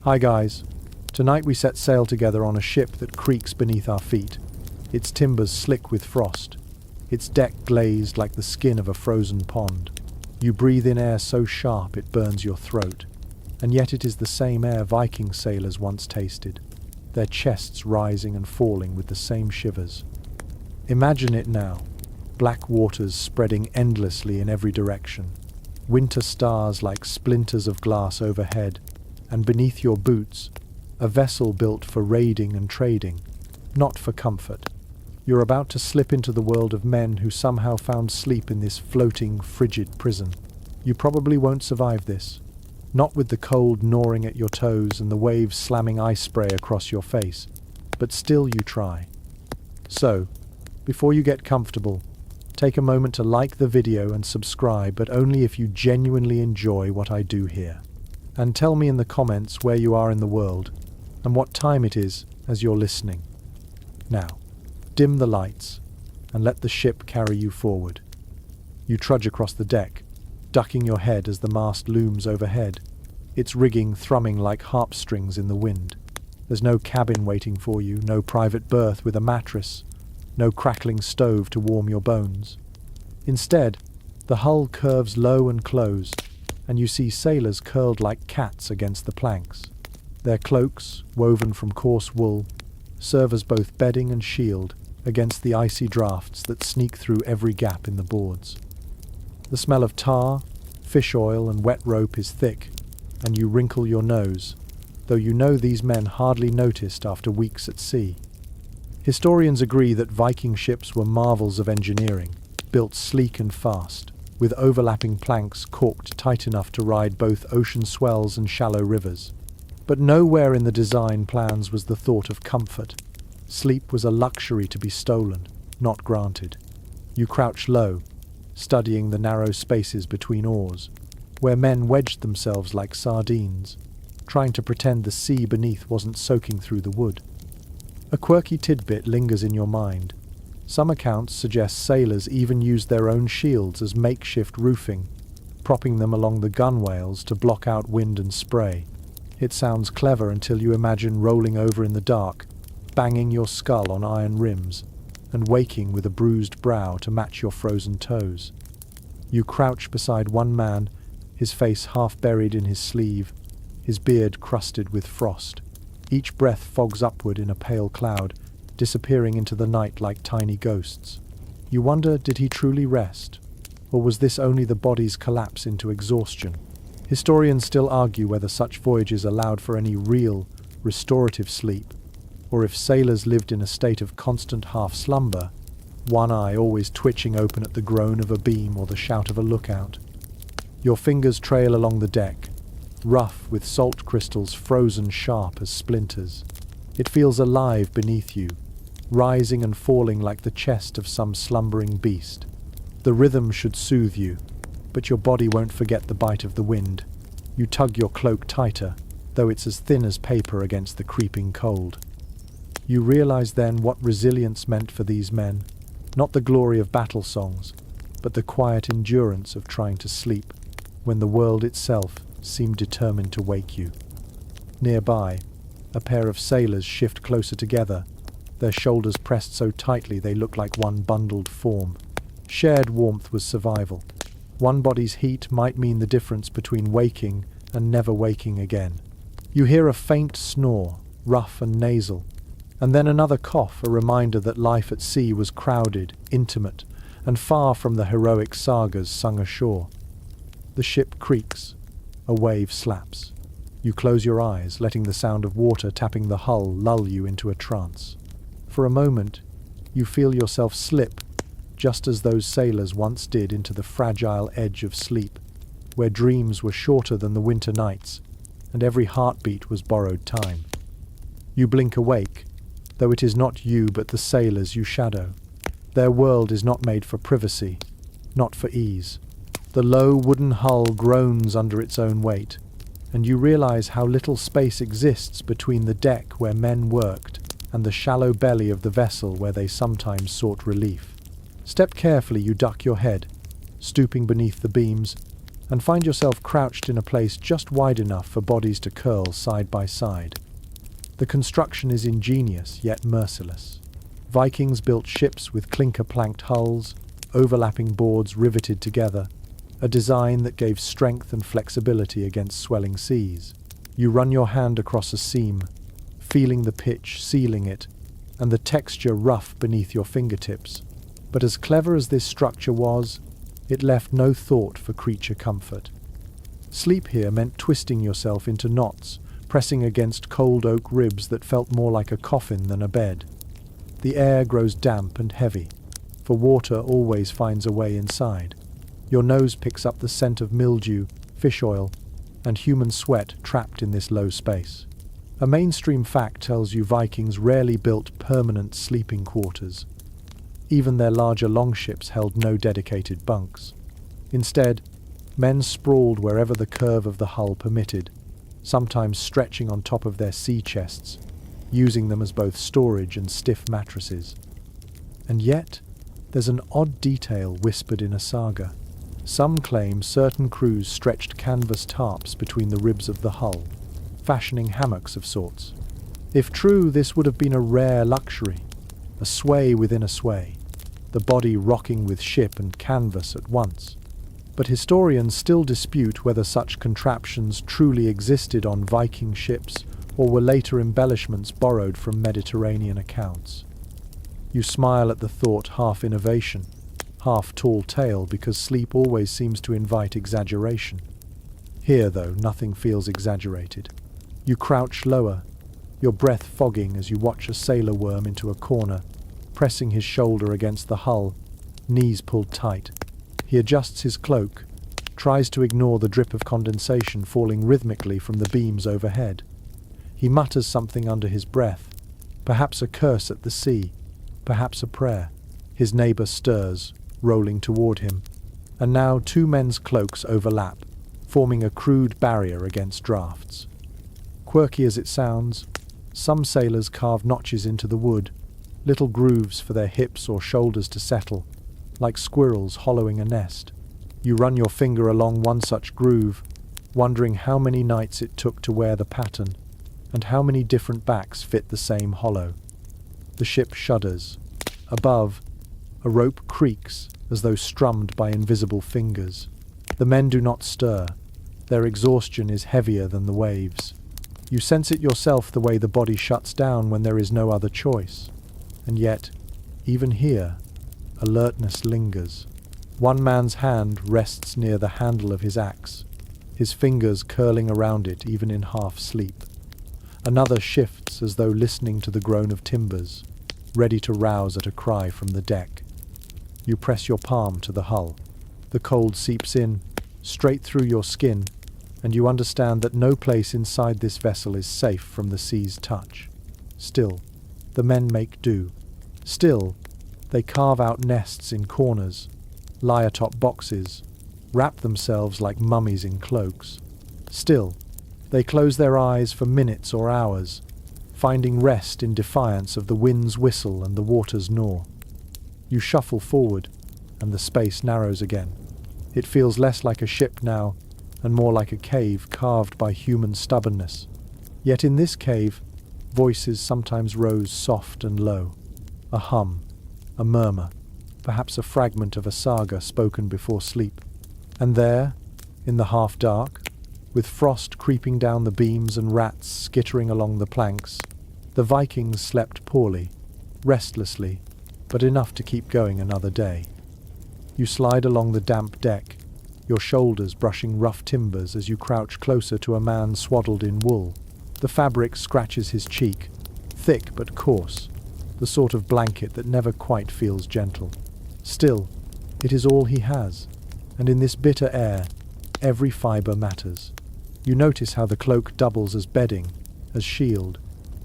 Hi guys, tonight we set sail together on a ship that creaks beneath our feet, its timbers slick with frost, its deck glazed like the skin of a frozen pond. You breathe in air so sharp it burns your throat, and yet it is the same air Viking sailors once tasted, their chests rising and falling with the same shivers. Imagine it now, black waters spreading endlessly in every direction, winter stars like splinters of glass overhead, and beneath your boots, a vessel built for raiding and trading, not for comfort. You're about to slip into the world of men who somehow found sleep in this floating, frigid prison. You probably won't survive this, not with the cold gnawing at your toes and the waves slamming ice spray across your face, but still you try. So, before you get comfortable, take a moment to like the video and subscribe, but only if you genuinely enjoy what I do here. And tell me in the comments where you are in the world and what time it is as you're listening. Now, dim the lights and let the ship carry you forward. You trudge across the deck, ducking your head as the mast looms overhead, its rigging thrumming like harp strings in the wind. There's no cabin waiting for you, no private berth with a mattress, no crackling stove to warm your bones. Instead, the hull curves low and close, and you see sailors curled like cats against the planks. Their cloaks, woven from coarse wool, serve as both bedding and shield against the icy drafts that sneak through every gap in the boards. The smell of tar, fish oil, and wet rope is thick, and you wrinkle your nose, though you know these men hardly noticed after weeks at sea. Historians agree that Viking ships were marvels of engineering, built sleek and fast, with overlapping planks corked tight enough to ride both ocean swells and shallow rivers. But nowhere in the design plans was the thought of comfort. Sleep was a luxury to be stolen, not granted. You crouch low, studying the narrow spaces between oars, where men wedged themselves like sardines, trying to pretend the sea beneath wasn't soaking through the wood. A quirky tidbit lingers in your mind. Some accounts suggest sailors even used their own shields as makeshift roofing, propping them along the gunwales to block out wind and spray. It sounds clever until you imagine rolling over in the dark, banging your skull on iron rims, and waking with a bruised brow to match your frozen toes. You crouch beside one man, his face half buried in his sleeve, his beard crusted with frost. Each breath fogs upward in a pale cloud, disappearing into the night like tiny ghosts. You wonder, did he truly rest? Or was this only the body's collapse into exhaustion? Historians still argue whether such voyages allowed for any real, restorative sleep, or if sailors lived in a state of constant half-slumber, one eye always twitching open at the groan of a beam or the shout of a lookout. Your fingers trail along the deck, rough with salt crystals frozen sharp as splinters. It feels alive beneath you, rising and falling like the chest of some slumbering beast. The rhythm should soothe you, but your body won't forget the bite of the wind. You tug your cloak tighter, though it's as thin as paper against the creeping cold. You realize then what resilience meant for these men, not the glory of battle songs, but the quiet endurance of trying to sleep, when the world itself seemed determined to wake you. Nearby, a pair of sailors shift closer together, their shoulders pressed so tightly they look like one bundled form. Shared warmth was survival. One body's heat might mean the difference between waking and never waking again. You hear a faint snore, rough and nasal, and then another cough, a reminder that life at sea was crowded, intimate, and far from the heroic sagas sung ashore. The ship creaks. A wave slaps. You close your eyes, letting the sound of water tapping the hull lull you into a trance. For a moment, you feel yourself slip, just as those sailors once did, into the fragile edge of sleep, where dreams were shorter than the winter nights, and every heartbeat was borrowed time. You blink awake, though it is not you but the sailors you shadow. Their world is not made for privacy, not for ease. The low wooden hull groans under its own weight, and you realize how little space exists between the deck where men worked and the shallow belly of the vessel where they sometimes sought relief. Step carefully, you duck your head, stooping beneath the beams, and find yourself crouched in a place just wide enough for bodies to curl side by side. The construction is ingenious yet merciless. Vikings built ships with clinker-planked hulls, overlapping boards riveted together, a design that gave strength and flexibility against swelling seas. You run your hand across a seam, feeling the pitch, sealing it, and the texture rough beneath your fingertips. But as clever as this structure was, it left no thought for creature comfort. Sleep here meant twisting yourself into knots, pressing against cold oak ribs that felt more like a coffin than a bed. The air grows damp and heavy, for water always finds a way inside. Your nose picks up the scent of mildew, fish oil, and human sweat trapped in this low space. A mainstream fact tells you Vikings rarely built permanent sleeping quarters. Even their larger longships held no dedicated bunks. Instead, men sprawled wherever the curve of the hull permitted, sometimes stretching on top of their sea chests, using them as both storage and stiff mattresses. And yet, there's an odd detail whispered in a saga. Some claim certain crews stretched canvas tarps between the ribs of the hull, fashioning hammocks of sorts. If true, this would have been a rare luxury, a sway within a sway, the body rocking with ship and canvas at once. But historians still dispute whether such contraptions truly existed on Viking ships or were later embellishments borrowed from Mediterranean accounts. You smile at the thought, half innovation, half tall tale, because sleep always seems to invite exaggeration. Here, though, nothing feels exaggerated. You crouch lower, your breath fogging as you watch a sailor worm into a corner, pressing his shoulder against the hull, knees pulled tight. He adjusts his cloak, tries to ignore the drip of condensation falling rhythmically from the beams overhead. He mutters something under his breath, perhaps a curse at the sea, perhaps a prayer. His neighbour stirs, rolling toward him, and now two men's cloaks overlap, forming a crude barrier against drafts. Quirky as it sounds, some sailors carve notches into the wood, little grooves for their hips or shoulders to settle, like squirrels hollowing a nest. You run your finger along one such groove, wondering how many nights it took to wear the pattern, and how many different backs fit the same hollow. The ship shudders. Above, a rope creaks as though strummed by invisible fingers. The men do not stir. Their exhaustion is heavier than the waves. You sense it yourself, the way the body shuts down when there is no other choice. And yet, even here, alertness lingers. One man's hand rests near the handle of his axe, his fingers curling around it even in half-sleep. Another shifts as though listening to the groan of timbers, ready to rouse at a cry from the deck. You press your palm to the hull. The cold seeps in, straight through your skin, and you understand that no place inside this vessel is safe from the sea's touch. Still, the men make do. Still, they carve out nests in corners, lie atop boxes, wrap themselves like mummies in cloaks. Still, they close their eyes for minutes or hours, finding rest in defiance of the wind's whistle and the water's gnaw. You shuffle forward, and the space narrows again. It feels less like a ship now, and more like a cave carved by human stubbornness. Yet in this cave, voices sometimes rose soft and low. A hum, a murmur, perhaps a fragment of a saga spoken before sleep. And there, in the half-dark, with frost creeping down the beams and rats skittering along the planks, the Vikings slept poorly, restlessly, but enough to keep going another day. You slide along the damp deck, your shoulders brushing rough timbers as you crouch closer to a man swaddled in wool. The fabric scratches his cheek, thick but coarse, the sort of blanket that never quite feels gentle. Still, it is all he has, and in this bitter air, every fibre matters. You notice how the cloak doubles as bedding, as shield,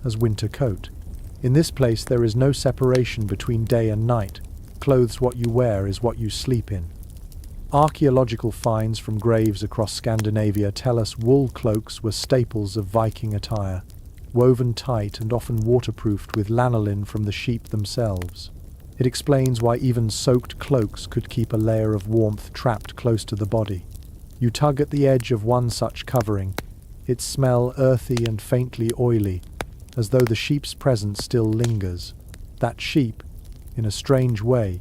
as winter coat. In this place there is no separation between day and night. Clothes what you wear is what you sleep in. Archaeological finds from graves across Scandinavia tell us wool cloaks were staples of Viking attire, woven tight and often waterproofed with lanolin from the sheep themselves. It explains why even soaked cloaks could keep a layer of warmth trapped close to the body. You tug at the edge of one such covering, its smell earthy and faintly oily, as though the sheep's presence still lingers. That sheep, in a strange way,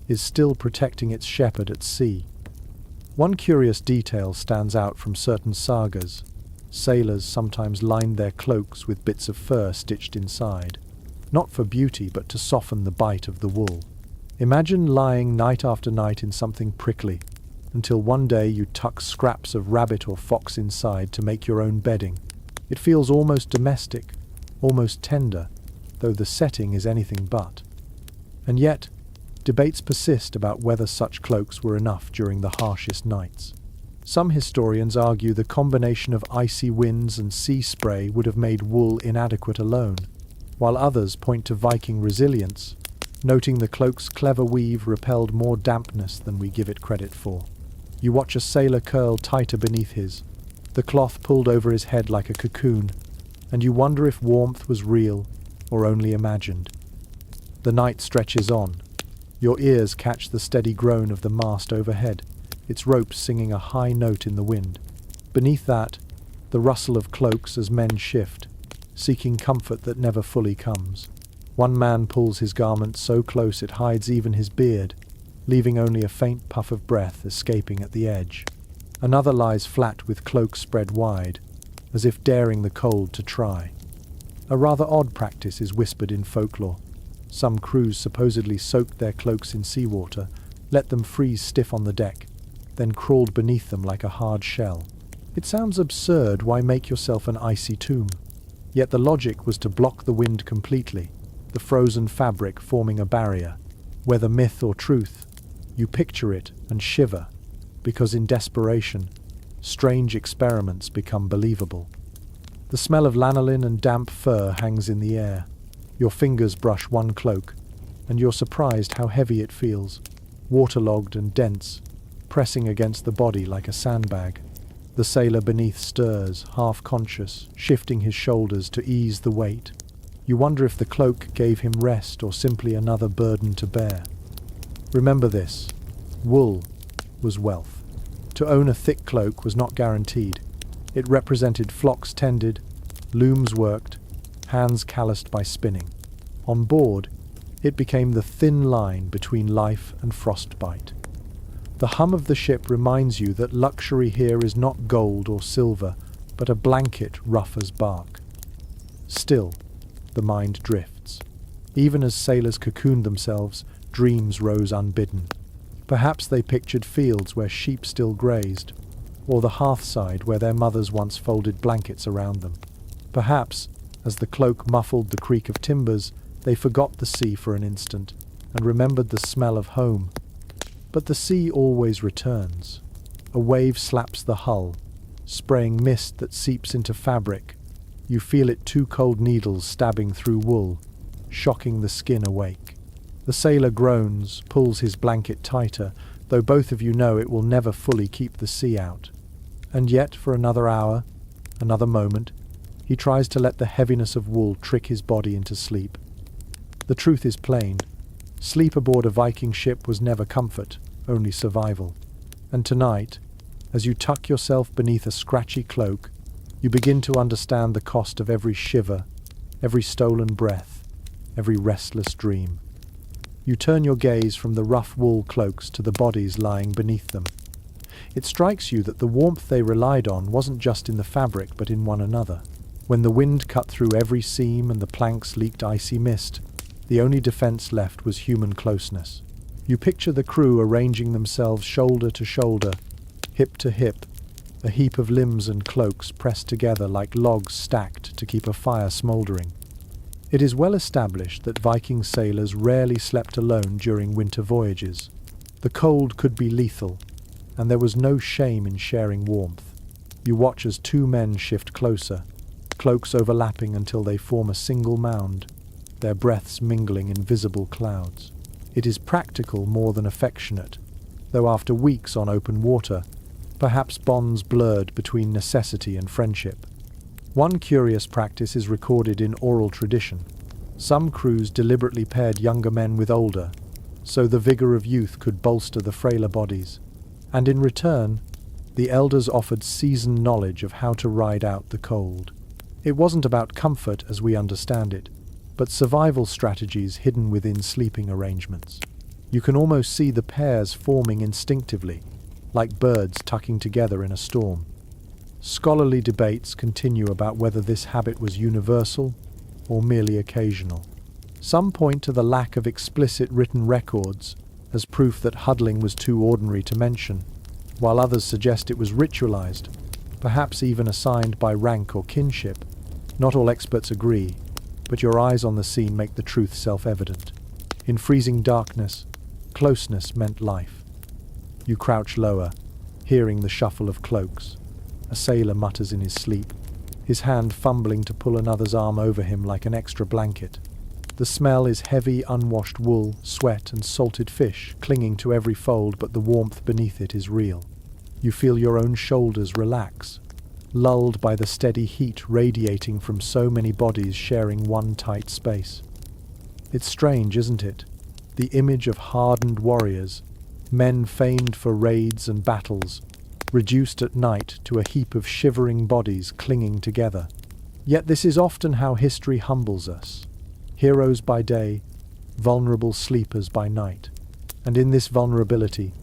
is still protecting its shepherd at sea. One curious detail stands out from certain sagas. Sailors sometimes lined their cloaks with bits of fur stitched inside, not for beauty but to soften the bite of the wool. Imagine lying night after night in something prickly, until one day you tuck scraps of rabbit or fox inside to make your own bedding. It feels almost domestic, almost tender, though the setting is anything but. And yet, debates persist about whether such cloaks were enough during the harshest nights. Some historians argue the combination of icy winds and sea spray would have made wool inadequate alone, while others point to Viking resilience, noting the cloak's clever weave repelled more dampness than we give it credit for. You watch a sailor curl tighter beneath his, the cloth pulled over his head like a cocoon, and you wonder if warmth was real or only imagined. The night stretches on. Your ears catch the steady groan of the mast overhead, its ropes singing a high note in the wind. Beneath that, the rustle of cloaks as men shift, seeking comfort that never fully comes. One man pulls his garment so close it hides even his beard, leaving only a faint puff of breath escaping at the edge. Another lies flat with cloak spread wide, as if daring the cold to try. A rather odd practice is whispered in folklore. Some crews supposedly soaked their cloaks in seawater, let them freeze stiff on the deck, then crawled beneath them like a hard shell. It sounds absurd. Why make yourself an icy tomb? Yet the logic was to block the wind completely, the frozen fabric forming a barrier. Whether myth or truth, you picture it and shiver, because in desperation, strange experiments become believable. The smell of lanolin and damp fur hangs in the air. Your fingers brush one cloak, and you're surprised how heavy it feels, waterlogged and dense, pressing against the body like a sandbag. The sailor beneath stirs, half-conscious, shifting his shoulders to ease the weight. You wonder if the cloak gave him rest or simply another burden to bear. Remember this: wool was wealth. To own a thick cloak was not guaranteed. It represented flocks tended, looms worked, hands calloused by spinning. On board, it became the thin line between life and frostbite. The hum of the ship reminds you that luxury here is not gold or silver, but a blanket rough as bark. Still, the mind drifts. Even as sailors cocooned themselves, dreams rose unbidden. Perhaps they pictured fields where sheep still grazed, or the hearthside where their mothers once folded blankets around them. Perhaps, as the cloak muffled the creak of timbers, they forgot the sea for an instant and remembered the smell of home. But the sea always returns. A wave slaps the hull, spraying mist that seeps into fabric. You feel it, two cold needles stabbing through wool, shocking the skin awake. The sailor groans, pulls his blanket tighter, though both of you know it will never fully keep the sea out. And yet, for another hour, another moment, he tries to let the heaviness of wool trick his body into sleep. The truth is plain. Sleep aboard a Viking ship was never comfort, only survival. And tonight, as you tuck yourself beneath a scratchy cloak, you begin to understand the cost of every shiver, every stolen breath, every restless dream. You turn your gaze from the rough wool cloaks to the bodies lying beneath them. It strikes you that the warmth they relied on wasn't just in the fabric but in one another. When the wind cut through every seam and the planks leaked icy mist, the only defense left was human closeness. You picture the crew arranging themselves shoulder to shoulder, hip to hip, a heap of limbs and cloaks pressed together like logs stacked to keep a fire smouldering. It is well established that Viking sailors rarely slept alone during winter voyages. The cold could be lethal, and there was no shame in sharing warmth. You watch as two men shift closer, cloaks overlapping until they form a single mound, their breaths mingling in visible clouds. It is practical more than affectionate, though after weeks on open water, perhaps bonds blurred between necessity and friendship. One curious practice is recorded in oral tradition. Some crews deliberately paired younger men with older, so the vigor of youth could bolster the frailer bodies. And in return, The elders offered seasoned knowledge of how to ride out the cold. It wasn't about comfort as we understand it, but survival strategies hidden within sleeping arrangements. You can almost see the pairs forming instinctively, like birds tucking together in a storm. Scholarly debates continue about whether this habit was universal or merely occasional. Some point to the lack of explicit written records as proof that huddling was too ordinary to mention, while others suggest it was ritualized, perhaps even assigned by rank or kinship. Not all experts agree, but your eyes on the scene make the truth self-evident. In freezing darkness, closeness meant life. You crouch lower, hearing the shuffle of cloaks. A sailor mutters in his sleep, his hand fumbling to pull another's arm over him like an extra blanket. The smell is heavy, unwashed wool, sweat, and salted fish clinging to every fold, but the warmth beneath it is real. You feel your own shoulders relax, lulled by the steady heat radiating from so many bodies sharing one tight space. It's strange, isn't it? The image of hardened warriors, men famed for raids and battles, reduced at night to a heap of shivering bodies clinging together. Yet this is often how history humbles us. Heroes by day, vulnerable sleepers by night. And in this vulnerability,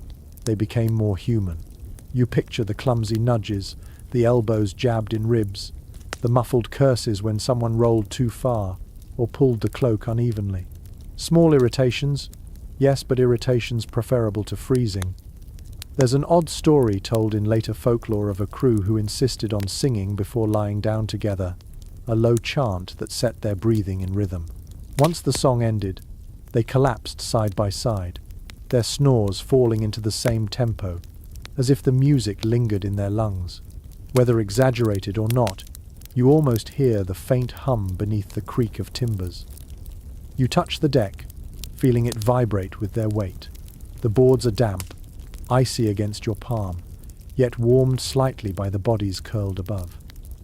they became more human. You picture the clumsy nudges, the elbows jabbed in ribs, the muffled curses when someone rolled too far or pulled the cloak unevenly. Small irritations, yes, but irritations preferable to freezing. There's an odd story told in later folklore of a crew who insisted on singing before lying down together, a low chant that set their breathing in rhythm. Once the song ended, they collapsed side by side, their snores falling into the same tempo, as if the music lingered in their lungs. Whether exaggerated or not, you almost hear the faint hum beneath the creak of timbers. You touch the deck, feeling it vibrate with their weight. The boards are damp, icy against your palm, yet warmed slightly by the bodies curled above.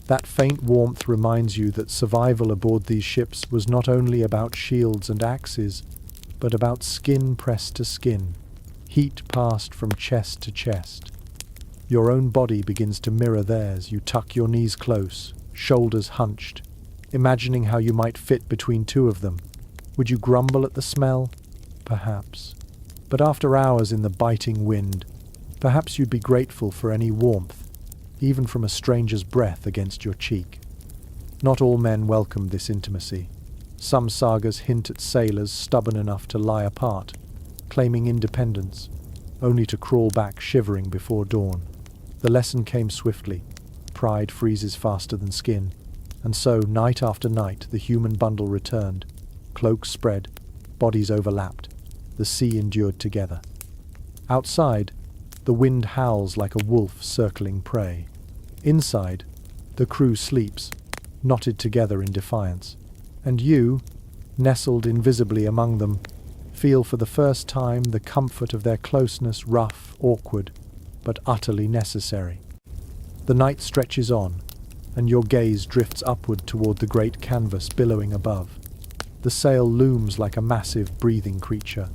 That faint warmth reminds you that survival aboard these ships was not only about shields and axes, but about skin pressed to skin, heat passed from chest to chest. Your own body begins to mirror theirs. You tuck your knees close, shoulders hunched, imagining how you might fit between two of them. Would you grumble at the smell? Perhaps. But after hours in the biting wind, perhaps you'd be grateful for any warmth, even from a stranger's breath against your cheek. Not all men welcome this intimacy. Some sagas hint at sailors stubborn enough to lie apart, claiming independence, only to crawl back shivering before dawn. The lesson came swiftly. Pride freezes faster than skin. And so, night after night, the human bundle returned. Cloaks spread, bodies overlapped. The sea endured together. Outside, the wind howls like a wolf circling prey. Inside, the crew sleeps, knotted together in defiance. And you, nestled invisibly among them, feel for the first time the comfort of their closeness, rough, awkward, but utterly necessary. The night stretches on, and your gaze drifts upward toward the great canvas billowing above. The sail looms like a massive, breathing creature,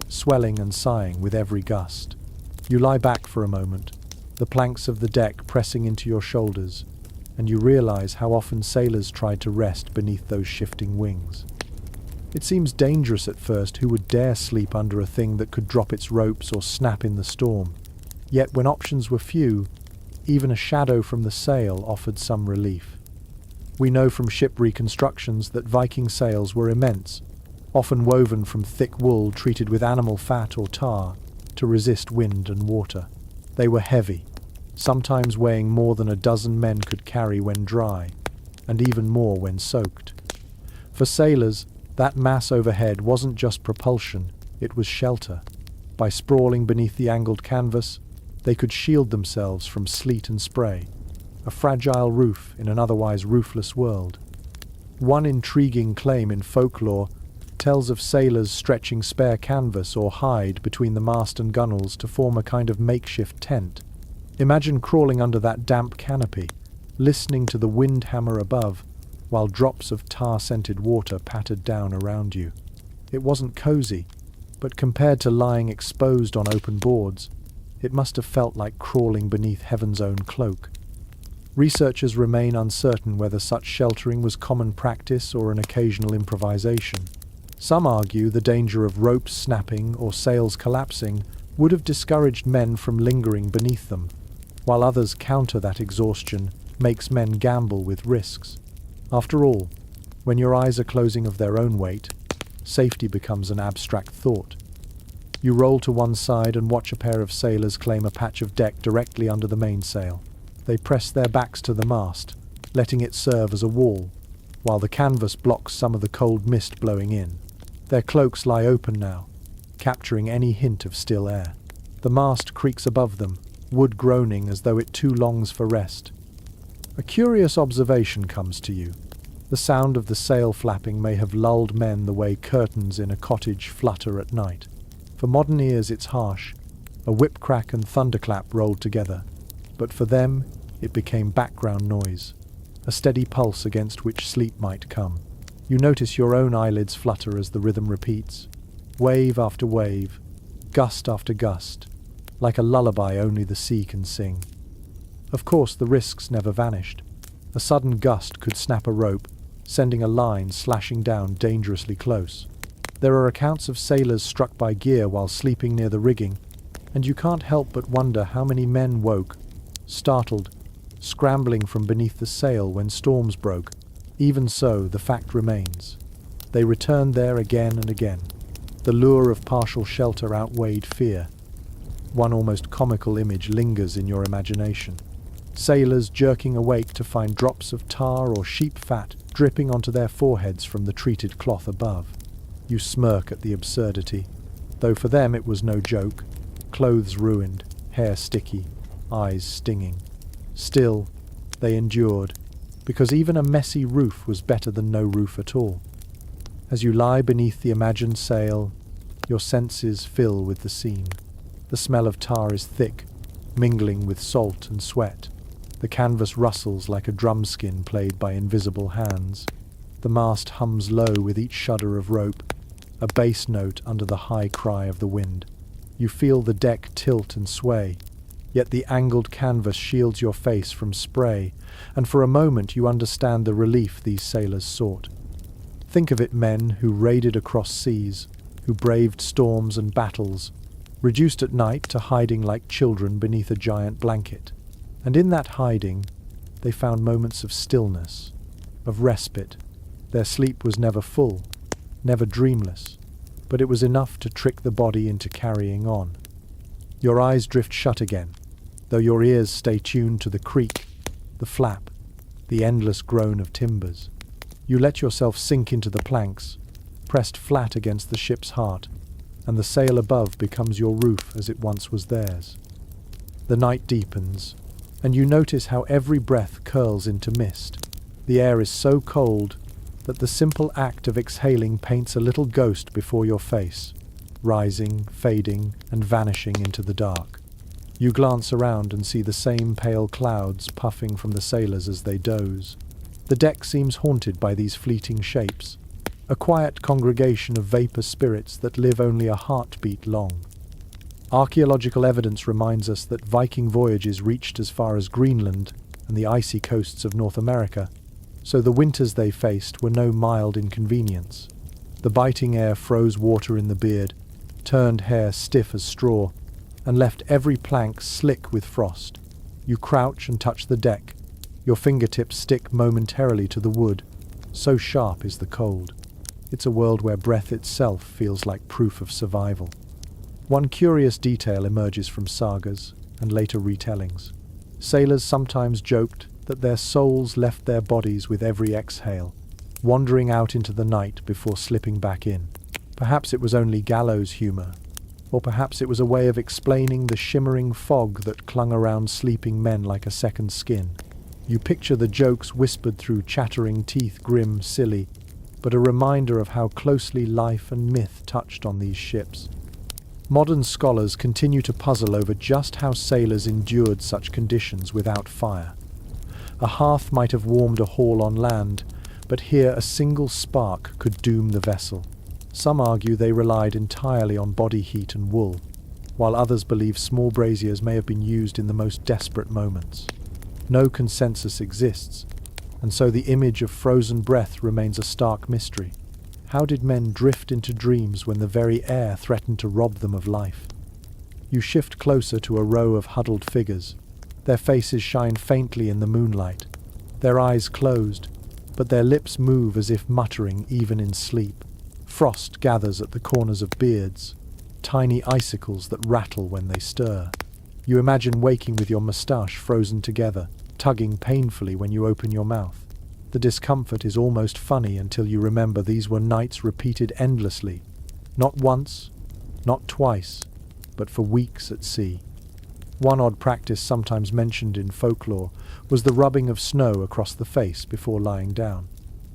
swelling and sighing with every gust. You lie back for a moment, the planks of the deck pressing into your shoulders, and you realize how often sailors tried to rest beneath those shifting wings. It seems dangerous at first. Who would dare sleep under a thing that could drop its ropes or snap in the storm? Yet when options were few, even a shadow from the sail offered some relief. We know from ship reconstructions that Viking sails were immense, often woven from thick wool treated with animal fat or tar to resist wind and water. They were heavy, sometimes weighing more than a dozen men could carry when dry, and even more when soaked. For sailors, that mass overhead wasn't just propulsion, it was shelter. By sprawling beneath the angled canvas, they could shield themselves from sleet and spray, a fragile roof in an otherwise roofless world. One intriguing claim in folklore tells of sailors stretching spare canvas or hide between the mast and gunwales to form a kind of makeshift tent. Imagine crawling under that damp canopy, listening to the wind hammer above, while drops of tar-scented water pattered down around you. It wasn't cozy, but compared to lying exposed on open boards, It must have felt like crawling beneath heaven's own cloak. Researchers remain uncertain whether such sheltering was common practice or an occasional improvisation. Some argue the danger of ropes snapping or sails collapsing would have discouraged men from lingering beneath them, while others counter that exhaustion makes men gamble with risks. After all, when your eyes are closing of their own weight, safety becomes an abstract thought. You roll to one side and watch a pair of sailors claim a patch of deck directly under the mainsail. They press their backs to the mast, letting it serve as a wall, while the canvas blocks some of the cold mist blowing in. Their cloaks lie open now, capturing any hint of still air. The mast creaks above them, wood groaning as though it too longs for rest. A curious observation comes to you. The sound of the sail flapping may have lulled men the way curtains in a cottage flutter at night. For modern ears it's harsh, a whip crack and thunderclap rolled together. But for them, it became background noise, a steady pulse against which sleep might come. You notice your own eyelids flutter as the rhythm repeats, wave after wave, gust after gust, like a lullaby only the sea can sing. Of course, the risks never vanished. A sudden gust could snap a rope, sending a line slashing down dangerously close. There are accounts of sailors struck by gear while sleeping near the rigging, and you can't help but wonder how many men woke, startled, scrambling from beneath the sail when storms broke. Even so, the fact remains. They returned there again and again. The lure of partial shelter outweighed fear. One almost comical image lingers in your imagination. Sailors jerking awake to find drops of tar or sheep fat dripping onto their foreheads from the treated cloth above. You smirk at the absurdity, though for them it was no joke. Clothes ruined, hair sticky, eyes stinging. Still, they endured, because even a messy roof was better than no roof at all. As you lie beneath the imagined sail, your senses fill with the scene. The smell of tar is thick, mingling with salt and sweat. The canvas rustles like a drumskin played by invisible hands. The mast hums low with each shudder of rope, a bass note under the high cry of the wind. You feel the deck tilt and sway, yet the angled canvas shields your face from spray, and for a moment you understand the relief these sailors sought. Think of it, men who raided across seas, who braved storms and battles, reduced at night to hiding like children beneath a giant blanket. And in that hiding, they found moments of stillness, of respite. Their sleep was never full, never dreamless, but it was enough to trick the body into carrying on. Your eyes drift shut again, though your ears stay tuned to the creak, the flap, the endless groan of timbers. You let yourself sink into the planks, pressed flat against the ship's heart, and the sail above becomes your roof as it once was theirs. The night deepens, and you notice how every breath curls into mist. The air is so cold that the simple act of exhaling paints a little ghost before your face, rising, fading, and vanishing into the dark. You glance around and see the same pale clouds puffing from the sailors as they doze. The deck seems haunted by these fleeting shapes, a quiet congregation of vapor spirits that live only a heartbeat long. Archaeological evidence reminds us that Viking voyages reached as far as Greenland and the icy coasts of North America, so the winters they faced were no mild inconvenience. The biting air froze water in the beard, turned hair stiff as straw, and left every plank slick with frost. You crouch and touch the deck. Your fingertips stick momentarily to the wood, so sharp is the cold. It's a world where breath itself feels like proof of survival. One curious detail emerges from sagas and later retellings. Sailors sometimes joked that their souls left their bodies with every exhale, wandering out into the night before slipping back in. Perhaps it was only gallows humor, or perhaps it was a way of explaining the shimmering fog that clung around sleeping men like a second skin. You picture the jokes whispered through chattering teeth, grim, silly, but a reminder of how closely life and myth touched on these ships. Modern scholars continue to puzzle over just how sailors endured such conditions without fire. A hearth might have warmed a hall on land, but here a single spark could doom the vessel. Some argue they relied entirely on body heat and wool. while others believe small braziers may have been used in the most desperate moments. No consensus exists, and so the image of frozen breath remains a stark mystery. How did men drift into dreams when the very air threatened to rob them of life? You shift closer to a row of huddled figures. Their faces shine faintly in the moonlight, their eyes closed, but their lips move as if muttering even in sleep. Frost gathers at the corners of beards, tiny icicles that rattle when they stir. You imagine waking with your moustache frozen together, tugging painfully when you open your mouth. The discomfort is almost funny until you remember these were nights repeated endlessly, not once, not twice, but for weeks at sea. One odd practice sometimes mentioned in folklore was the rubbing of snow across the face before lying down,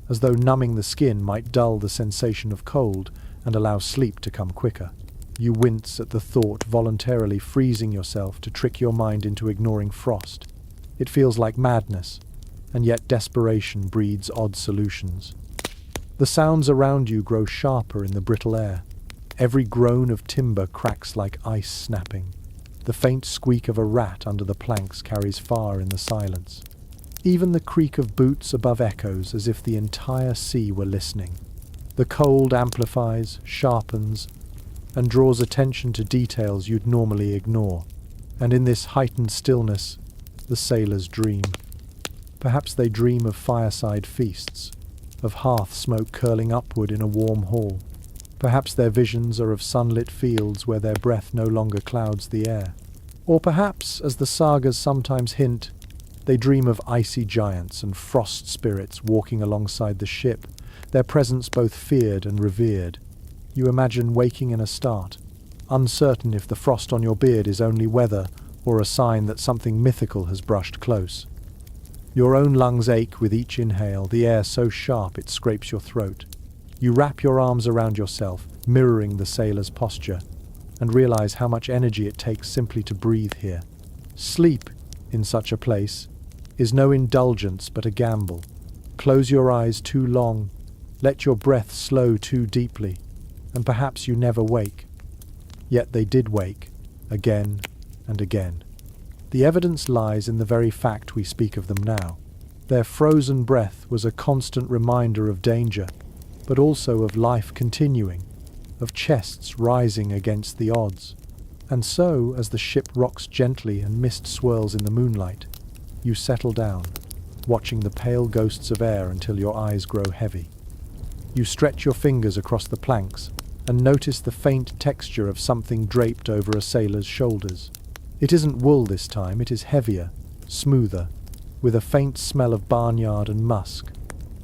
as though numbing the skin might dull the sensation of cold and allow sleep to come quicker. You wince at the thought, voluntarily freezing yourself to trick your mind into ignoring frost. It feels like madness, and yet desperation breeds odd solutions. The sounds around you grow sharper in the brittle air. Every groan of timber cracks like ice snapping. The faint squeak of a rat under the planks carries far in the silence. Even the creak of boots above echoes as if the entire sea were listening. The cold amplifies, sharpens, and draws attention to details you'd normally ignore. And in this heightened stillness, the sailors dream. Perhaps they dream of fireside feasts, of hearth smoke curling upward in a warm hall. Perhaps their visions are of sunlit fields where their breath no longer clouds the air. Or perhaps, as the sagas sometimes hint, they dream of icy giants and frost spirits walking alongside the ship, their presence both feared and revered. You imagine waking in a start, uncertain if the frost on your beard is only weather or a sign that something mythical has brushed close. Your own lungs ache with each inhale, the air so sharp it scrapes your throat. You wrap your arms around yourself, mirroring the sailor's posture, and realize how much energy it takes simply to breathe here. Sleep, in such a place, is no indulgence but a gamble. Close your eyes too long, let your breath slow too deeply, and perhaps you never wake. Yet they did wake, again and again. The evidence lies in the very fact we speak of them now. Their frozen breath was a constant reminder of danger, but also of life continuing, of chests rising against the odds. And so, as the ship rocks gently and mist swirls in the moonlight, you settle down, watching the pale ghosts of air until your eyes grow heavy. You stretch your fingers across the planks and notice the faint texture of something draped over a sailor's shoulders. It isn't wool this time, it is heavier, smoother, with a faint smell of barnyard and musk,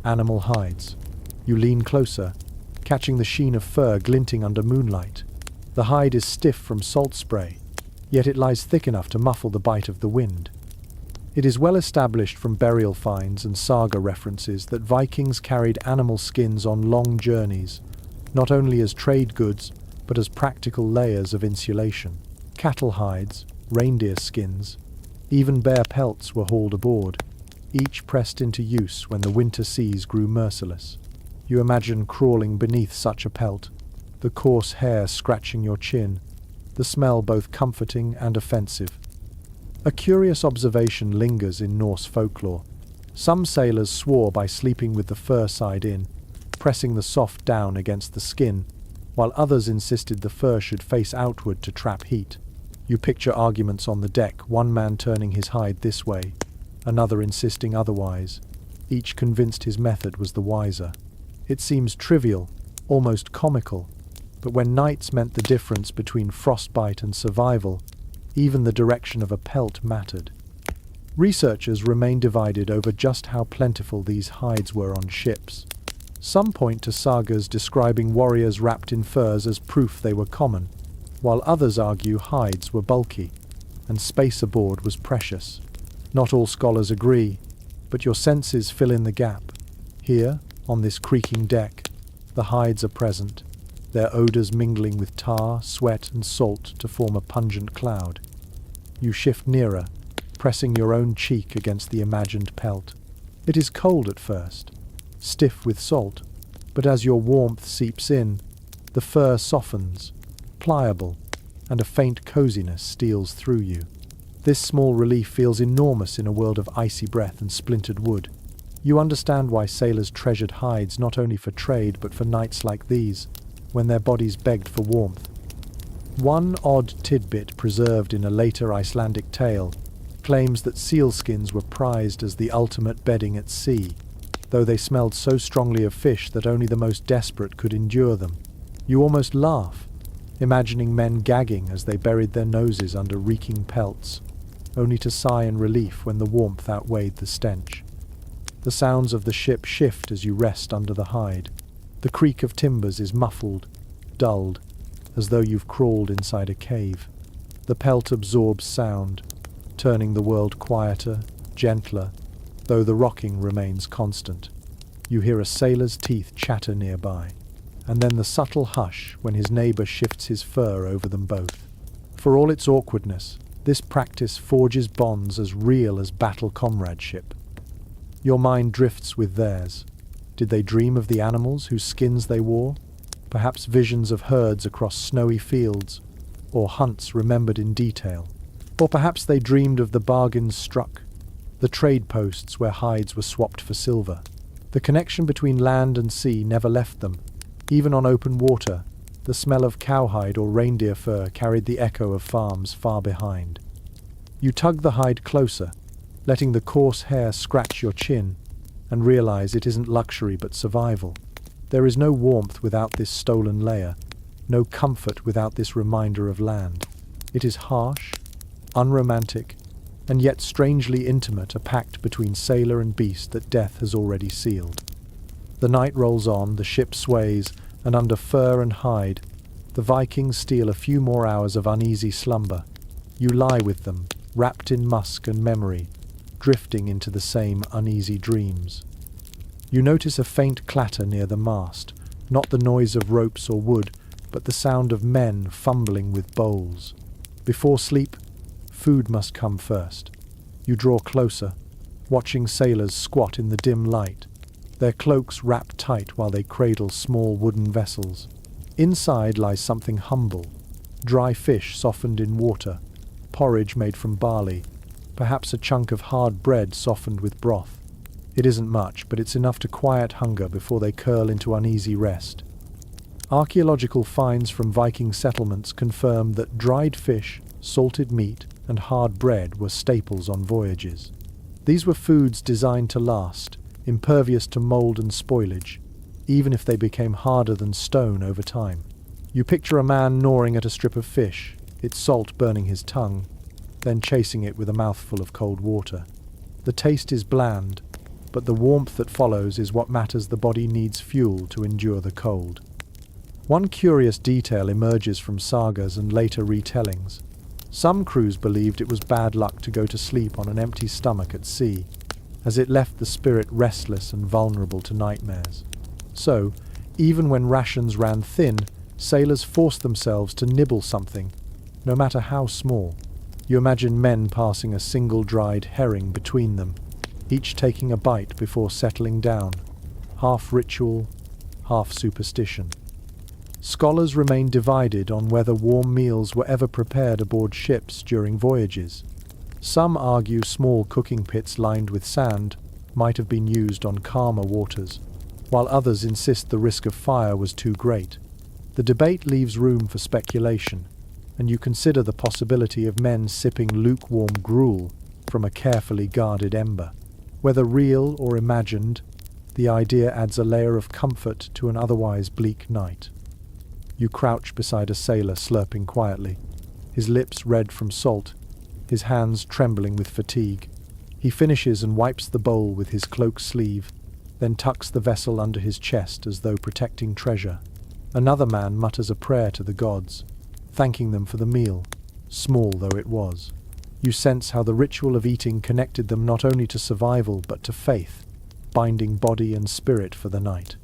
animal hides. You lean closer, catching the sheen of fur glinting under moonlight. The hide is stiff from salt spray, yet it lies thick enough to muffle the bite of the wind. It is well established from burial finds and saga references that Vikings carried animal skins on long journeys, not only as trade goods, but as practical layers of insulation. Cattle hides, reindeer skins, even bear pelts were hauled aboard, each pressed into use when the winter seas grew merciless. You imagine crawling beneath such a pelt, the coarse hair scratching your chin, the smell both comforting and offensive. A curious observation lingers in Norse folklore. Some sailors swore by sleeping with the fur side in, pressing the soft down against the skin, while others insisted the fur should face outward to trap heat. You picture arguments on the deck, one man turning his hide this way, another insisting otherwise, each convinced his method was the wiser. It seems trivial, almost comical, but when nights meant the difference between frostbite and survival, even the direction of a pelt mattered. Researchers remain divided over just how plentiful these hides were on ships. Some point to sagas describing warriors wrapped in furs as proof they were common, while others argue hides were bulky, and space aboard was precious. Not all scholars agree, but your senses fill in the gap. Here, on this creaking deck, the hides are present, their odours mingling with tar, sweat and salt to form a pungent cloud. You shift nearer, pressing your own cheek against the imagined pelt. It is cold at first, stiff with salt, but as your warmth seeps in, the fur softens, pliable, and a faint coziness steals through you. This small relief feels enormous in a world of icy breath and splintered wood. You understand why sailors treasured hides not only for trade but for nights like these, when their bodies begged for warmth. One odd tidbit preserved in a later Icelandic tale claims that sealskins were prized as the ultimate bedding at sea, though they smelled so strongly of fish that only the most desperate could endure them. You almost laugh, imagining men gagging as they buried their noses under reeking pelts, only to sigh in relief when the warmth outweighed the stench. The sounds of the ship shift as you rest under the hide. The creak of timbers is muffled, dulled, as though you've crawled inside a cave. The pelt absorbs sound, turning the world quieter, gentler, though the rocking remains constant. You hear a sailor's teeth chatter nearby, and then the subtle hush when his neighbour shifts his fur over them both. For all its awkwardness, this practice forges bonds as real as battle comradeship. Your mind drifts with theirs. Did they dream of the animals whose skins they wore? Perhaps visions of herds across snowy fields, or hunts remembered in detail. Or perhaps they dreamed of the bargains struck, the trade posts where hides were swapped for silver. The connection between land and sea never left them. Even on open water, the smell of cowhide or reindeer fur carried the echo of farms far behind. You tug the hide closer, letting the coarse hair scratch your chin, and realize it isn't luxury but survival. There is no warmth without this stolen layer, no comfort without this reminder of land. It is harsh, unromantic, and yet strangely intimate, a pact between sailor and beast that death has already sealed. The night rolls on, the ship sways, and under fur and hide, the Vikings steal a few more hours of uneasy slumber. You lie with them, wrapped in musk and memory, drifting into the same uneasy dreams. You notice a faint clatter near the mast, not the noise of ropes or wood, but the sound of men fumbling with bowls. Before sleep, food must come first. You draw closer, watching sailors squat in the dim light, their cloaks wrapped tight while they cradle small wooden vessels. Inside lies something humble, dry fish softened in water, porridge made from barley, perhaps a chunk of hard bread softened with broth. It isn't much, but it's enough to quiet hunger before they curl into uneasy rest. Archaeological finds from Viking settlements confirm that dried fish, salted meat, and hard bread were staples on voyages. These were foods designed to last, impervious to mold and spoilage, even if they became harder than stone over time. You picture a man gnawing at a strip of fish, its salt burning his tongue, then chasing it with a mouthful of cold water. The taste is bland, but the warmth that follows is what matters. The body needs fuel to endure the cold. One curious detail emerges from sagas and later retellings. Some crews believed it was bad luck to go to sleep on an empty stomach at sea, as it left the spirit restless and vulnerable to nightmares. So, even when rations ran thin, sailors forced themselves to nibble something, no matter how small. You imagine men passing a single dried herring between them, each taking a bite before settling down, half ritual, half superstition. Scholars remain divided on whether warm meals were ever prepared aboard ships during voyages. Some argue small cooking pits lined with sand might have been used on calmer waters, while others insist the risk of fire was too great. The debate leaves room for speculation, and you consider the possibility of men sipping lukewarm gruel from a carefully guarded ember. Whether real or imagined, the idea adds a layer of comfort to an otherwise bleak night. You crouch beside a sailor slurping quietly, his lips red from salt, his hands trembling with fatigue. He finishes and wipes the bowl with his cloak sleeve, then tucks the vessel under his chest as though protecting treasure. Another man mutters a prayer to the gods, thanking them for the meal, small though it was. You sense how the ritual of eating connected them not only to survival but to faith, binding body and spirit for the night.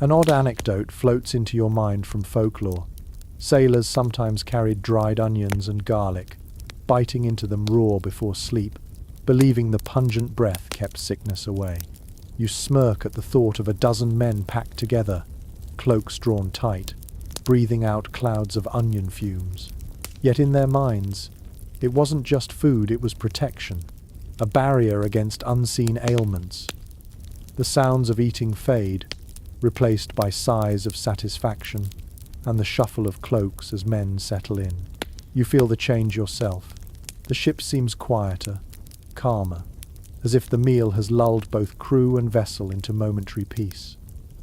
An odd anecdote floats into your mind from folklore. Sailors sometimes carried dried onions and garlic, biting into them raw before sleep, believing the pungent breath kept sickness away. You smirk at the thought of a dozen men packed together, cloaks drawn tight, breathing out clouds of onion fumes. Yet in their minds, it wasn't just food, it was protection, a barrier against unseen ailments. The sounds of eating fade, replaced by sighs of satisfaction and the shuffle of cloaks as men settle in. You feel the change yourself. The ship seems quieter, calmer, as if the meal has lulled both crew and vessel into momentary peace.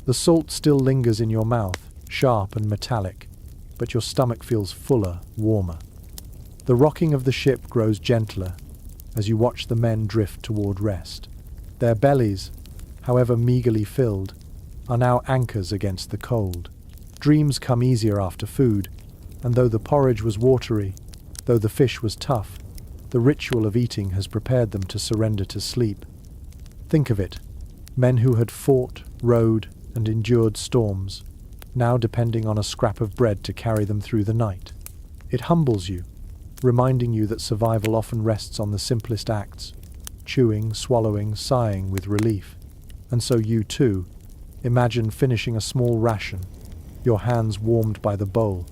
The salt still lingers in your mouth, sharp and metallic, but your stomach feels fuller, warmer. The rocking of the ship grows gentler as you watch the men drift toward rest. Their bellies, however meagerly filled, are now anchors against the cold. Dreams come easier after food, and though the porridge was watery, though the fish was tough, the ritual of eating has prepared them to surrender to sleep. Think of it, men who had fought, rowed, and endured storms, now depending on a scrap of bread to carry them through the night. It humbles you, reminding you that survival often rests on the simplest acts, chewing, swallowing, sighing with relief. And so you too, imagine finishing a small ration, your hands warmed by the bowl,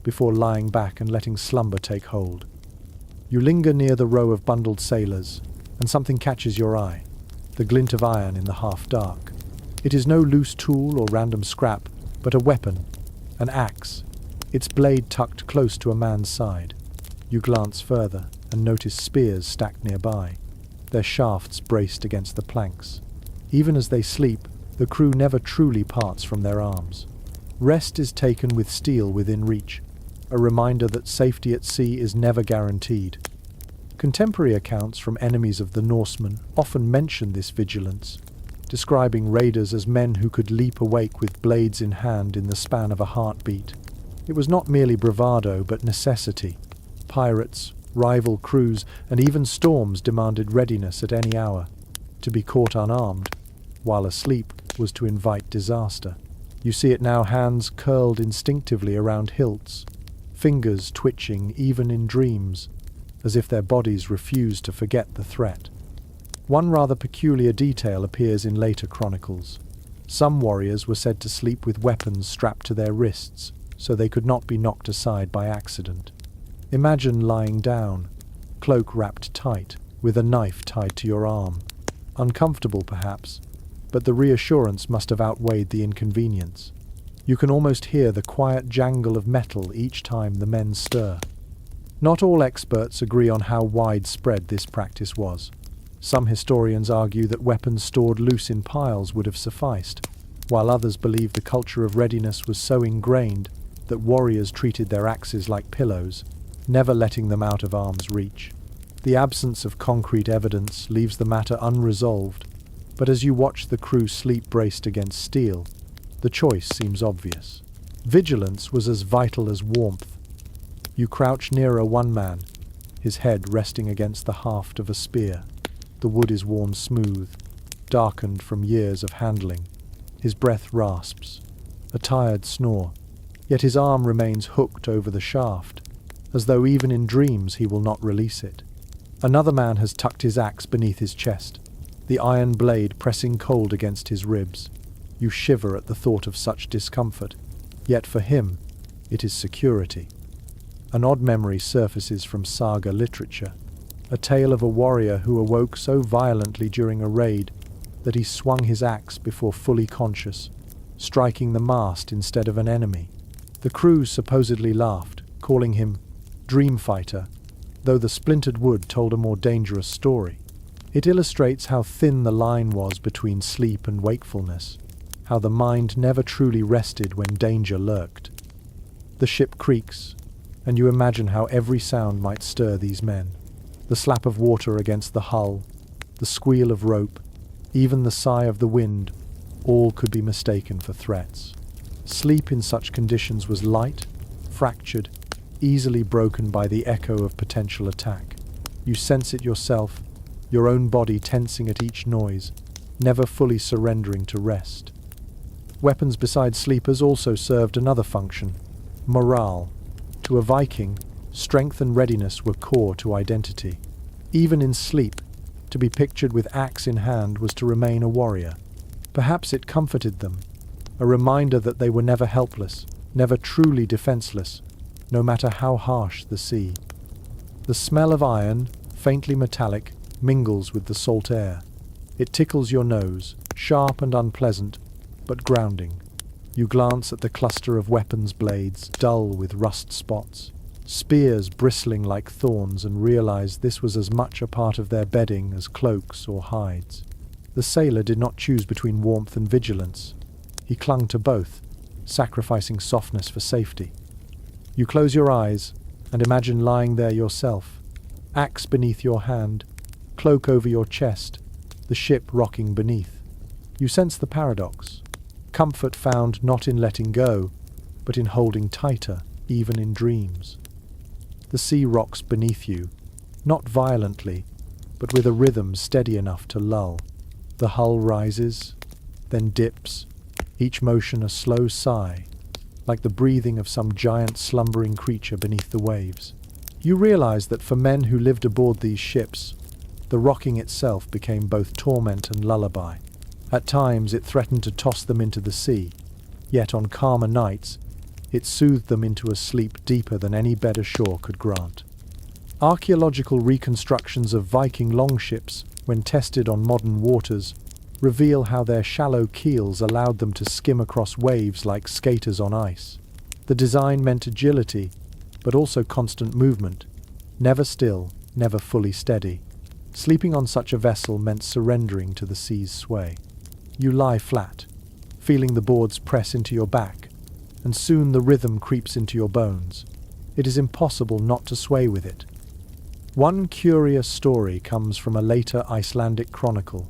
before lying back and letting slumber take hold. You linger near the row of bundled sailors, and something catches your eye, the glint of iron in the half-dark. It is no loose tool or random scrap, but a weapon, an axe, its blade tucked close to a man's side. You glance further and notice spears stacked nearby, their shafts braced against the planks. Even as they sleep, the crew never truly parts from their arms. Rest is taken with steel within reach, a reminder that safety at sea is never guaranteed. Contemporary accounts from enemies of the Norsemen often mention this vigilance, describing raiders as men who could leap awake with blades in hand in the span of a heartbeat. It was not merely bravado, but necessity. Pirates, rival crews, and even storms demanded readiness at any hour. To be caught unarmed, while asleep, was to invite disaster. You see it now, hands curled instinctively around hilts, fingers twitching even in dreams, as if their bodies refused to forget the threat. One rather peculiar detail appears in later chronicles. Some warriors were said to sleep with weapons strapped to their wrists, so they could not be knocked aside by accident. Imagine lying down, cloak wrapped tight, with a knife tied to your arm. Uncomfortable perhaps, but the reassurance must have outweighed the inconvenience. You can almost hear the quiet jangle of metal each time the men stir. Not all experts agree on how widespread this practice was. Some historians argue that weapons stored loose in piles would have sufficed, while others believe the culture of readiness was so ingrained that warriors treated their axes like pillows, never letting them out of arm's reach. The absence of concrete evidence leaves the matter unresolved, but as you watch the crew sleep braced against steel, the choice seems obvious. Vigilance was as vital as warmth. You crouch nearer one man, his head resting against the haft of a spear. The wood is worn smooth, darkened from years of handling. His breath rasps, a tired snore, yet his arm remains hooked over the shaft, as though even in dreams he will not release it. Another man has tucked his axe beneath his chest, the iron blade pressing cold against his ribs. You shiver at the thought of such discomfort, yet for him, it is security. An odd memory surfaces from saga literature, a tale of a warrior who awoke so violently during a raid that he swung his axe before fully conscious, striking the mast instead of an enemy. The crew supposedly laughed, calling him Dream Fighter, though the splintered wood told a more dangerous story. It illustrates how thin the line was between sleep and wakefulness, how the mind never truly rested when danger lurked. The ship creaks, and you imagine how every sound might stir these men. The slap of water against the hull, the squeal of rope, even the sigh of the wind, all could be mistaken for threats. Sleep in such conditions was light, fractured, easily broken by the echo of potential attack. You sense it yourself, your own body tensing at each noise, never fully surrendering to rest. Weapons besides sleepers also served another function: morale. To a Viking, strength and readiness were core to identity. Even in sleep, to be pictured with axe in hand was to remain a warrior. Perhaps it comforted them, a reminder that they were never helpless, never truly defenseless, no matter how harsh the sea. The smell of iron, faintly metallic, mingles with the salt air. It tickles your nose, sharp and unpleasant, but grounding. You glance at the cluster of weapons blades, dull with rust spots, spears bristling like thorns, and realize this was as much a part of their bedding as cloaks or hides. The sailor did not choose between warmth and vigilance. He clung to both, sacrificing softness for safety. You close your eyes and imagine lying there yourself, axe beneath your hand, cloak over your chest, the ship rocking beneath. You sense the paradox. Comfort found not in letting go, but in holding tighter, even in dreams. The sea rocks beneath you, not violently, but with a rhythm steady enough to lull. The hull rises, then dips, each motion a slow sigh, like the breathing of some giant slumbering creature beneath the waves. You realize that for men who lived aboard these ships, the rocking itself became both torment and lullaby. At times it threatened to toss them into the sea, yet on calmer nights it soothed them into a sleep deeper than any bed ashore could grant. Archaeological reconstructions of Viking longships, when tested on modern waters, reveal how their shallow keels allowed them to skim across waves like skaters on ice. The design meant agility, but also constant movement, never still, never fully steady. Sleeping on such a vessel meant surrendering to the sea's sway. You lie flat, feeling the boards press into your back, and soon the rhythm creeps into your bones. It is impossible not to sway with it. One curious story comes from a later Icelandic chronicle.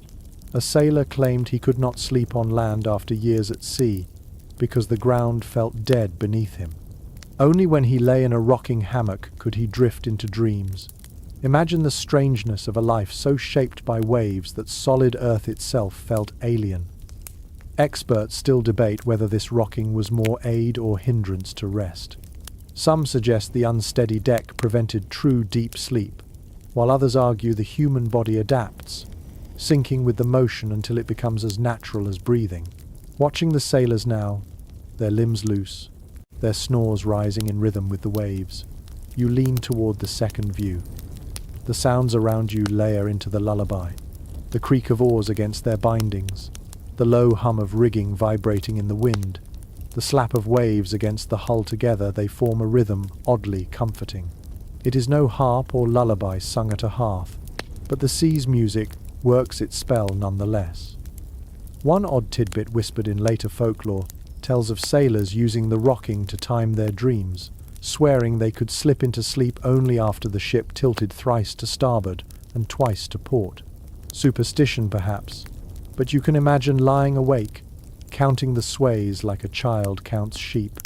A sailor claimed he could not sleep on land after years at sea because the ground felt dead beneath him. Only when he lay in a rocking hammock could he drift into dreams. Imagine the strangeness of a life so shaped by waves that solid earth itself felt alien. Experts still debate whether this rocking was more aid or hindrance to rest. Some suggest the unsteady deck prevented true deep sleep, while others argue the human body adapts, sinking with the motion until it becomes as natural as breathing. Watching the sailors now, their limbs loose, their snores rising in rhythm with the waves, you lean toward the second view. The sounds around you layer into the lullaby, the creak of oars against their bindings, the low hum of rigging vibrating in the wind, the slap of waves against the hull. Together they form a rhythm oddly comforting. It is no harp or lullaby sung at a hearth, but the sea's music works its spell nonetheless. One odd tidbit whispered in later folklore tells of sailors using the rocking to time their dreams, swearing they could slip into sleep only after the ship tilted thrice to starboard and twice to port. Superstition, perhaps, but you can imagine lying awake, counting the sways like a child counts sheep,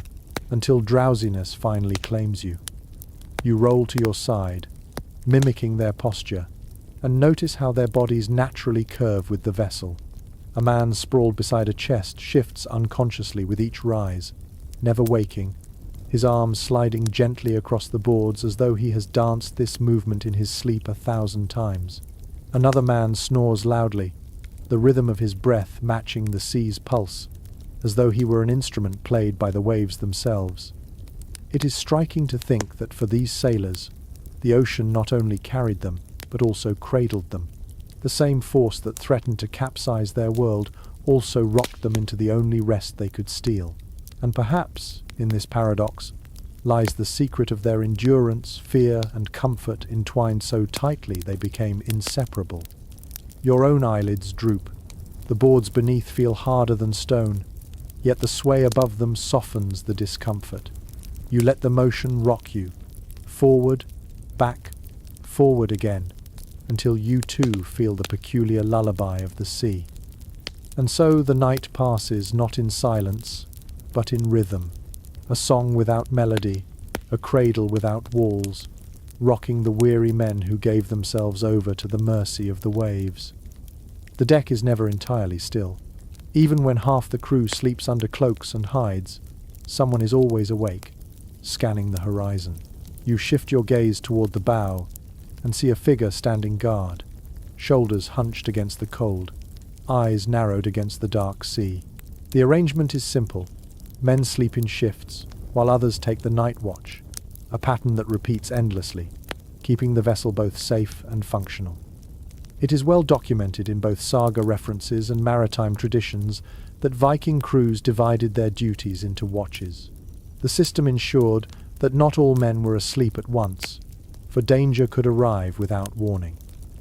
until drowsiness finally claims you. You roll to your side, mimicking their posture, and notice how their bodies naturally curve with the vessel. A man sprawled beside a chest shifts unconsciously with each rise, never waking, his arms sliding gently across the boards as though he has danced this movement in his sleep 1,000 times. Another man snores loudly, the rhythm of his breath matching the sea's pulse, as though he were an instrument played by the waves themselves. It is striking to think that for these sailors, the ocean not only carried them, but also cradled them. The same force that threatened to capsize their world also rocked them into the only rest they could steal. And perhaps, in this paradox, lies the secret of their endurance, fear, and comfort entwined so tightly they became inseparable. Your own eyelids droop. The boards beneath feel harder than stone, yet the sway above them softens the discomfort. You let the motion rock you, forward, back, forward again, until you too feel the peculiar lullaby of the sea. And so the night passes not in silence, but in rhythm, a song without melody, a cradle without walls, rocking the weary men who gave themselves over to the mercy of the waves. The deck is never entirely still. Even when half the crew sleeps under cloaks and hides, someone is always awake, scanning the horizon. You shift your gaze toward the bow and see a figure standing guard, shoulders hunched against the cold, eyes narrowed against the dark sea. The arrangement is simple. Men sleep in shifts, while others take the night watch, a pattern that repeats endlessly, keeping the vessel both safe and functional. It is well documented in both saga references and maritime traditions that Viking crews divided their duties into watches. The system ensured that not all men were asleep at once, for danger could arrive without warning.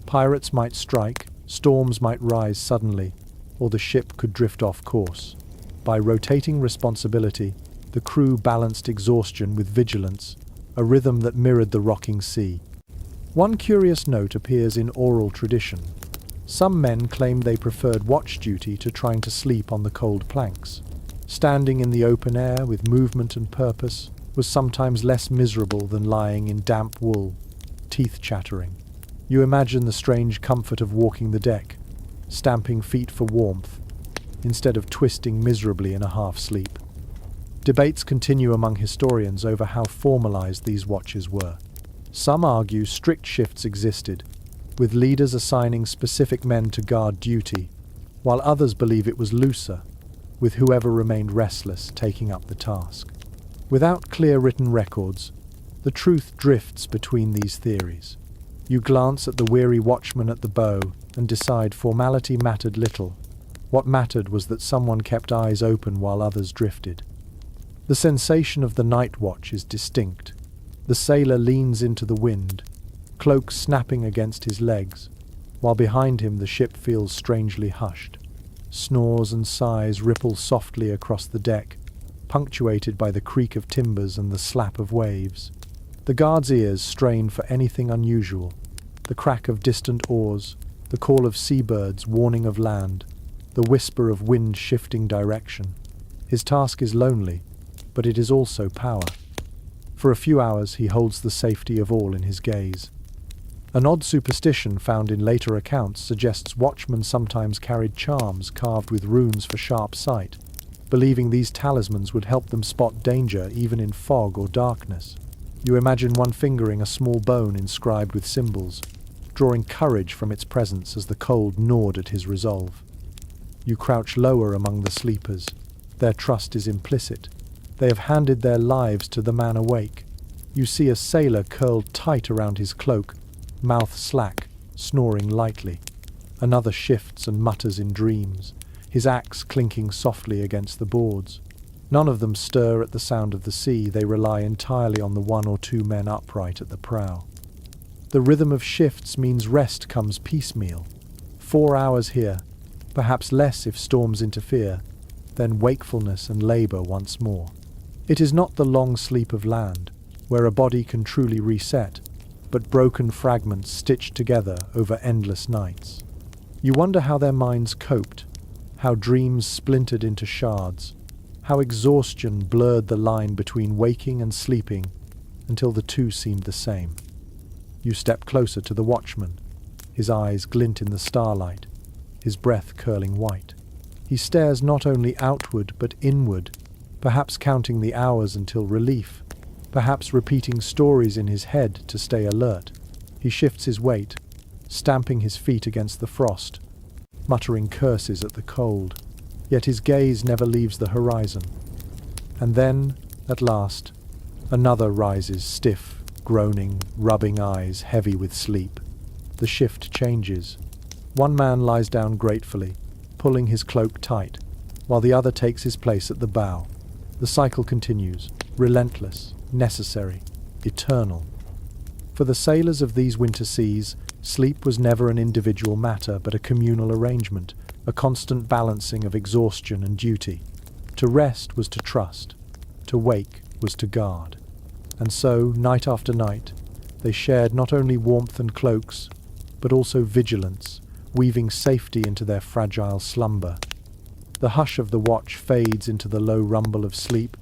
Pirates might strike, storms might rise suddenly, or the ship could drift off course. By rotating responsibility, the crew balanced exhaustion with vigilance, a rhythm that mirrored the rocking sea. One curious note appears in oral tradition. Some men claimed they preferred watch duty to trying to sleep on the cold planks. Standing in the open air with movement and purpose was sometimes less miserable than lying in damp wool, teeth chattering. You imagine the strange comfort of walking the deck, stamping feet for warmth, instead of twisting miserably in a half-sleep. Debates continue among historians over how formalized these watches were. Some argue strict shifts existed, with leaders assigning specific men to guard duty, while others believe it was looser, with whoever remained restless taking up the task. Without clear written records, the truth drifts between these theories. You glance at the weary watchman at the bow and decide formality mattered little. What mattered was that someone kept eyes open while others drifted. The sensation of the night watch is distinct. The sailor leans into the wind, cloak snapping against his legs, while behind him the ship feels strangely hushed. Snores and sighs ripple softly across the deck, punctuated by the creak of timbers and the slap of waves. The guard's ears strain for anything unusual, the crack of distant oars, the call of seabirds warning of land, the whisper of wind shifting direction. His task is lonely, but it is also power. For a few hours he holds the safety of all in his gaze. An odd superstition found in later accounts suggests watchmen sometimes carried charms carved with runes for sharp sight, believing these talismans would help them spot danger even in fog or darkness. You imagine one fingering a small bone inscribed with symbols, drawing courage from its presence as the cold gnawed at his resolve. You crouch lower among the sleepers. Their trust is implicit. They have handed their lives to the man awake. You see a sailor curled tight around his cloak, mouth slack, snoring lightly. Another shifts and mutters in dreams, his axe clinking softly against the boards. None of them stir at the sound of the sea. They rely entirely on the one or two men upright at the prow. The rhythm of shifts means rest comes piecemeal. 4 hours here, perhaps less if storms interfere, then wakefulness and labor once more. It is not the long sleep of land, where a body can truly reset, but broken fragments stitched together over endless nights. You wonder how their minds coped, how dreams splintered into shards, how exhaustion blurred the line between waking and sleeping until the two seemed the same. You step closer to the watchman. His eyes glint in the starlight, his breath curling white. He stares not only outward but inward, perhaps counting the hours until relief, perhaps repeating stories in his head to stay alert. He shifts his weight, stamping his feet against the frost, muttering curses at the cold, yet his gaze never leaves the horizon. And then, at last, another rises stiff, groaning, rubbing eyes heavy with sleep. The shift changes. One man lies down gratefully, pulling his cloak tight, while the other takes his place at the bow. The cycle continues, relentless, necessary, eternal. For the sailors of these winter seas, sleep was never an individual matter but a communal arrangement, a constant balancing of exhaustion and duty. To rest was to trust, to wake was to guard. And so, night after night, they shared not only warmth and cloaks, but also vigilance, weaving safety into their fragile slumber. The hush of the watch fades into the low rumble of sleep,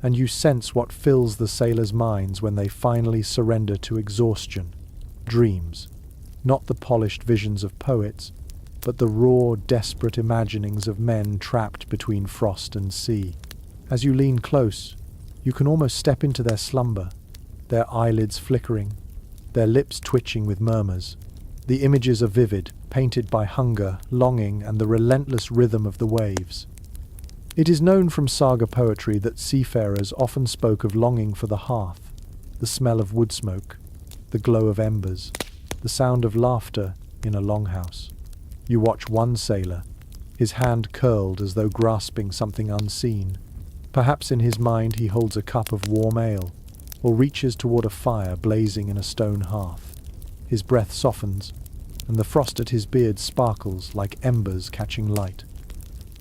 and you sense what fills the sailors' minds when they finally surrender to exhaustion. Dreams. Not the polished visions of poets, but the raw, desperate imaginings of men trapped between frost and sea. As you lean close, you can almost step into their slumber, their eyelids flickering, their lips twitching with murmurs. The images are vivid, painted by hunger, longing, and the relentless rhythm of the waves. It is known from saga poetry that seafarers often spoke of longing for the hearth, the smell of wood smoke, the glow of embers, the sound of laughter in a longhouse. You watch one sailor, his hand curled as though grasping something unseen. Perhaps in his mind he holds a cup of warm ale, or reaches toward a fire blazing in a stone hearth. His breath softens, and the frost at his beard sparkles like embers catching light.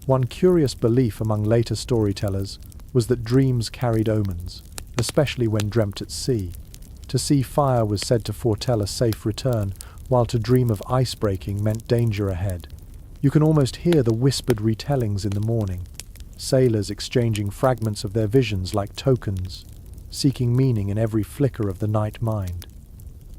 One curious belief among later storytellers was that dreams carried omens, especially when dreamt at sea. To see fire was said to foretell a safe return, while to dream of ice breaking meant danger ahead. You can almost hear the whispered retellings in the morning, sailors exchanging fragments of their visions like tokens, seeking meaning in every flicker of the night mind.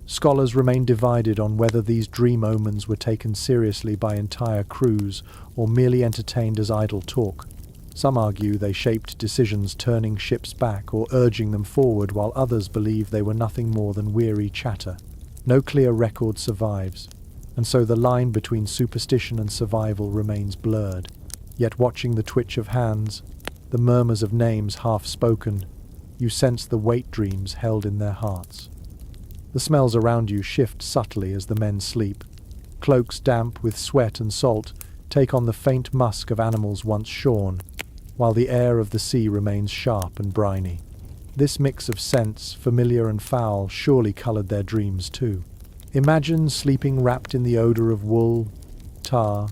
Scholars remain divided on whether these dream omens were taken seriously by entire crews or merely entertained as idle talk. Some argue they shaped decisions, turning ships back or urging them forward, while others believe they were nothing more than weary chatter. No clear record survives, and so the line between superstition and survival remains blurred. Yet watching the twitch of hands, the murmurs of names half spoken, you sense the weight dreams held in their hearts. The smells around you shift subtly as the men sleep. Cloaks damp with sweat and salt take on the faint musk of animals once shorn, while the air of the sea remains sharp and briny. This mix of scents, familiar and foul, surely colored their dreams too. Imagine sleeping wrapped in the odor of wool, tar,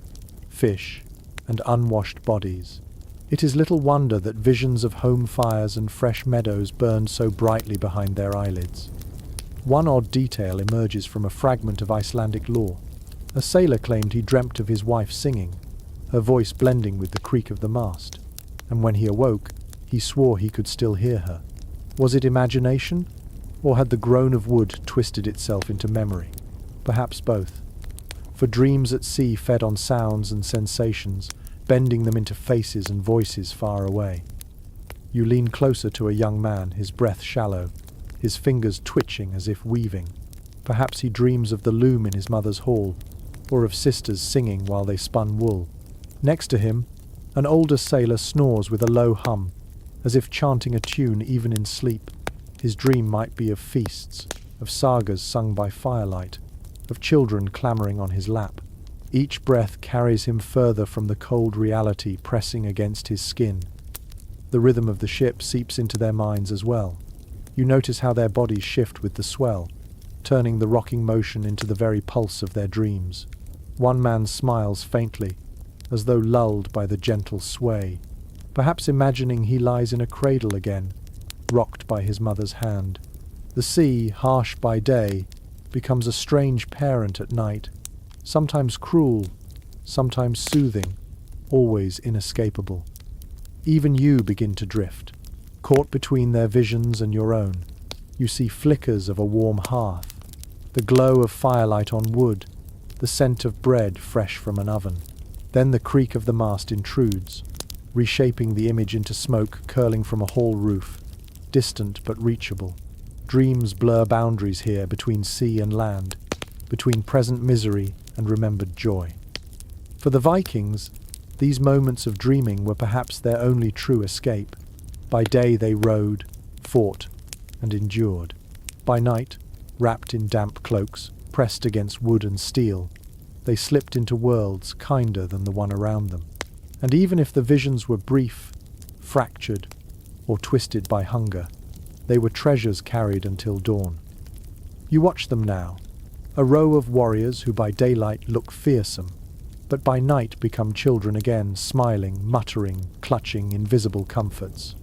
fish, and unwashed bodies. It is little wonder that visions of home fires and fresh meadows burned so brightly behind their eyelids. One odd detail emerges from a fragment of Icelandic lore. A sailor claimed he dreamt of his wife singing, her voice blending with the creak of the mast, and when he awoke, he swore he could still hear her. Was it imagination, or had the groan of wood twisted itself into memory? Perhaps both. For dreams at sea fed on sounds and sensations, bending them into faces and voices far away. You lean closer to a young man, his breath shallow, his fingers twitching as if weaving. Perhaps he dreams of the loom in his mother's hall, or of sisters singing while they spun wool. Next to him, an older sailor snores with a low hum, as if chanting a tune even in sleep. His dream might be of feasts, of sagas sung by firelight, of children clamoring on his lap. Each breath carries him further from the cold reality pressing against his skin. The rhythm of the ship seeps into their minds as well. You notice how their bodies shift with the swell, turning the rocking motion into the very pulse of their dreams. One man smiles faintly, as though lulled by the gentle sway, perhaps imagining he lies in a cradle again, rocked by his mother's hand. The sea, harsh by day, becomes a strange parent at night, sometimes cruel, sometimes soothing, always inescapable. Even you begin to drift, caught between their visions and your own. You see flickers of a warm hearth, the glow of firelight on wood, the scent of bread fresh from an oven. Then the creak of the mast intrudes, reshaping the image into smoke curling from a hall roof, distant but reachable. Dreams blur boundaries here between sea and land, between present misery and remembered joy. For the Vikings, these moments of dreaming were perhaps their only true escape. By day they rode, fought, and endured. By night, wrapped in damp cloaks, pressed against wood and steel, they slipped into worlds kinder than the one around them. And even if the visions were brief, fractured, or twisted by hunger, they were treasures carried until dawn. You watch them now, a row of warriors who by daylight look fearsome, but by night become children again, smiling, muttering, clutching invisible comforts.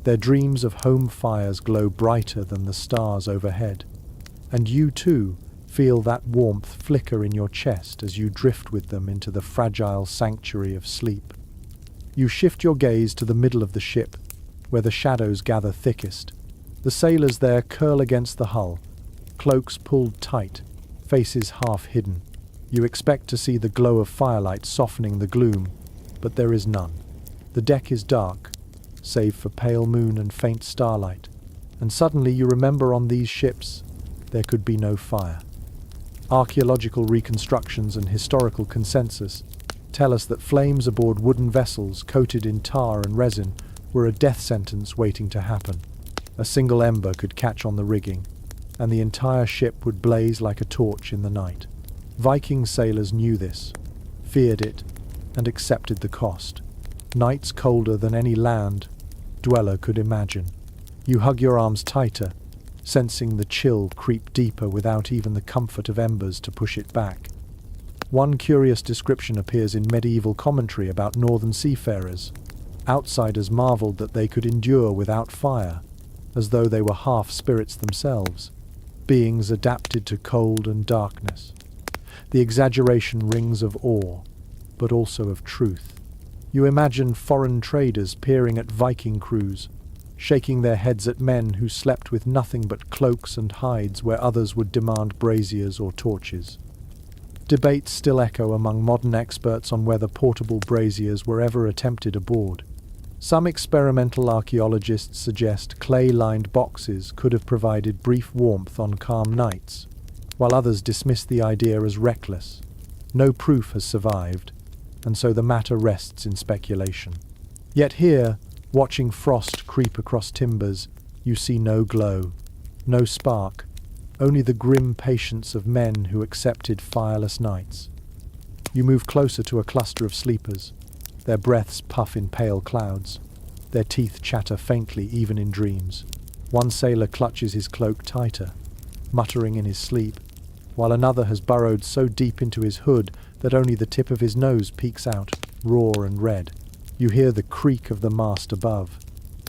Their dreams of home fires glow brighter than the stars overhead, and you too feel that warmth flicker in your chest as you drift with them into the fragile sanctuary of sleep. You shift your gaze to the middle of the ship, where the shadows gather thickest. The sailors there curl against the hull, cloaks pulled tight, faces half hidden. You expect to see the glow of firelight softening the gloom, but there is none. The deck is dark, save for pale moon and faint starlight, and suddenly you remember on these ships there could be no fire. Archaeological reconstructions and historical consensus tell us that flames aboard wooden vessels coated in tar and resin were a death sentence waiting to happen. A single ember could catch on the rigging, and the entire ship would blaze like a torch in the night. Viking sailors knew this, feared it, and accepted the cost. Nights colder than any land dweller could imagine. You hug your arms tighter, sensing the chill creep deeper without even the comfort of embers to push it back. One curious description appears in medieval commentary about northern seafarers. Outsiders marveled that they could endure without fire, as though they were half spirits themselves, beings adapted to cold and darkness. The exaggeration rings of awe, but also of truth. You imagine foreign traders peering at Viking crews, shaking their heads at men who slept with nothing but cloaks and hides where others would demand braziers or torches. Debates still echo among modern experts on whether portable braziers were ever attempted aboard. Some experimental archaeologists suggest clay-lined boxes could have provided brief warmth on calm nights, while others dismiss the idea as reckless. No proof has survived, and so the matter rests in speculation. Yet here, watching frost creep across timbers, you see no glow, no spark, only the grim patience of men who accepted fireless nights. You move closer to a cluster of sleepers. Their breaths puff in pale clouds. Their teeth chatter faintly even in dreams. One sailor clutches his cloak tighter, muttering in his sleep, while another has burrowed so deep into his hood that only the tip of his nose peeks out, raw and red. You hear the creak of the mast above,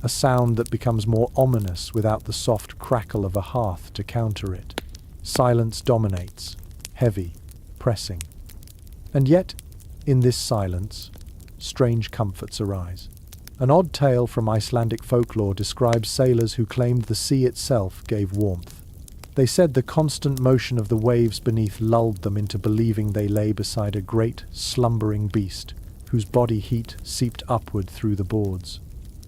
a sound that becomes more ominous without the soft crackle of a hearth to counter it. Silence dominates, heavy, pressing. And yet, in this silence, strange comforts arise. An odd tale from Icelandic folklore describes sailors who claimed the sea itself gave warmth. They said the constant motion of the waves beneath lulled them into believing they lay beside a great, slumbering beast, whose body heat seeped upward through the boards.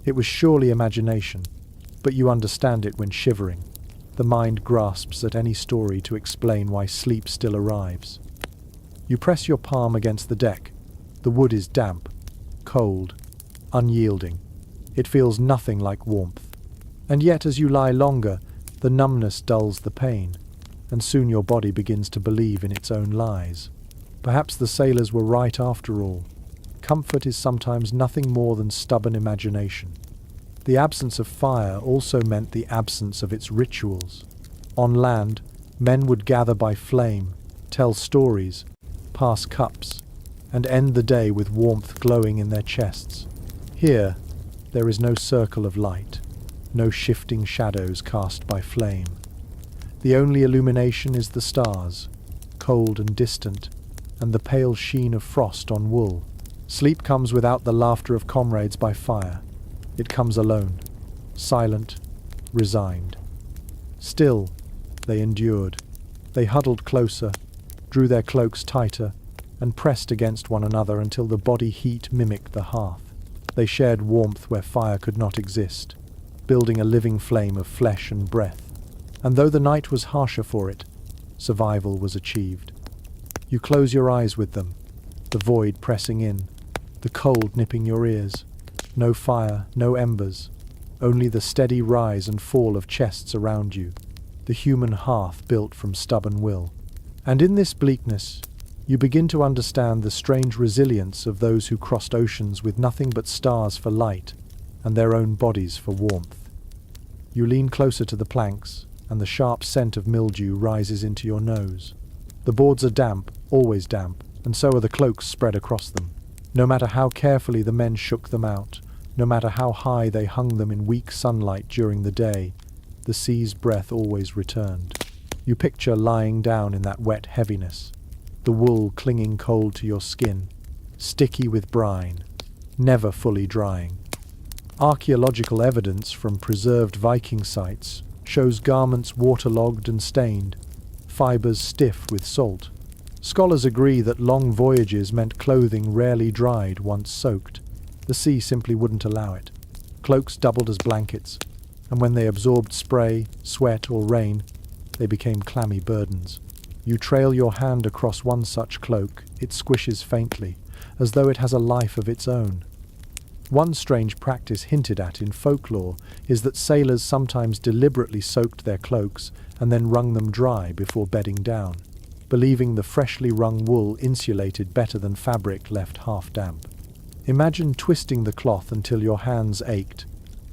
It was surely imagination, but you understand it when shivering. The mind grasps at any story to explain why sleep still arrives. You press your palm against the deck. The wood is damp, cold, unyielding. It feels nothing like warmth. And yet as you lie longer, the numbness dulls the pain, and soon your body begins to believe in its own lies. Perhaps the sailors were right after all. Comfort is sometimes nothing more than stubborn imagination. The absence of fire also meant the absence of its rituals. On land, men would gather by flame, tell stories, pass cups, and end the day with warmth glowing in their chests. Here, there is no circle of light, no shifting shadows cast by flame. The only illumination is the stars, cold and distant, and the pale sheen of frost on wool. Sleep comes without the laughter of comrades by fire. It comes alone, silent, resigned. Still, they endured. They huddled closer, drew their cloaks tighter, and pressed against one another until the body heat mimicked the hearth. They shared warmth where fire could not exist, building a living flame of flesh and breath. And though the night was harsher for it, survival was achieved. You close your eyes with them, the void pressing in, the cold nipping your ears. No fire, no embers, only the steady rise and fall of chests around you, the human hearth built from stubborn will. And in this bleakness, you begin to understand the strange resilience of those who crossed oceans with nothing but stars for light and their own bodies for warmth. You lean closer to the planks, and the sharp scent of mildew rises into your nose. The boards are damp, always damp, and so are the cloaks spread across them. No matter how carefully the men shook them out, no matter how high they hung them in weak sunlight during the day, the sea's breath always returned. You picture lying down in that wet heaviness, the wool clinging cold to your skin, sticky with brine, never fully drying. Archaeological evidence from preserved Viking sites shows garments waterlogged and stained, fibers stiff with salt. Scholars agree that long voyages meant clothing rarely dried once soaked. The sea simply wouldn't allow it. Cloaks doubled as blankets, and when they absorbed spray, sweat, or rain, they became clammy burdens. You trail your hand across one such cloak, it squishes faintly, as though it has a life of its own. One strange practice hinted at in folklore is that sailors sometimes deliberately soaked their cloaks and then wrung them dry before bedding down, believing the freshly wrung wool insulated better than fabric left half damp. Imagine twisting the cloth until your hands ached,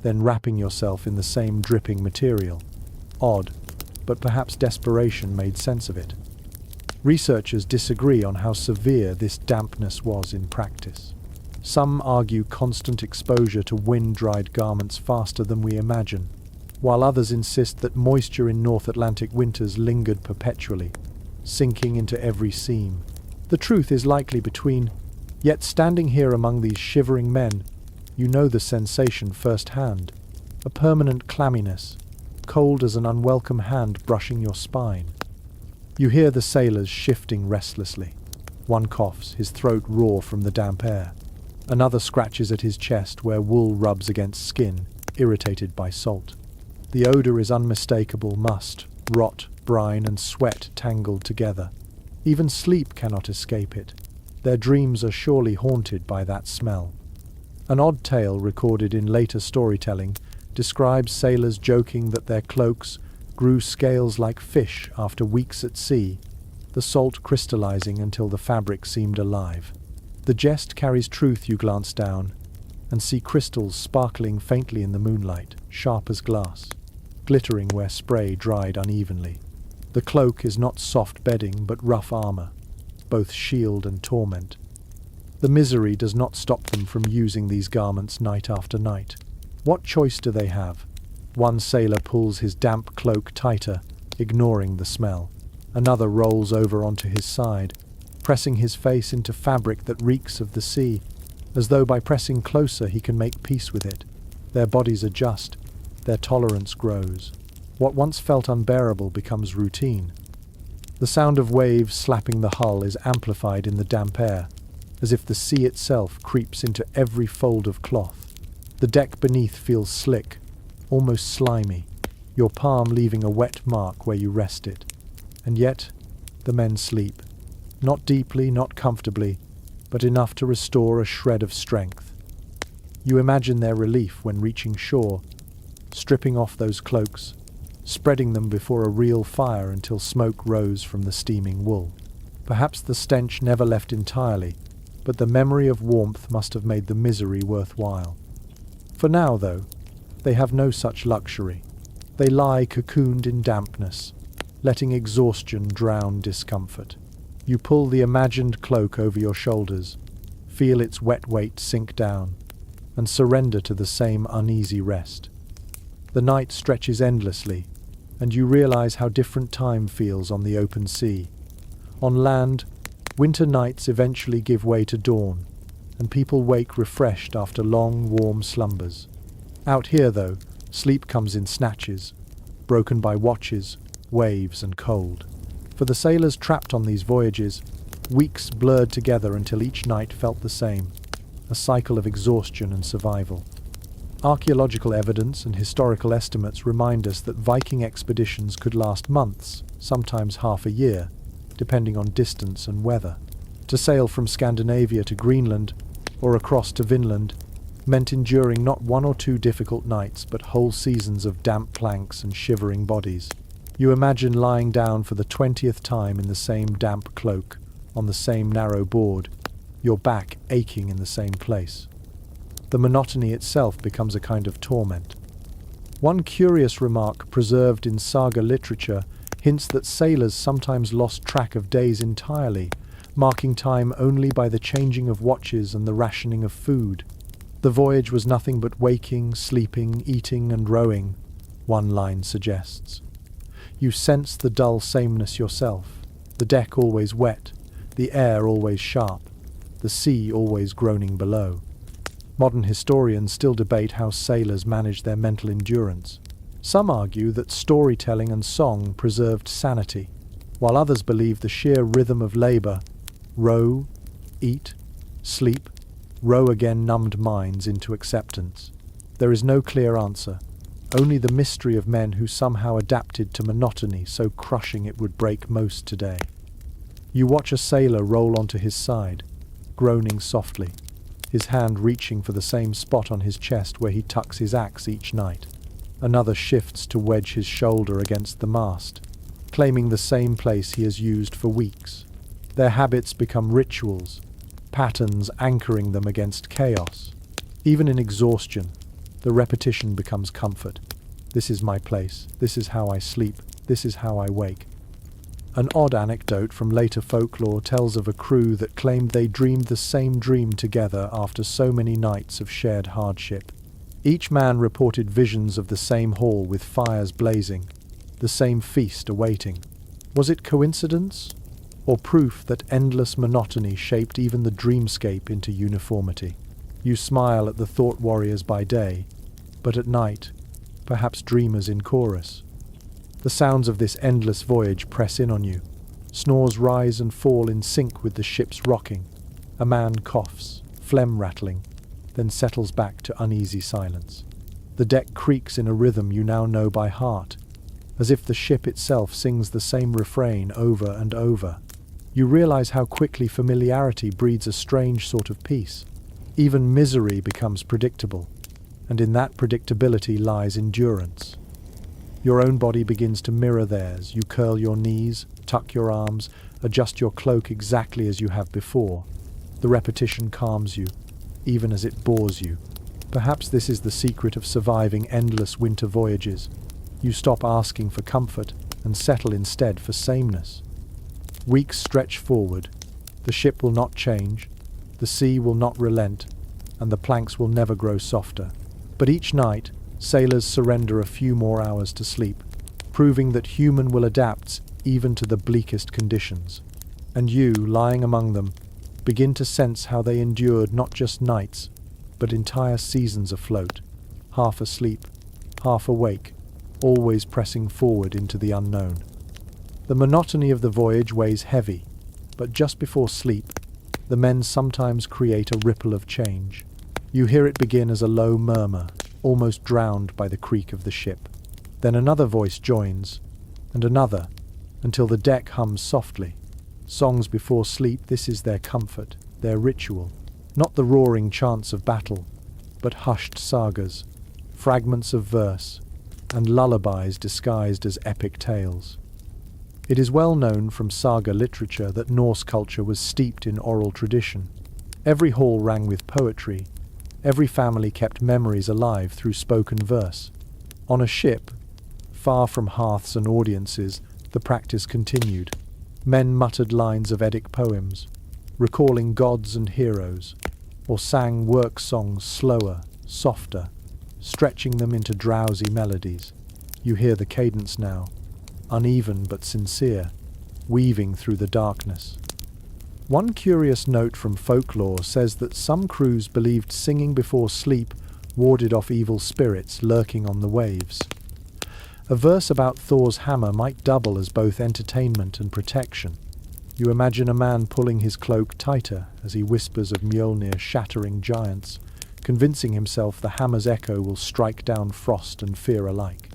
then wrapping yourself in the same dripping material. Odd, but perhaps desperation made sense of it. Researchers disagree on how severe this dampness was in practice. Some argue constant exposure to wind-dried garments faster than we imagine, while others insist that moisture in North Atlantic winters lingered perpetually, sinking into every seam. The truth is likely between, yet standing here among these shivering men, you know the sensation firsthand, a permanent clamminess, cold as an unwelcome hand brushing your spine. You hear the sailors shifting restlessly. One coughs, his throat raw from the damp air. Another scratches at his chest where wool rubs against skin, irritated by salt. The odor is unmistakable must, rot, brine and sweat tangled together. Even sleep cannot escape it. Their dreams are surely haunted by that smell. An odd tale recorded in later storytelling describes sailors joking that their cloaks grew scales like fish after weeks at sea, the salt crystallizing until the fabric seemed alive. The jest carries truth. You glance down and see crystals sparkling faintly in the moonlight, sharp as glass, glittering where spray dried unevenly. The cloak is not soft bedding but rough armor, both shield and torment. The misery does not stop them from using these garments night after night. What choice do they have? One sailor pulls his damp cloak tighter, ignoring the smell. Another rolls over onto his side, pressing his face into fabric that reeks of the sea, as though by pressing closer he can make peace with it. Their bodies adjust, their tolerance grows. What once felt unbearable becomes routine. The sound of waves slapping the hull is amplified in the damp air, as if the sea itself creeps into every fold of cloth. The deck beneath feels slick, almost slimy, your palm leaving a wet mark where you rest it. And yet, the men sleep. Not deeply, not comfortably, but enough to restore a shred of strength. You imagine their relief when reaching shore, stripping off those cloaks, spreading them before a real fire until smoke rose from the steaming wool. Perhaps the stench never left entirely, but the memory of warmth must have made the misery worthwhile. For now, though, they have no such luxury. They lie cocooned in dampness, letting exhaustion drown discomfort. You pull the imagined cloak over your shoulders, feel its wet weight sink down, and surrender to the same uneasy rest. The night stretches endlessly, and you realize how different time feels on the open sea. On land, winter nights eventually give way to dawn, and people wake refreshed after long, warm slumbers. Out here, though, sleep comes in snatches, broken by watches, waves, and cold. For the sailors trapped on these voyages, weeks blurred together until each night felt the same, a cycle of exhaustion and survival. Archaeological evidence and historical estimates remind us that Viking expeditions could last months, sometimes half a year, depending on distance and weather. To sail from Scandinavia to Greenland, or across to Vinland, meant enduring not one or two difficult nights, but whole seasons of damp planks and shivering bodies. You imagine lying down for the 20th time in the same damp cloak, on the same narrow board, your back aching in the same place. The monotony itself becomes a kind of torment. One curious remark preserved in saga literature hints that sailors sometimes lost track of days entirely, marking time only by the changing of watches and the rationing of food. The voyage was nothing but waking, sleeping, eating and rowing, one line suggests. You sense the dull sameness yourself, the deck always wet, the air always sharp, the sea always groaning below. Modern historians still debate how sailors managed their mental endurance. Some argue that storytelling and song preserved sanity, while others believe the sheer rhythm of labor, row, eat, sleep, row again, numbed minds into acceptance. There is no clear answer, only the mystery of men who somehow adapted to monotony so crushing it would break most today. You watch a sailor roll onto his side, groaning softly, his hand reaching for the same spot on his chest where he tucks his axe each night. Another shifts to wedge his shoulder against the mast, claiming the same place he has used for weeks. Their habits become rituals, patterns anchoring them against chaos. Even in exhaustion, the repetition becomes comfort. This is my place, this is how I sleep, this is how I wake. An odd anecdote from later folklore tells of a crew that claimed they dreamed the same dream together after so many nights of shared hardship. Each man reported visions of the same hall with fires blazing, the same feast awaiting. Was it coincidence, or proof that endless monotony shaped even the dreamscape into uniformity? You smile at the thought warriors by day, but at night, perhaps dreamers in chorus. The sounds of this endless voyage press in on you. Snores rise and fall in sync with the ship's rocking. A man coughs, phlegm rattling, then settles back to uneasy silence. The deck creaks in a rhythm you now know by heart, as if the ship itself sings the same refrain over and over. You realize how quickly familiarity breeds a strange sort of peace. Even misery becomes predictable, and in that predictability lies endurance. Your own body begins to mirror theirs. You curl your knees, tuck your arms, adjust your cloak exactly as you have before. The repetition calms you, even as it bores you. Perhaps this is the secret of surviving endless winter voyages. You stop asking for comfort and settle instead for sameness. Weeks stretch forward. The ship will not change, the sea will not relent, and the planks will never grow softer. But each night, sailors surrender a few more hours to sleep, proving that human will adapt even to the bleakest conditions. And you, lying among them, begin to sense how they endured not just nights, but entire seasons afloat, half asleep, half awake, always pressing forward into the unknown. The monotony of the voyage weighs heavy, but just before sleep, the men sometimes create a ripple of change. You hear it begin as a low murmur, almost drowned by the creak of the ship. Then another voice joins, and another, until the deck hums softly. Songs before sleep, this is their comfort, their ritual. Not the roaring chants of battle, but hushed sagas, fragments of verse, and lullabies disguised as epic tales. It is well known from saga literature that Norse culture was steeped in oral tradition. Every hall rang with poetry. Every family kept memories alive through spoken verse. On a ship, far from hearths and audiences, the practice continued. Men muttered lines of Eddic poems, recalling gods and heroes, or sang work songs slower, softer, stretching them into drowsy melodies. You hear the cadence now, uneven but sincere, weaving through the darkness. One curious note from folklore says that some crews believed singing before sleep warded off evil spirits lurking on the waves. A verse about Thor's hammer might double as both entertainment and protection. You imagine a man pulling his cloak tighter as he whispers of Mjolnir shattering giants, convincing himself the hammer's echo will strike down frost and fear alike.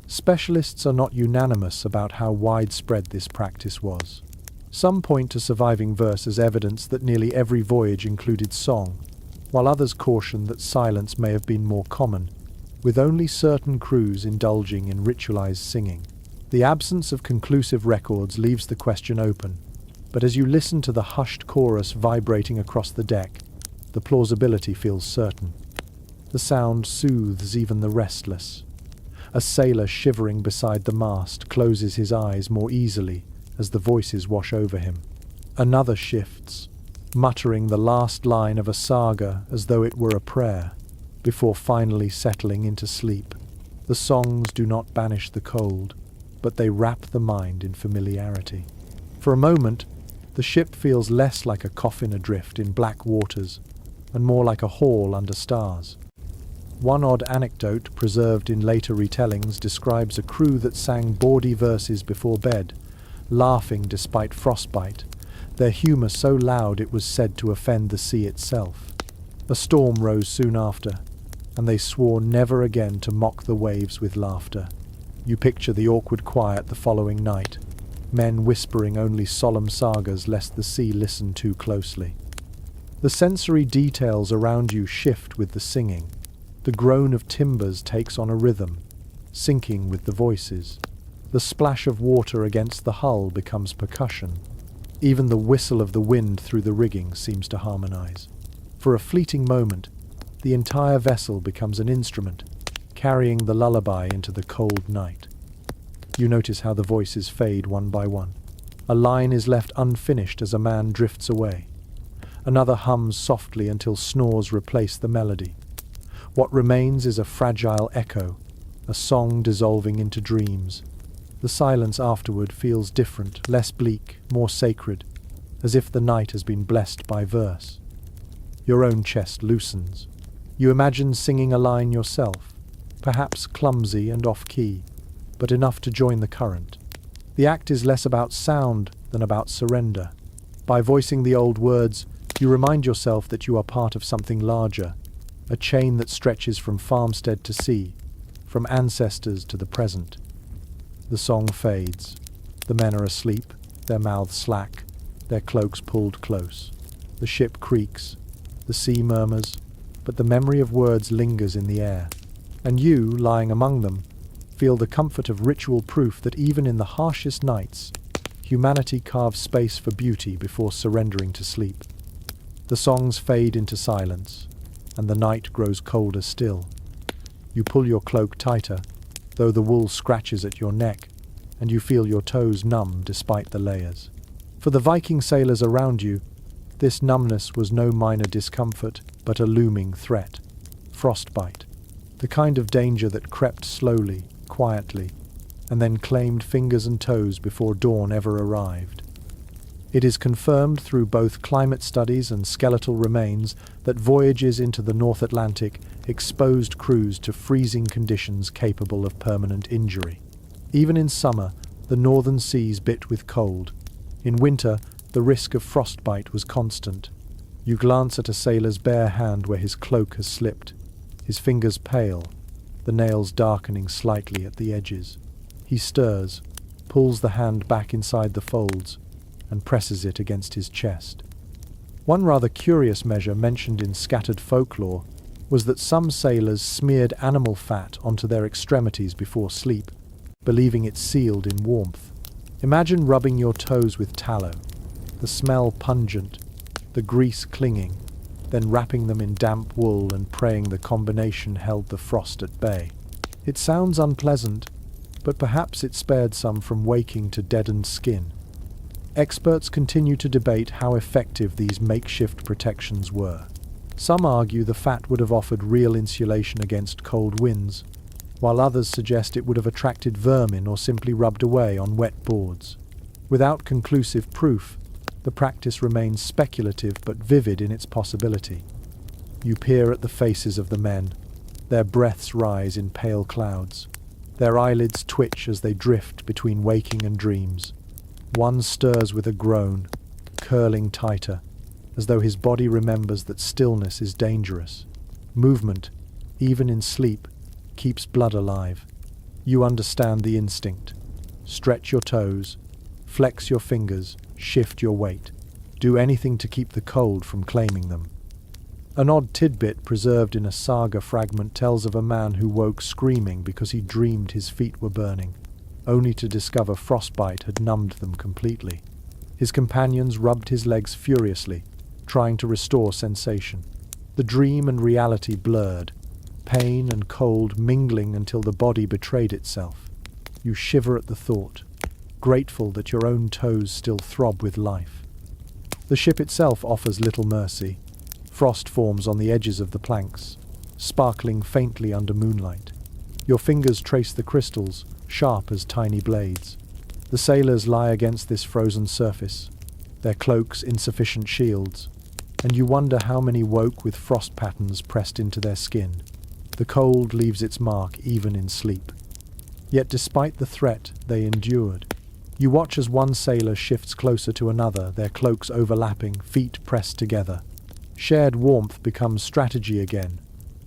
Specialists are not unanimous about how widespread this practice was. Some point to surviving verse as evidence that nearly every voyage included song, while others caution that silence may have been more common, with only certain crews indulging in ritualized singing. The absence of conclusive records leaves the question open, but as you listen to the hushed chorus vibrating across the deck, the plausibility feels certain. The sound soothes even the restless. A sailor shivering beside the mast closes his eyes more easily as the voices wash over him. Another shifts, muttering the last line of a saga as though it were a prayer, before finally settling into sleep. The songs do not banish the cold, but they wrap the mind in familiarity. For a moment, the ship feels less like a coffin adrift in black waters, and more like a hall under stars. One odd anecdote preserved in later retellings describes a crew that sang bawdy verses before bed, laughing despite frostbite, their humour so loud it was said to offend the sea itself. A storm rose soon after, and they swore never again to mock the waves with laughter. You picture the awkward quiet the following night, men whispering only solemn sagas lest the sea listen too closely. The sensory details around you shift with the singing. The groan of timbers takes on a rhythm, syncing with the voices. The splash of water against the hull becomes percussion. Even the whistle of the wind through the rigging seems to harmonize. For a fleeting moment, the entire vessel becomes an instrument, carrying the lullaby into the cold night. You notice how the voices fade one by one. A line is left unfinished as a man drifts away. Another hums softly until snores replace the melody. What remains is a fragile echo, a song dissolving into dreams. The silence afterward feels different, less bleak, more sacred, as if the night has been blessed by verse. Your own chest loosens. You imagine singing a line yourself, perhaps clumsy and off-key, but enough to join the current. The act is less about sound than about surrender. By voicing the old words, you remind yourself that you are part of something larger, a chain that stretches from farmstead to sea, from ancestors to the present. The song fades. The men are asleep, their mouths slack, their cloaks pulled close. The ship creaks, the sea murmurs, but the memory of words lingers in the air. And you, lying among them, feel the comfort of ritual proof that even in the harshest nights, humanity carves space for beauty before surrendering to sleep. The songs fade into silence, and the night grows colder still. You pull your cloak tighter, though the wool scratches at your neck, and you feel your toes numb despite the layers. For the Viking sailors around you, this numbness was no minor discomfort, but a looming threat. Frostbite, the kind of danger that crept slowly, quietly, and then claimed fingers and toes before dawn ever arrived. It is confirmed through both climate studies and skeletal remains that voyages into the North Atlantic exposed crews to freezing conditions capable of permanent injury. Even in summer, the northern seas bit with cold. In winter, the risk of frostbite was constant. You glance at a sailor's bare hand where his cloak has slipped, his fingers pale, the nails darkening slightly at the edges. He stirs, pulls the hand back inside the folds, and presses it against his chest. One rather curious measure mentioned in scattered folklore was that some sailors smeared animal fat onto their extremities before sleep, believing it sealed in warmth. Imagine rubbing your toes with tallow, the smell pungent, the grease clinging, then wrapping them in damp wool and praying the combination held the frost at bay. It sounds unpleasant, but perhaps it spared some from waking to deadened skin. Experts continue to debate how effective these makeshift protections were. Some argue the fat would have offered real insulation against cold winds, while others suggest it would have attracted vermin or simply rubbed away on wet boards. Without conclusive proof, the practice remains speculative but vivid in its possibility. You peer at the faces of the men. Their breaths rise in pale clouds. Their eyelids twitch as they drift between waking and dreams. One stirs with a groan, curling tighter, as though his body remembers that stillness is dangerous. Movement, even in sleep, keeps blood alive. You understand the instinct. Stretch your toes, flex your fingers, shift your weight. Do anything to keep the cold from claiming them. An odd tidbit preserved in a saga fragment tells of a man who woke screaming because he dreamed his feet were burning, only to discover frostbite had numbed them completely. His companions rubbed his legs furiously, trying to restore sensation. The dream and reality blurred, pain and cold mingling until the body betrayed itself. You shiver at the thought, grateful that your own toes still throb with life. The ship itself offers little mercy. Frost forms on the edges of the planks, sparkling faintly under moonlight. Your fingers trace the crystals, sharp as tiny blades. The sailors lie against this frozen surface, their cloaks insufficient shields, and you wonder how many woke with frost patterns pressed into their skin. The cold leaves its mark even in sleep. Yet despite the threat, they endured. You watch as one sailor shifts closer to another, their cloaks overlapping, feet pressed together. Shared warmth becomes strategy again,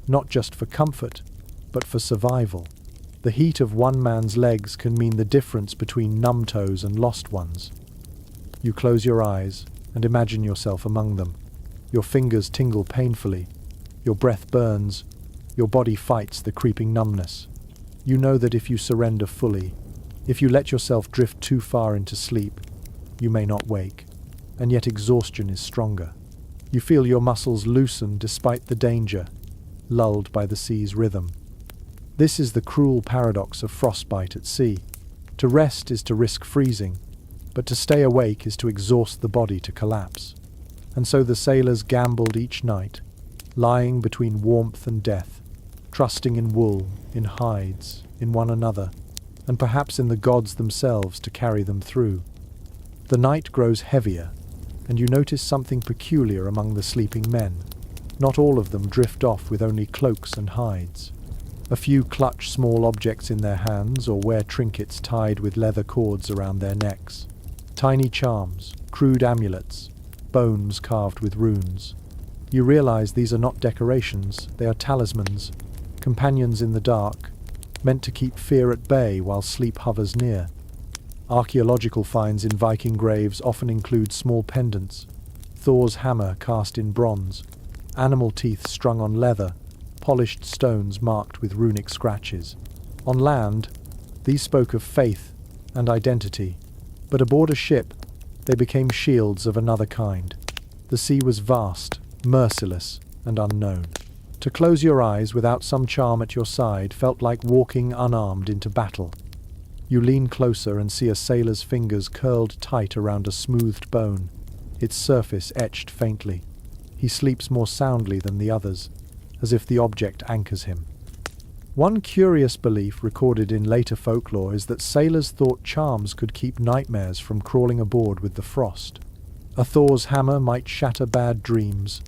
not just for comfort, but for survival. The heat of one man's legs can mean the difference between numb toes and lost ones. You close your eyes and imagine yourself among them. Your fingers tingle painfully. Your breath burns. Your body fights the creeping numbness. You know that if you surrender fully, if you let yourself drift too far into sleep, you may not wake. And yet exhaustion is stronger. You feel your muscles loosen despite the danger, lulled by the sea's rhythm. This is the cruel paradox of frostbite at sea. To rest is to risk freezing, but to stay awake is to exhaust the body to collapse. And so the sailors gambled each night, lying between warmth and death, trusting in wool, in hides, in one another, and perhaps in the gods themselves to carry them through. The night grows heavier, and you notice something peculiar among the sleeping men. Not all of them drift off with only cloaks and hides. A few clutch small objects in their hands or wear trinkets tied with leather cords around their necks. Tiny charms, crude amulets, bones carved with runes. You realize these are not decorations, they are talismans, companions in the dark, meant to keep fear at bay while sleep hovers near. Archaeological finds in Viking graves often include small pendants, Thor's hammer cast in bronze, animal teeth strung on leather, polished stones marked with runic scratches. On land, these spoke of faith and identity, but aboard a ship, they became shields of another kind. The sea was vast, merciless, and unknown. To close your eyes without some charm at your side felt like walking unarmed into battle. You lean closer and see a sailor's fingers curled tight around a smoothed bone, its surface etched faintly. He sleeps more soundly than the others, as if the object anchors him. One curious belief recorded in later folklore is that sailors thought charms could keep nightmares from crawling aboard with the frost. A Thor's hammer might shatter bad dreams.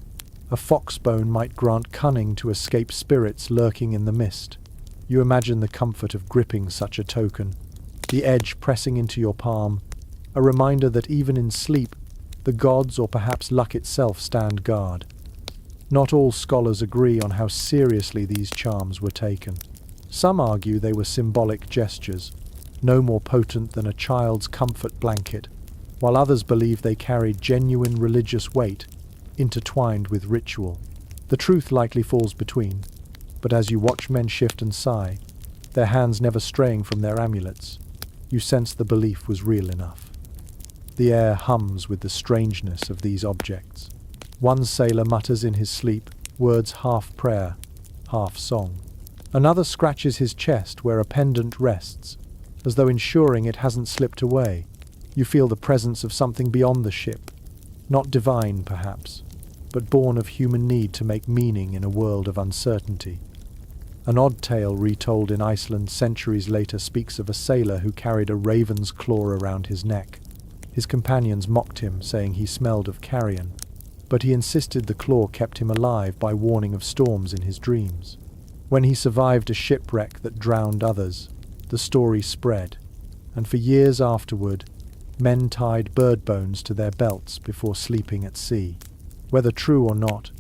A fox bone might grant cunning to escape spirits lurking in the mist. You imagine the comfort of gripping such a token, the edge pressing into your palm, a reminder that even in sleep, the gods or perhaps luck itself stand guard. Not all scholars agree on how seriously these charms were taken. Some argue they were symbolic gestures, no more potent than a child's comfort blanket, while others believe they carried genuine religious weight, intertwined with ritual. The truth likely falls between, but as you watch men shift and sigh, their hands never straying from their amulets, you sense the belief was real enough. The air hums with the strangeness of these objects. One sailor mutters in his sleep, words half prayer, half song. Another scratches his chest where a pendant rests, as though ensuring it hasn't slipped away. You feel the presence of something beyond the ship, not divine perhaps, but born of human need to make meaning in a world of uncertainty. An odd tale retold in Iceland centuries later speaks of a sailor who carried a raven's claw around his neck. His companions mocked him, saying he smelled of carrion, but he insisted the claw kept him alive by warning of storms in his dreams. When he survived a shipwreck that drowned others, the story spread, and for years afterward, men tied bird bones to their belts before sleeping at sea. Whether true or not,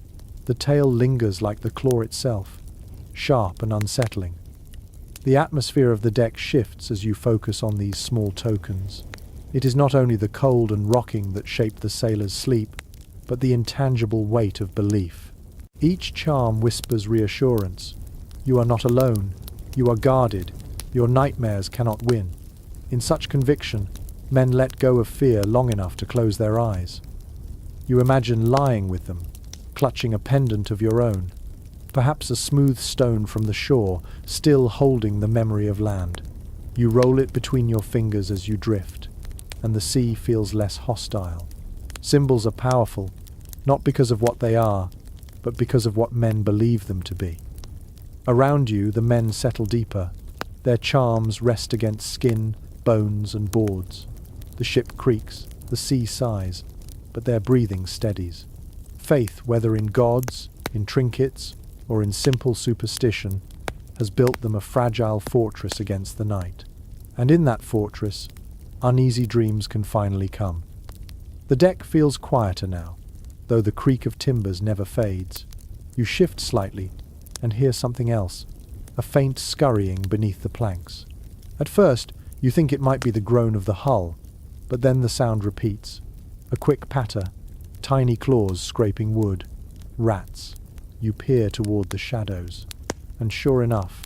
the tale lingers like the claw itself, sharp and unsettling. The atmosphere of the deck shifts as you focus on these small tokens. It is not only the cold and rocking that shape the sailor's sleep, but the intangible weight of belief. Each charm whispers reassurance. You are not alone. You are guarded. Your nightmares cannot win. In such conviction, men let go of fear long enough to close their eyes. You imagine lying with them, clutching a pendant of your own, perhaps a smooth stone from the shore, still holding the memory of land. You roll it between your fingers as you drift, and the sea feels less hostile. Symbols are powerful, not because of what they are, but because of what men believe them to be. Around you, the men settle deeper. Their charms rest against skin, bones, and boards. The ship creaks, the sea sighs, but their breathing steadies. Faith, whether in gods, in trinkets, or in simple superstition, has built them a fragile fortress against the night. And in that fortress, uneasy dreams can finally come. The deck feels quieter now, though the creak of timbers never fades. You shift slightly and hear something else, a faint scurrying beneath the planks. At first, you think it might be the groan of the hull, but then the sound repeats, a quick patter, tiny claws scraping wood. Rats. You peer toward the shadows. And sure enough,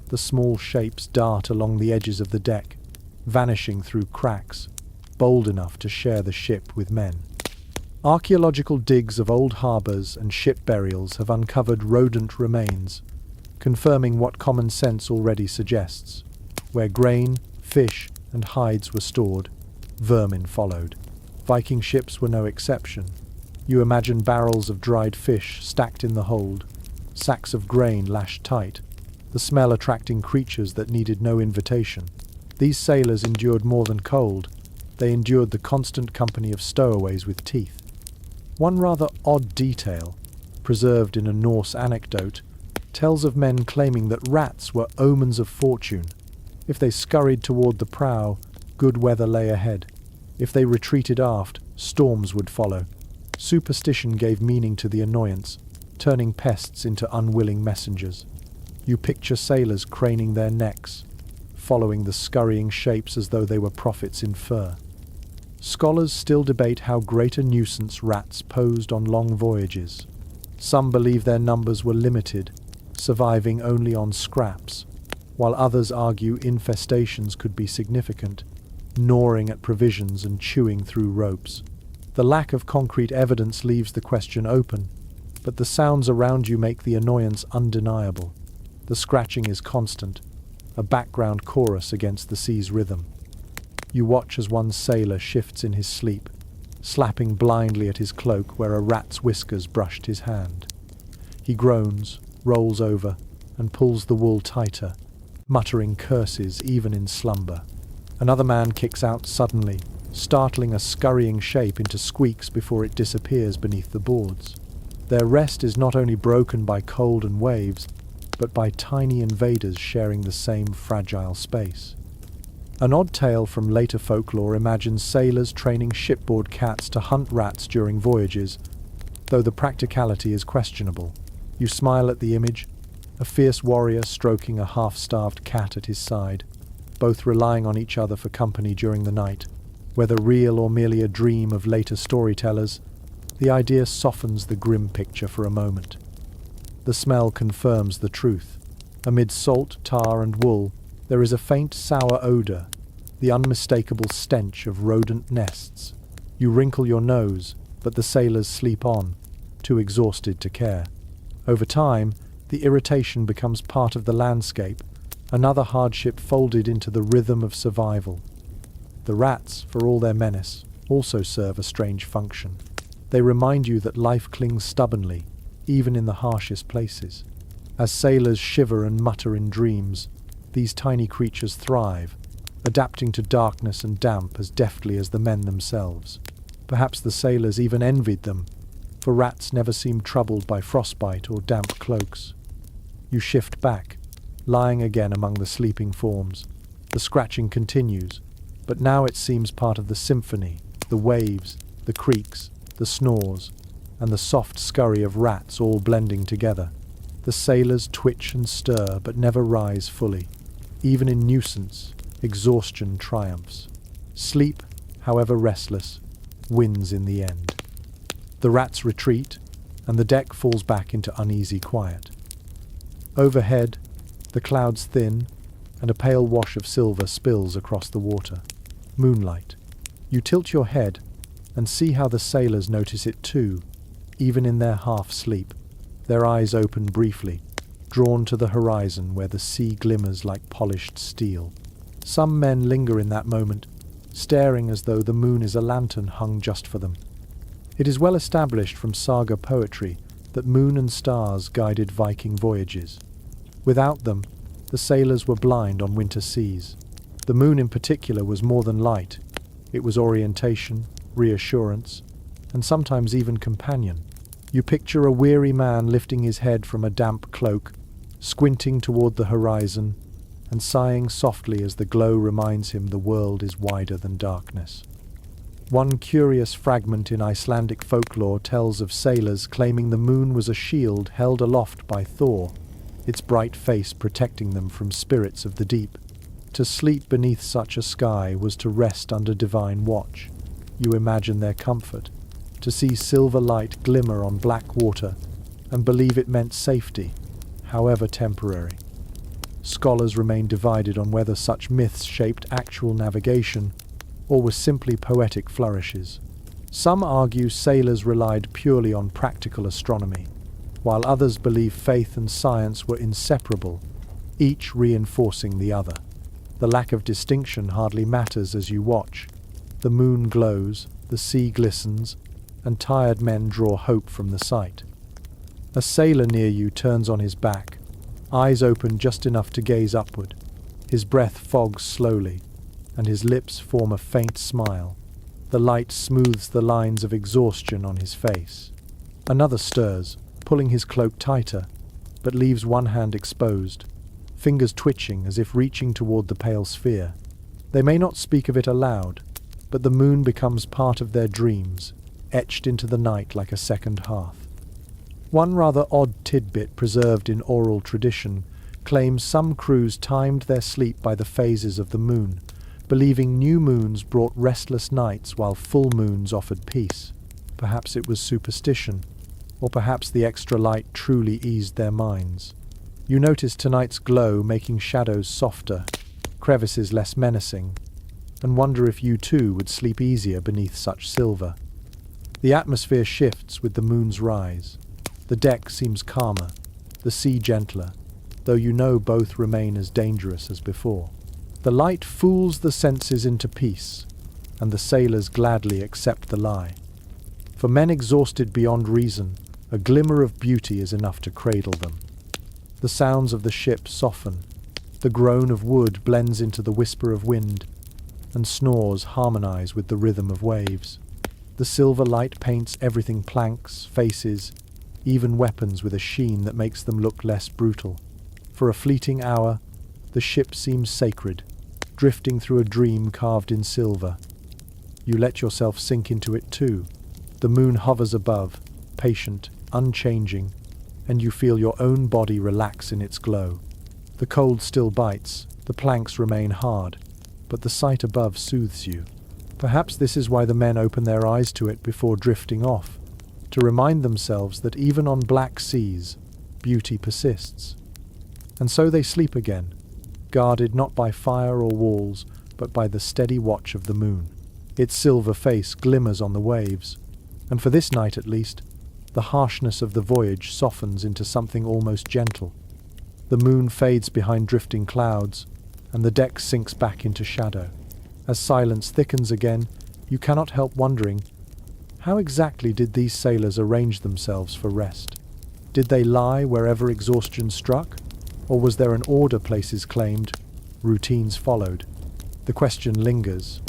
the small shapes dart along the edges of the deck, vanishing through cracks, bold enough to share the ship with men. Archaeological digs of old harbours and ship burials have uncovered rodent remains, confirming what common sense already suggests. Where grain, fish, and hides were stored, vermin followed. Viking ships were no exception. You imagine barrels of dried fish stacked in the hold, sacks of grain lashed tight, the smell attracting creatures that needed no invitation. These sailors endured more than cold. They endured the constant company of stowaways with teeth. One rather odd detail, preserved in a Norse anecdote, tells of men claiming that rats were omens of fortune. If they scurried toward the prow, good weather lay ahead. If they retreated aft, storms would follow. Superstition gave meaning to the annoyance, turning pests into unwilling messengers. You picture sailors craning their necks, following the scurrying shapes as though they were prophets in fur. Scholars still debate how great a nuisance rats posed on long voyages. Some believe their numbers were limited, surviving only on scraps, while others argue infestations could be significant, gnawing at provisions and chewing through ropes. The lack of concrete evidence leaves the question open, but the sounds around you make the annoyance undeniable. The scratching is constant, a background chorus against the sea's rhythm. You watch as one sailor shifts in his sleep, slapping blindly at his cloak where a rat's whiskers brushed his hand. He groans, rolls over, and pulls the wool tighter, muttering curses even in slumber. Another man kicks out suddenly, startling a scurrying shape into squeaks before it disappears beneath the boards. Their rest is not only broken by cold and waves, but by tiny invaders sharing the same fragile space. An odd tale from later folklore imagines sailors training shipboard cats to hunt rats during voyages, though the practicality is questionable. You smile at the image, a fierce warrior stroking a half-starved cat at his side, both relying on each other for company during the night. Whether real or merely a dream of later storytellers, the idea softens the grim picture for a moment. The smell confirms the truth. Amid salt, tar, and wool, there is a faint sour odor, the unmistakable stench of rodent nests. You wrinkle your nose, but the sailors sleep on, too exhausted to care. Over time, the irritation becomes part of the landscape, another hardship folded into the rhythm of survival. The rats, for all their menace, also serve a strange function. They remind you that life clings stubbornly, even in the harshest places. As sailors shiver and mutter in dreams, these tiny creatures thrive, adapting to darkness and damp as deftly as the men themselves. Perhaps the sailors even envied them, for rats never seemed troubled by frostbite or damp cloaks. You shift back, lying again among the sleeping forms. The scratching continues, but now it seems part of the symphony, the waves, the creaks, the snores, and the soft scurry of rats all blending together. The sailors twitch and stir, but never rise fully. Even in nuisance, exhaustion triumphs. Sleep, however restless, wins in the end. The rats retreat, and the deck falls back into uneasy quiet. Overhead, the clouds thin, and a pale wash of silver spills across the water. Moonlight. You tilt your head, and see how the sailors notice it too, even in their half-sleep. Their eyes open briefly, drawn to the horizon where the sea glimmers like polished steel. Some men linger in that moment, staring as though the moon is a lantern hung just for them. It is well established from saga poetry that moon and stars guided Viking voyages. Without them, the sailors were blind on winter seas. The moon in particular was more than light. It was orientation, reassurance, and sometimes even companion. You picture a weary man lifting his head from a damp cloak, squinting toward the horizon, and sighing softly as the glow reminds him the world is wider than darkness. One curious fragment in Icelandic folklore tells of sailors claiming the moon was a shield held aloft by Thor, its bright face protecting them from spirits of the deep. To sleep beneath such a sky was to rest under divine watch. You imagine their comfort, to see silver light glimmer on black water and believe it meant safety, however temporary. Scholars remain divided on whether such myths shaped actual navigation or were simply poetic flourishes. Some argue sailors relied purely on practical astronomy, while others believe faith and science were inseparable, each reinforcing the other. The lack of distinction hardly matters as you watch. The moon glows, the sea glistens, and tired men draw hope from the sight. A sailor near you turns on his back, eyes open just enough to gaze upward. His breath fogs slowly, and his lips form a faint smile. The light smooths the lines of exhaustion on his face. Another stirs, pulling his cloak tighter, but leaves one hand exposed, fingers twitching as if reaching toward the pale sphere. They may not speak of it aloud, but the moon becomes part of their dreams, etched into the night like a second hearth. One rather odd tidbit preserved in oral tradition claims some crews timed their sleep by the phases of the moon, believing new moons brought restless nights while full moons offered peace. Perhaps it was superstition, or perhaps the extra light truly eased their minds. You notice tonight's glow making shadows softer, crevices less menacing, and wonder if you too would sleep easier beneath such silver. The atmosphere shifts with the moon's rise. The deck seems calmer, the sea gentler, though you know both remain as dangerous as before. The light fools the senses into peace, and the sailors gladly accept the lie. For men exhausted beyond reason, a glimmer of beauty is enough to cradle them. The sounds of the ship soften. The groan of wood blends into the whisper of wind, and snores harmonize with the rhythm of waves. The silver light paints everything: planks, faces, even weapons with a sheen that makes them look less brutal. For a fleeting hour, the ship seems sacred, drifting through a dream carved in silver. You let yourself sink into it too. The moon hovers above, patient, unchanging, and you feel your own body relax in its glow. The cold still bites, the planks remain hard, but the sight above soothes you. Perhaps this is why the men open their eyes to it before drifting off, to remind themselves that even on black seas, beauty persists. And so they sleep again, guarded not by fire or walls, but by the steady watch of the moon. Its silver face glimmers on the waves, and for this night at least, the harshness of the voyage softens into something almost gentle. The moon fades behind drifting clouds, and the deck sinks back into shadow. As silence thickens again, you cannot help wondering, how exactly did these sailors arrange themselves for rest? Did they lie wherever exhaustion struck? Or was there an order places claimed, routines followed? The question lingers,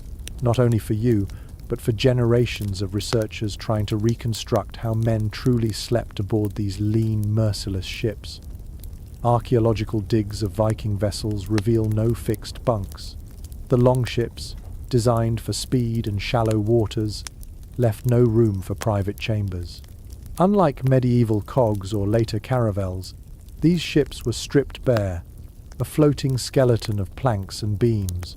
not only for you, but for generations of researchers trying to reconstruct how men truly slept aboard these lean, merciless ships. Archaeological digs of Viking vessels reveal no fixed bunks. The longships, designed for speed and shallow waters, left no room for private chambers. Unlike medieval cogs or later caravels, these ships were stripped bare, a floating skeleton of planks and beams.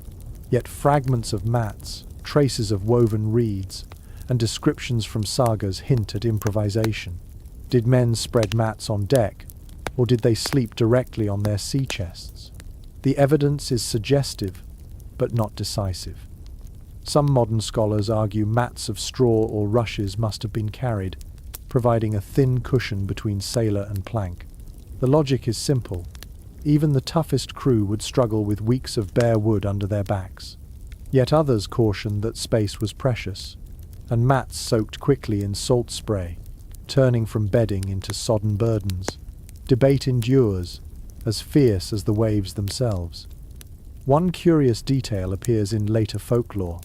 Yet fragments of mats, traces of woven reeds, and descriptions from sagas hint at improvisation. Did men spread mats on deck, or did they sleep directly on their sea chests? The evidence is suggestive, but not decisive. Some modern scholars argue mats of straw or rushes must have been carried, providing a thin cushion between sailor and plank. The logic is simple. Even the toughest crew would struggle with weeks of bare wood under their backs. Yet others caution that space was precious, and mats soaked quickly in salt spray, turning from bedding into sodden burdens. Debate endures, as fierce as the waves themselves. One curious detail appears in later folklore.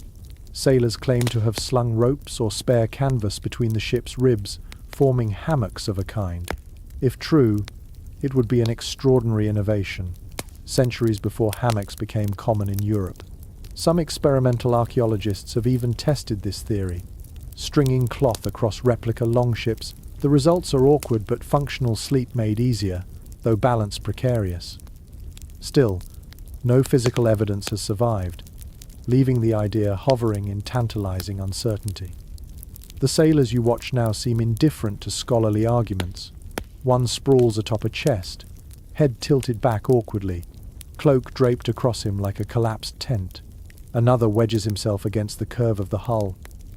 Sailors claim to have slung ropes or spare canvas between the ship's ribs, forming hammocks of a kind. If true, it would be an extraordinary innovation, centuries before hammocks became common in Europe. Some experimental archaeologists have even tested this theory, stringing cloth across replica longships. The results are awkward but functional sleep made easier, though balance precarious. Still, no physical evidence has survived, leaving the idea hovering in tantalizing uncertainty. The sailors you watch now seem indifferent to scholarly arguments. One sprawls atop a chest, head tilted back awkwardly, cloak draped across him like a collapsed tent. Another wedges himself against the curve of the hull,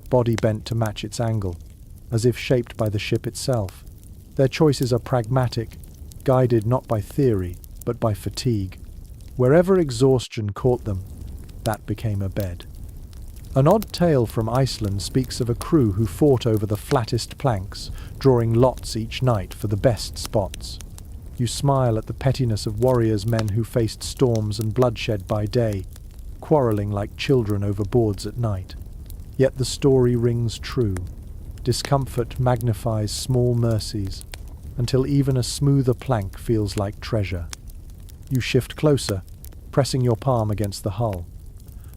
body bent to match its angle, as if shaped by the ship itself. Their choices are pragmatic, guided not by theory, but by fatigue. Wherever exhaustion caught them, that became a bed. An odd tale from Iceland speaks of a crew who fought over the flattest planks, drawing lots each night for the best spots. You smile at the pettiness of warriors, men who faced storms and bloodshed by day, quarreling like children over boards at night. Yet the story rings true. Discomfort magnifies small mercies, until even a smoother plank feels like treasure. You shift closer, pressing your palm against the hull.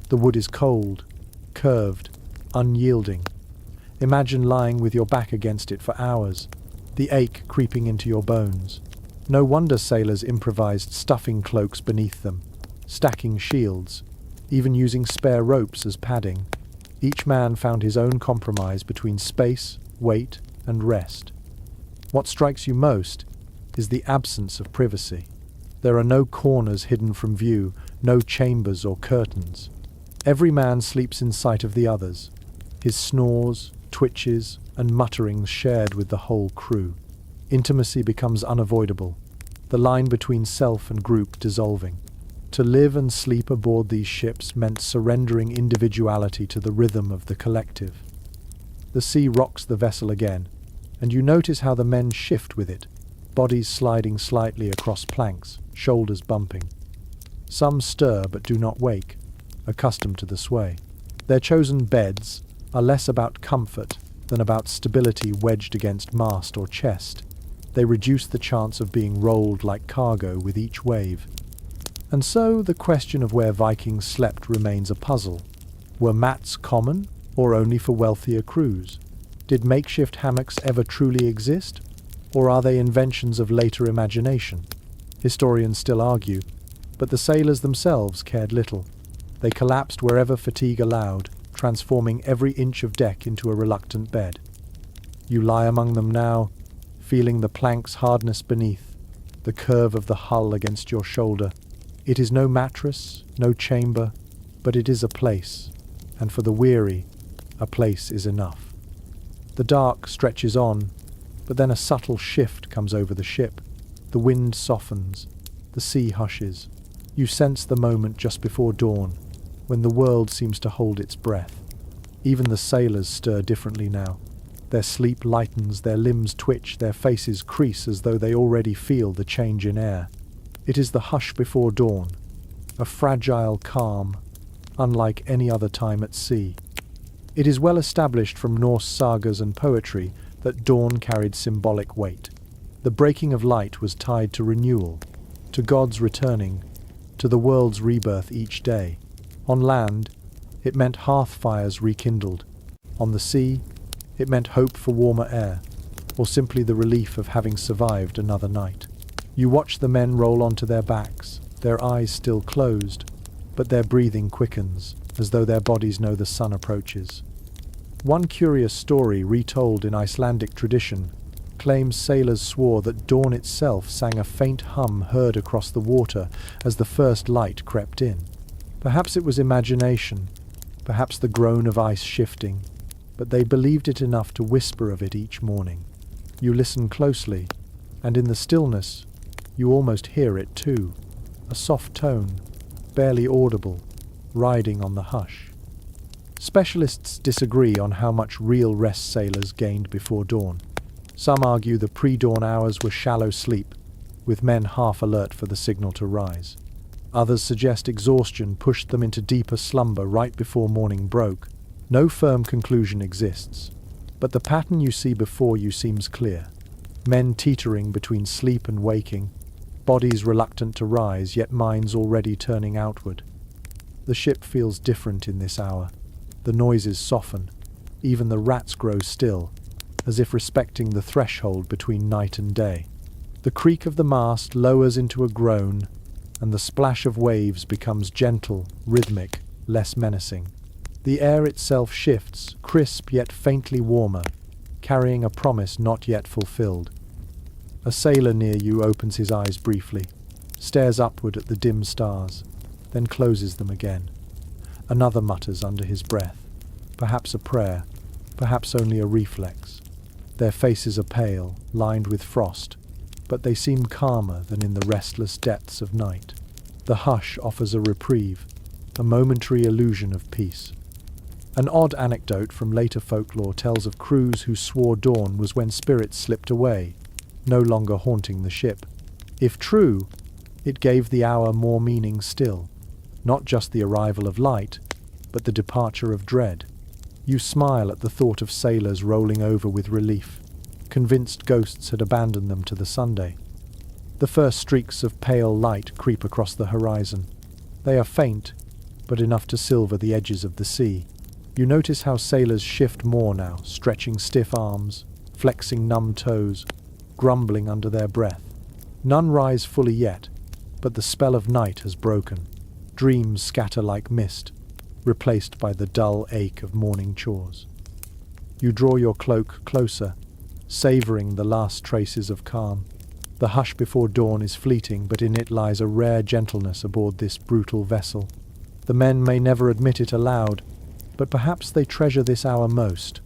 The wood is cold, curved, unyielding. Imagine lying with your back against it for hours, the ache creeping into your bones. No wonder sailors improvised stuffing cloaks beneath them, stacking shields, even using spare ropes as padding. Each man found his own compromise between space, weight, and rest. What strikes you most is the absence of privacy. There are no corners hidden from view, no chambers or curtains. Every man sleeps in sight of the others, his snores, twitches, and mutterings shared with the whole crew. Intimacy becomes unavoidable, the line between self and group dissolving. To live and sleep aboard these ships meant surrendering individuality to the rhythm of the collective. The sea rocks the vessel again, and you notice how the men shift with it, bodies sliding slightly across planks, shoulders bumping. Some stir but do not wake, accustomed to the sway. Their chosen beds are less about comfort than about stability wedged against mast or chest. They reduce the chance of being rolled like cargo with each wave. And so the question of where Vikings slept remains a puzzle. Were mats common, or only for wealthier crews? Did makeshift hammocks ever truly exist, or are they inventions of later imagination? Historians still argue, but the sailors themselves cared little. They collapsed wherever fatigue allowed, transforming every inch of deck into a reluctant bed. You lie among them now, feeling the plank's hardness beneath, the curve of the hull against your shoulder. It is no mattress, no chamber, but it is a place, and for the weary, a place is enough. The dark stretches on, but then a subtle shift comes over the ship. The wind softens, the sea hushes. You sense the moment just before dawn, when the world seems to hold its breath. Even the sailors stir differently now. Their sleep lightens, their limbs twitch, their faces crease as though they already feel the change in air. It is the hush before dawn, a fragile calm, unlike any other time at sea. It is well established from Norse sagas and poetry that dawn carried symbolic weight. The breaking of light was tied to renewal, to God's returning, to the world's rebirth each day. On land, it meant hearth fires rekindled. On the sea, it meant hope for warmer air, or simply the relief of having survived another night. You watch the men roll onto their backs, their eyes still closed, but their breathing quickens, as though their bodies know the sun approaches. One curious story, retold in Icelandic tradition, claims sailors swore that dawn itself sang a faint hum heard across the water as the first light crept in. Perhaps it was imagination, perhaps the groan of ice shifting, but they believed it enough to whisper of it each morning. You listen closely, and in the stillness, you almost hear it too, a soft tone, barely audible, riding on the hush. Specialists disagree on how much real rest sailors gained before dawn. Some argue the pre-dawn hours were shallow sleep, with men half alert for the signal to rise. Others suggest exhaustion pushed them into deeper slumber right before morning broke. No firm conclusion exists, but the pattern you see before you seems clear. Men teetering between sleep and waking, bodies reluctant to rise, yet minds already turning outward. The ship feels different in this hour. The noises soften, even the rats grow still, as if respecting the threshold between night and day. The creak of the mast lowers into a groan, and the splash of waves becomes gentle, rhythmic, less menacing. The air itself shifts, crisp yet faintly warmer, carrying a promise not yet fulfilled. A sailor near you opens his eyes briefly, stares upward at the dim stars, then closes them again. Another mutters under his breath, perhaps a prayer, perhaps only a reflex. Their faces are pale, lined with frost, but they seem calmer than in the restless depths of night. The hush offers a reprieve, a momentary illusion of peace. An odd anecdote from later folklore tells of crews who swore dawn was when spirits slipped away, no longer haunting the ship. If true, it gave the hour more meaning still, not just the arrival of light, but the departure of dread. You smile at the thought of sailors rolling over with relief, convinced ghosts had abandoned them to the Sunday. The first streaks of pale light creep across the horizon. They are faint, but enough to silver the edges of the sea. You notice how sailors shift more now, stretching stiff arms, flexing numb toes, grumbling under their breath. None rise fully yet, but the spell of night has broken. Dreams scatter like mist, replaced by the dull ache of morning chores. You draw your cloak closer, savouring the last traces of calm. The hush before dawn is fleeting, but in it lies a rare gentleness aboard this brutal vessel. The men may never admit it aloud, but perhaps they treasure this hour most.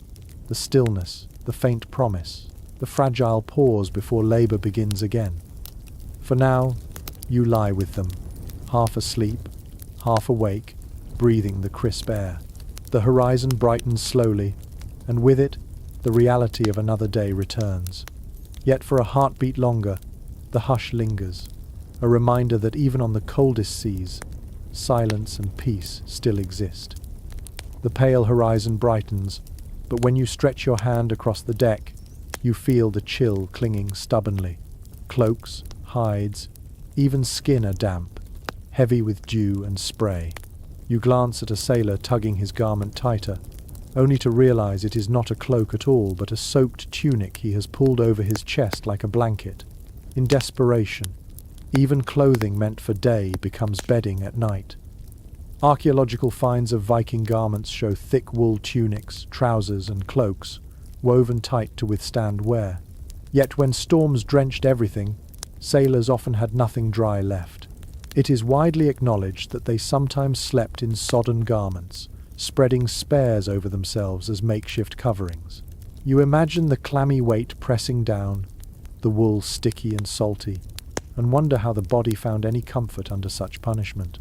The stillness, the faint promise, the fragile pause before labour begins again. For now, you lie with them, half asleep, half awake, breathing the crisp air. The horizon brightens slowly, and with it, the reality of another day returns. Yet for a heartbeat longer, the hush lingers, a reminder that even on the coldest seas, silence and peace still exist. The pale horizon brightens, but when you stretch your hand across the deck, you feel the chill clinging stubbornly. Cloaks, hides, even skin are damp, heavy with dew and spray. You glance at a sailor tugging his garment tighter, only to realize it is not a cloak at all, but a soaked tunic he has pulled over his chest like a blanket. In desperation, even clothing meant for day becomes bedding at night. Archaeological finds of Viking garments show thick wool tunics, trousers, and cloaks, woven tight to withstand wear. Yet when storms drenched everything, sailors often had nothing dry left. It is widely acknowledged that they sometimes slept in sodden garments, spreading spares over themselves as makeshift coverings. You imagine the clammy weight pressing down, the wool sticky and salty, and wonder how the body found any comfort under such punishment.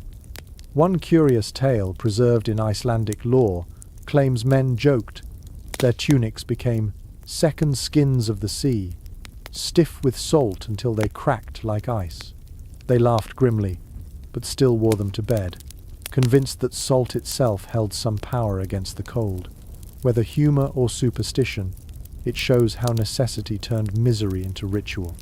One curious tale preserved in Icelandic lore claims men joked. Their tunics became second skins of the sea, stiff with salt until they cracked like ice. They laughed grimly, but still wore them to bed, convinced that salt itself held some power against the cold. Whether humour or superstition, it shows how necessity turned misery into ritual.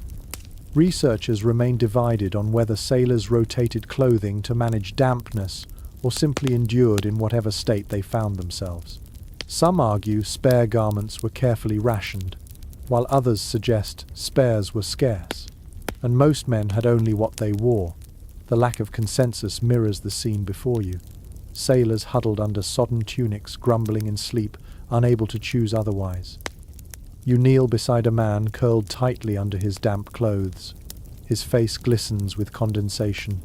Researchers remain divided on whether sailors rotated clothing to manage dampness or simply endured in whatever state they found themselves. Some argue spare garments were carefully rationed, while others suggest spares were scarce, and most men had only what they wore. The lack of consensus mirrors the scene before you. Sailors huddled under sodden tunics, grumbling in sleep, unable to choose otherwise. You kneel beside a man curled tightly under his damp clothes. His face glistens with condensation.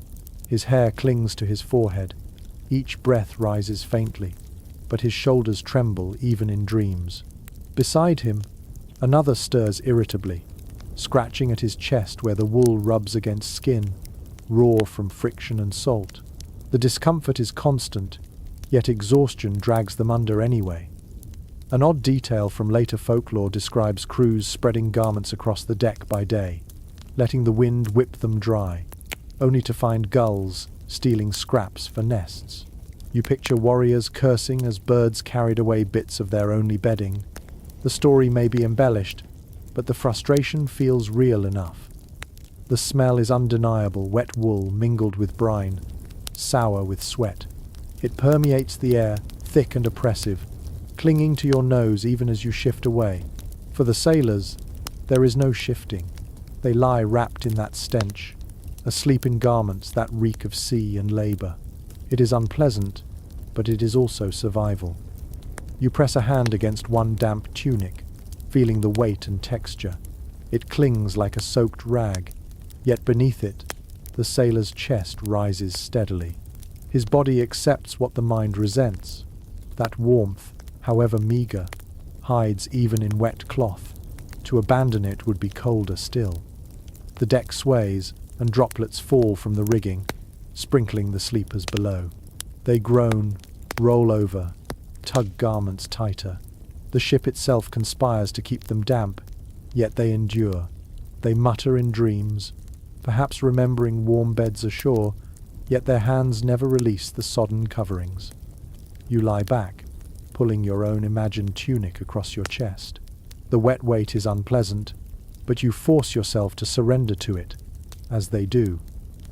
His hair clings to his forehead. Each breath rises faintly, but his shoulders tremble even in dreams. Beside him, another stirs irritably, scratching at his chest where the wool rubs against skin, raw from friction and salt. The discomfort is constant, yet exhaustion drags them under anyway. An odd detail from later folklore describes crews spreading garments across the deck by day, letting the wind whip them dry, only to find gulls stealing scraps for nests. You picture warriors cursing as birds carried away bits of their only bedding. The story may be embellished, but the frustration feels real enough. The smell is undeniable, wet wool mingled with brine, sour with sweat. It permeates the air, thick and oppressive, clinging to your nose even as you shift away. For the sailors, there is no shifting. They lie wrapped in that stench, asleep in garments that reek of sea and labour. It is unpleasant, but it is also survival. You press a hand against one damp tunic, feeling the weight and texture. It clings like a soaked rag, yet beneath it, the sailor's chest rises steadily. His body accepts what the mind resents. That warmth, however meager, hides even in wet cloth. To abandon it would be colder still. The deck sways, and droplets fall from the rigging, sprinkling the sleepers below. They groan, roll over, tug garments tighter. The ship itself conspires to keep them damp, yet they endure. They mutter in dreams, perhaps remembering warm beds ashore, yet their hands never release the sodden coverings. You lie back, pulling your own imagined tunic across your chest. The wet weight is unpleasant, but you force yourself to surrender to it. As they do,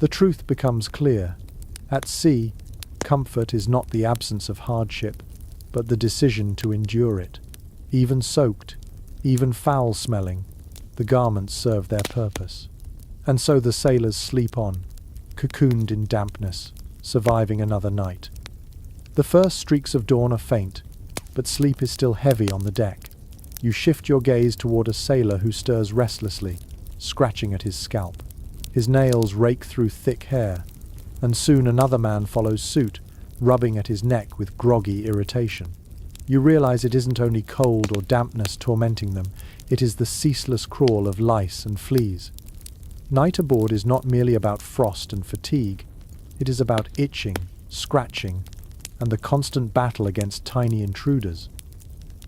the truth becomes clear. At sea, comfort is not the absence of hardship, but the decision to endure it. Even soaked, even foul-smelling, the garments serve their purpose. And so the sailors sleep on, cocooned in dampness, surviving another night. The first streaks of dawn are faint, but sleep is still heavy on the deck. You shift your gaze toward a sailor who stirs restlessly, scratching at his scalp. His nails rake through thick hair, and soon another man follows suit, rubbing at his neck with groggy irritation. You realize it isn't only cold or dampness tormenting them, it is the ceaseless crawl of lice and fleas. Night aboard is not merely about frost and fatigue, it is about itching, scratching, and the constant battle against tiny intruders.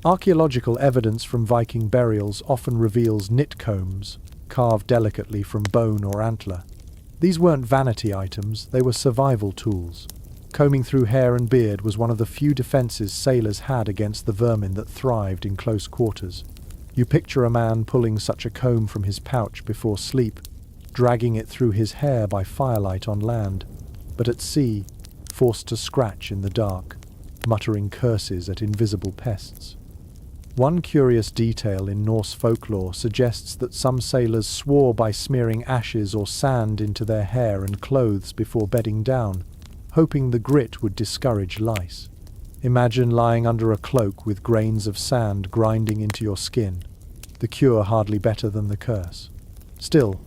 Archaeological evidence from Viking burials often reveals knitcombs, carved delicately from bone or antler. These weren't vanity items, they were survival tools. Combing through hair and beard was one of the few defenses sailors had against the vermin that thrived in close quarters. You picture a man pulling such a comb from his pouch before sleep, dragging it through his hair by firelight on land, but at sea, forced to scratch in the dark, muttering curses at invisible pests. One curious detail in Norse folklore suggests that some sailors swore by smearing ashes or sand into their hair and clothes before bedding down, hoping the grit would discourage lice. Imagine lying under a cloak with grains of sand grinding into your skin. The cure hardly better than the curse. Still,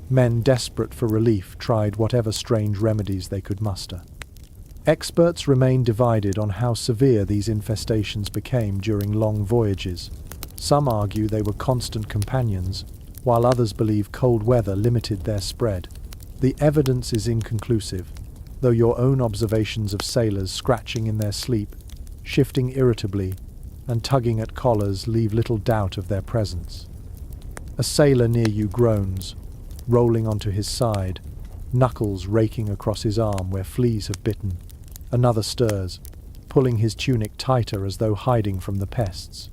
men desperate for relief tried whatever strange remedies they could muster. Experts remain divided on how severe these infestations became during long voyages. Some argue they were constant companions, while others believe cold weather limited their spread. The evidence is inconclusive, though your own observations of sailors scratching in their sleep, shifting irritably, and tugging at collars leave little doubt of their presence. A sailor near you groans, rolling onto his side, knuckles raking across his arm where fleas have bitten. Another stirs, pulling his tunic tighter as though hiding from the pests.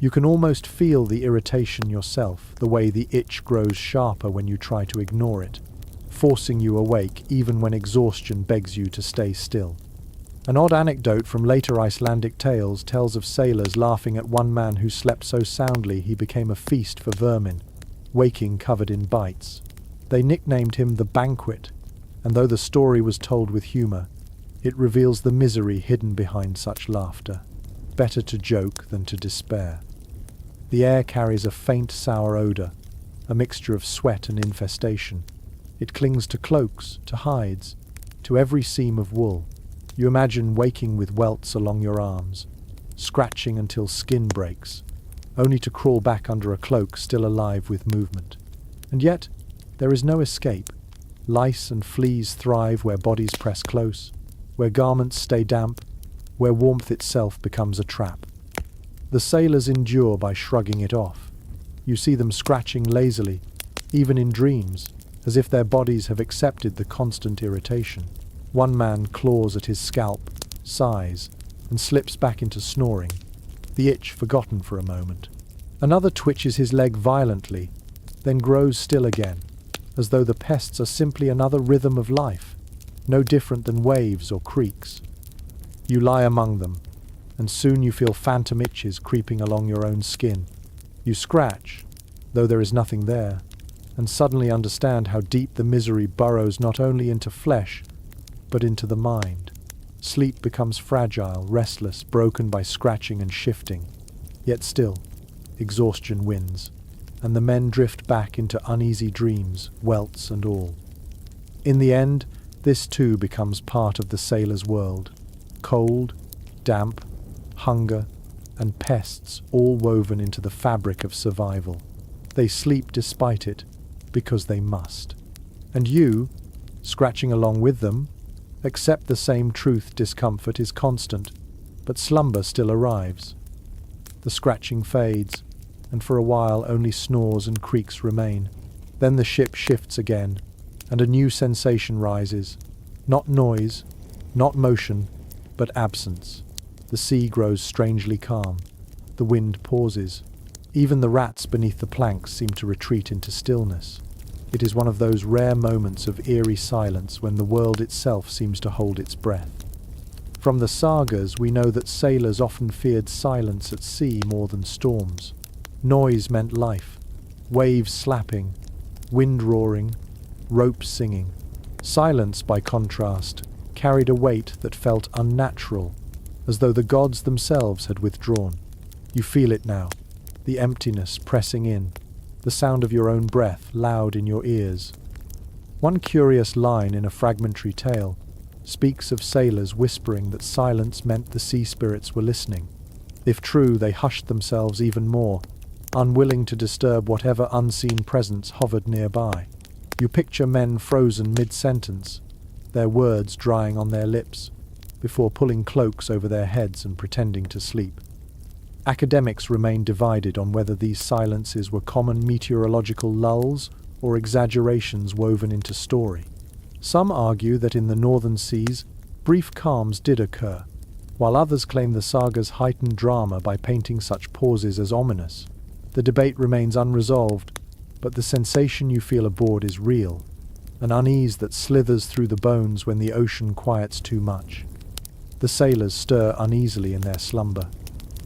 You can almost feel the irritation yourself, the way the itch grows sharper when you try to ignore it, forcing you awake even when exhaustion begs you to stay still. An odd anecdote from later Icelandic tales tells of sailors laughing at one man who slept so soundly he became a feast for vermin, waking covered in bites. They nicknamed him the Banquet, and though the story was told with humor, it reveals the misery hidden behind such laughter. Better to joke than to despair. The air carries a faint sour odor, a mixture of sweat and infestation. It clings to cloaks, to hides, to every seam of wool. You imagine waking with welts along your arms, scratching until skin breaks, only to crawl back under a cloak still alive with movement. And yet, there is no escape. Lice and fleas thrive where bodies press close, where garments stay damp, where warmth itself becomes a trap. The sailors endure by shrugging it off. You see them scratching lazily, even in dreams, as if their bodies have accepted the constant irritation. One man claws at his scalp, sighs, and slips back into snoring, the itch forgotten for a moment. Another twitches his leg violently, then grows still again, as though the pests are simply another rhythm of life, no different than waves or creaks. You lie among them, and soon you feel phantom itches creeping along your own skin. You scratch, though there is nothing there, and suddenly understand how deep the misery burrows not only into flesh, but into the mind. Sleep becomes fragile, restless, broken by scratching and shifting. Yet still, exhaustion wins, and the men drift back into uneasy dreams, welts and all. In the end, this too becomes part of the sailor's world. Cold, damp, hunger, and pests all woven into the fabric of survival. They sleep despite it, because they must. And you, scratching along with them, accept the same truth: discomfort is constant, but slumber still arrives. The scratching fades, and for a while only snores and creaks remain. Then the ship shifts again, and a new sensation rises. Not noise, not motion, but absence. The sea grows strangely calm. The wind pauses. Even the rats beneath the planks seem to retreat into stillness. It is one of those rare moments of eerie silence when the world itself seems to hold its breath. From the sagas, we know that sailors often feared silence at sea more than storms. Noise meant life. Waves slapping, wind roaring, ropes singing. Silence, by contrast, carried a weight that felt unnatural, as though the gods themselves had withdrawn. You feel it now, the emptiness pressing in, the sound of your own breath loud in your ears. One curious line in a fragmentary tale speaks of sailors whispering that silence meant the sea spirits were listening. If true, they hushed themselves even more, unwilling to disturb whatever unseen presence hovered nearby. You picture men frozen mid-sentence, their words drying on their lips, before pulling cloaks over their heads and pretending to sleep. Academics remain divided on whether these silences were common meteorological lulls or exaggerations woven into story. Some argue that in the northern seas, brief calms did occur, while others claim the saga's heightened drama by painting such pauses as ominous. The debate remains unresolved, but the sensation you feel aboard is real, an unease that slithers through the bones when the ocean quiets too much. The sailors stir uneasily in their slumber.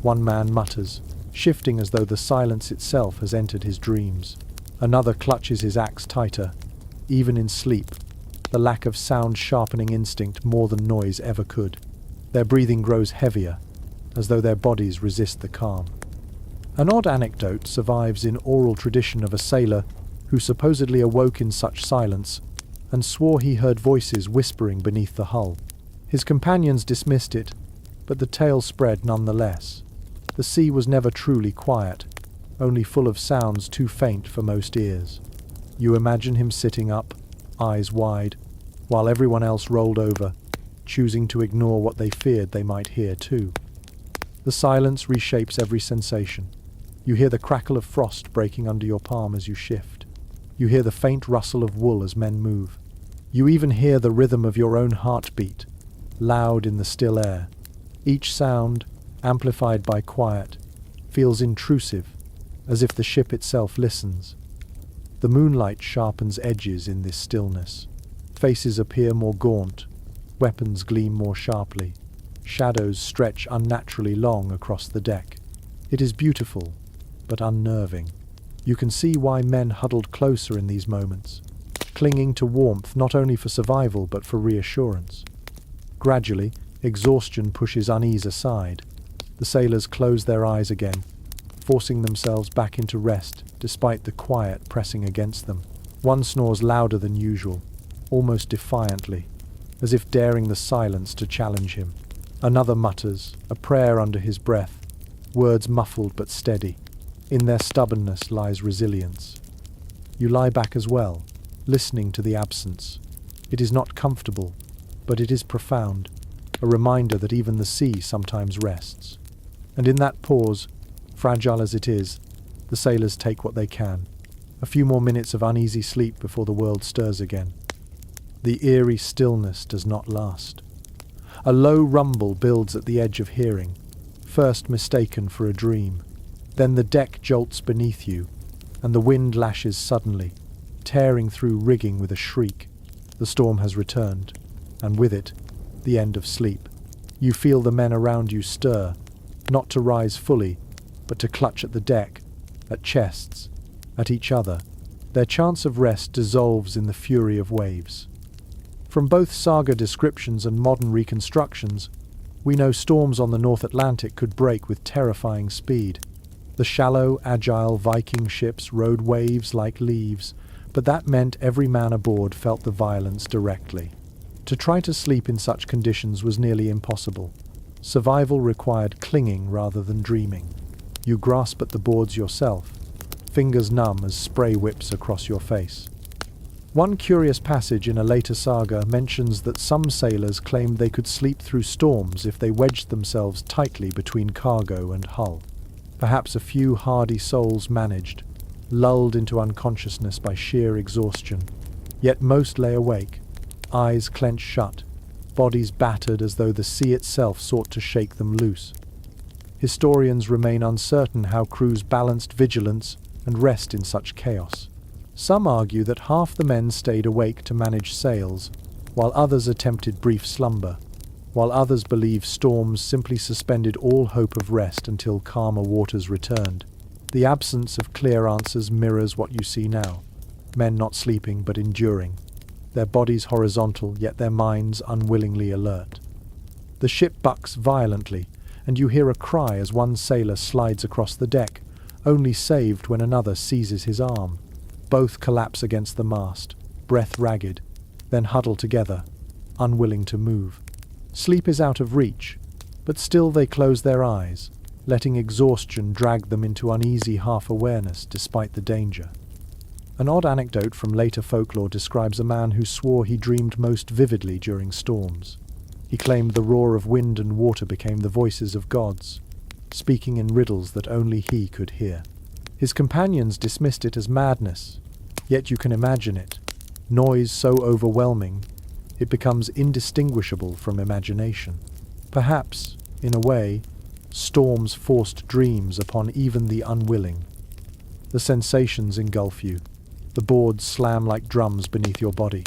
One man mutters, shifting as though the silence itself has entered his dreams. Another clutches his axe tighter. Even in sleep, the lack of sound-sharpening instinct more than noise ever could. Their breathing grows heavier, as though their bodies resist the calm. An odd anecdote survives in oral tradition of a sailor who supposedly awoke in such silence and swore he heard voices whispering beneath the hull. His companions dismissed it, but the tale spread nonetheless. The sea was never truly quiet, only full of sounds too faint for most ears. You imagine him sitting up, eyes wide, while everyone else rolled over, choosing to ignore what they feared they might hear too. The silence reshapes every sensation. You hear the crackle of frost breaking under your palm as you shift. You hear the faint rustle of wool as men move. You even hear the rhythm of your own heartbeat, loud in the still air. Each sound, amplified by quiet, feels intrusive, as if the ship itself listens. The moonlight sharpens edges in this stillness. Faces appear more gaunt, weapons gleam more sharply, shadows stretch unnaturally long across the deck. It is beautiful, but unnerving. You can see why men huddled closer in these moments, clinging to warmth not only for survival but for reassurance. Gradually, exhaustion pushes unease aside. The sailors close their eyes again, forcing themselves back into rest despite the quiet pressing against them. One snores louder than usual, almost defiantly, as if daring the silence to challenge him. Another mutters, a prayer under his breath, words muffled but steady. In their stubbornness lies resilience. You lie back as well, listening to the absence. It is not comfortable, but it is profound, a reminder that even the sea sometimes rests. And in that pause, fragile as it is, the sailors take what they can. A few more minutes of uneasy sleep before the world stirs again. The eerie stillness does not last. A low rumble builds at the edge of hearing, first mistaken for a dream. Then the deck jolts beneath you, and the wind lashes suddenly, tearing through rigging with a shriek. The storm has returned, and with it, the end of sleep. You feel the men around you stir, not to rise fully, but to clutch at the deck, at chests, at each other. Their chance of rest dissolves in the fury of waves. From both saga descriptions and modern reconstructions, we know storms on the North Atlantic could break with terrifying speed. The shallow, agile Viking ships rode waves like leaves, but that meant every man aboard felt the violence directly. To try to sleep in such conditions was nearly impossible. Survival required clinging rather than dreaming. You grasp at the boards yourself, fingers numb as spray whips across your face. One curious passage in a later saga mentions that some sailors claimed they could sleep through storms if they wedged themselves tightly between cargo and hull. Perhaps a few hardy souls managed, lulled into unconsciousness by sheer exhaustion. Yet most lay awake, eyes clenched shut, bodies battered as though the sea itself sought to shake them loose. Historians remain uncertain how crews balanced vigilance and rest in such chaos. Some argue that half the men stayed awake to manage sails, while others attempted brief slumber, while others believe storms simply suspended all hope of rest until calmer waters returned. The absence of clear answers mirrors what you see now. Men not sleeping but enduring, their bodies horizontal yet their minds unwillingly alert. The ship bucks violently, and you hear a cry as one sailor slides across the deck, only saved when another seizes his arm. Both collapse against the mast, breath ragged, then huddle together, unwilling to move. Sleep is out of reach, but still they close their eyes, letting exhaustion drag them into uneasy half-awareness despite the danger. An odd anecdote from later folklore describes a man who swore he dreamed most vividly during storms. He claimed the roar of wind and water became the voices of gods, speaking in riddles that only he could hear. His companions dismissed it as madness, yet you can imagine it. Noise so overwhelming, it becomes indistinguishable from imagination. Perhaps, in a way, storms forced dreams upon even the unwilling. The sensations engulf you. The boards slam like drums beneath your body.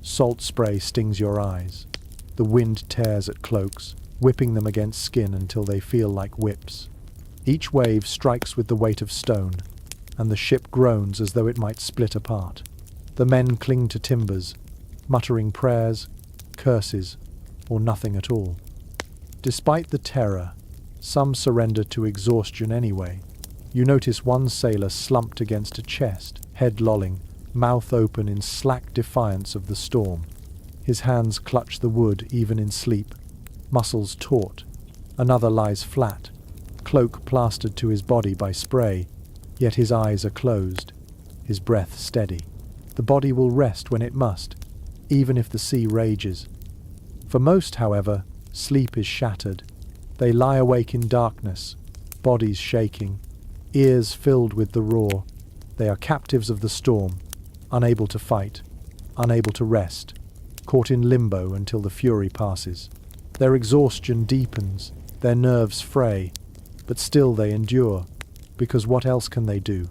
Salt spray stings your eyes. The wind tears at cloaks, whipping them against skin until they feel like whips. Each wave strikes with the weight of stone, and the ship groans as though it might split apart. The men cling to timbers, muttering prayers, curses, or nothing at all. Despite the terror, some surrender to exhaustion anyway. You notice one sailor slumped against a chest, head lolling, mouth open in slack defiance of the storm. His hands clutch the wood even in sleep, muscles taut. Another lies flat, cloak plastered to his body by spray, yet his eyes are closed, his breath steady. The body will rest when it must, even if the sea rages. For most, however, sleep is shattered. They lie awake in darkness, bodies shaking, ears filled with the roar. They are captives of the storm, unable to fight, unable to rest, caught in limbo until the fury passes. Their exhaustion deepens, their nerves fray, but still they endure, because what else can they do?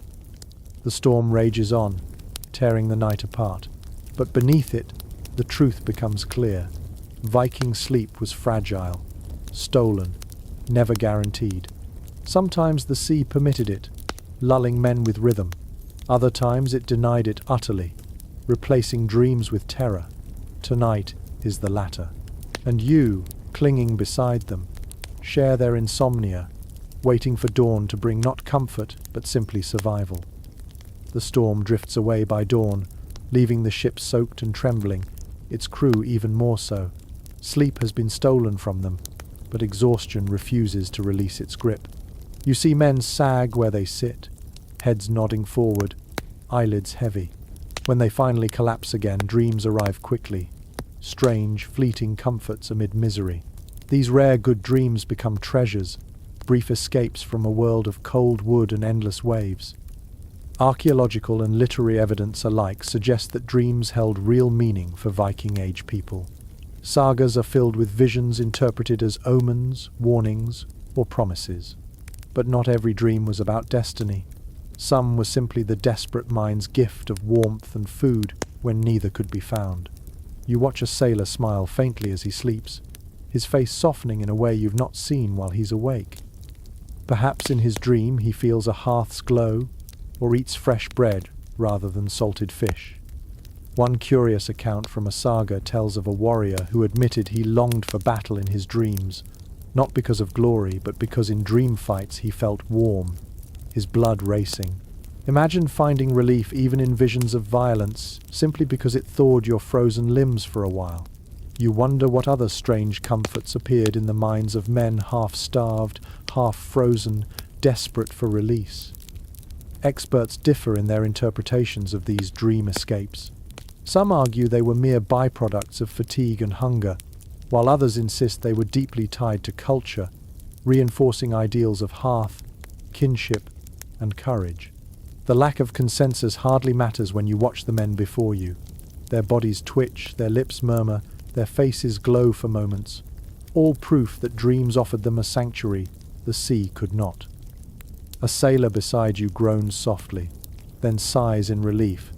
The storm rages on, tearing the night apart, but beneath it, the truth becomes clear. Viking sleep was fragile, stolen, never guaranteed. Sometimes the sea permitted it, lulling men with rhythm. Other times it denied it utterly, replacing dreams with terror. Tonight is the latter. And you, clinging beside them, share their insomnia, waiting for dawn to bring not comfort, but simply survival. The storm drifts away by dawn, leaving the ship soaked and trembling, its crew even more so. Sleep has been stolen from them, but exhaustion refuses to release its grip. You see men sag where they sit, heads nodding forward, eyelids heavy. When they finally collapse again, dreams arrive quickly, strange, fleeting comforts amid misery. These rare good dreams become treasures, brief escapes from a world of cold wood and endless waves. Archaeological and literary evidence alike suggest that dreams held real meaning for Viking Age people. Sagas are filled with visions interpreted as omens, warnings, or promises. But not every dream was about destiny. Some were simply the desperate mind's gift of warmth and food when neither could be found. You watch a sailor smile faintly as he sleeps, his face softening in a way you've not seen while he's awake. Perhaps in his dream he feels a hearth's glow, or eats fresh bread rather than salted fish. One curious account from a saga tells of a warrior who admitted he longed for battle in his dreams, not because of glory, but because in dream fights he felt warm, his blood racing. Imagine finding relief even in visions of violence, simply because it thawed your frozen limbs for a while. You wonder what other strange comforts appeared in the minds of men half-starved, half-frozen, desperate for release. Experts differ in their interpretations of these dream escapes. Some argue they were mere byproducts of fatigue and hunger, while others insist they were deeply tied to culture, reinforcing ideals of hearth, kinship, and courage. The lack of consensus hardly matters when you watch the men before you. Their bodies twitch, their lips murmur, their faces glow for moments, all proof that dreams offered them a sanctuary the sea could not. A sailor beside you groans softly, then sighs in relief,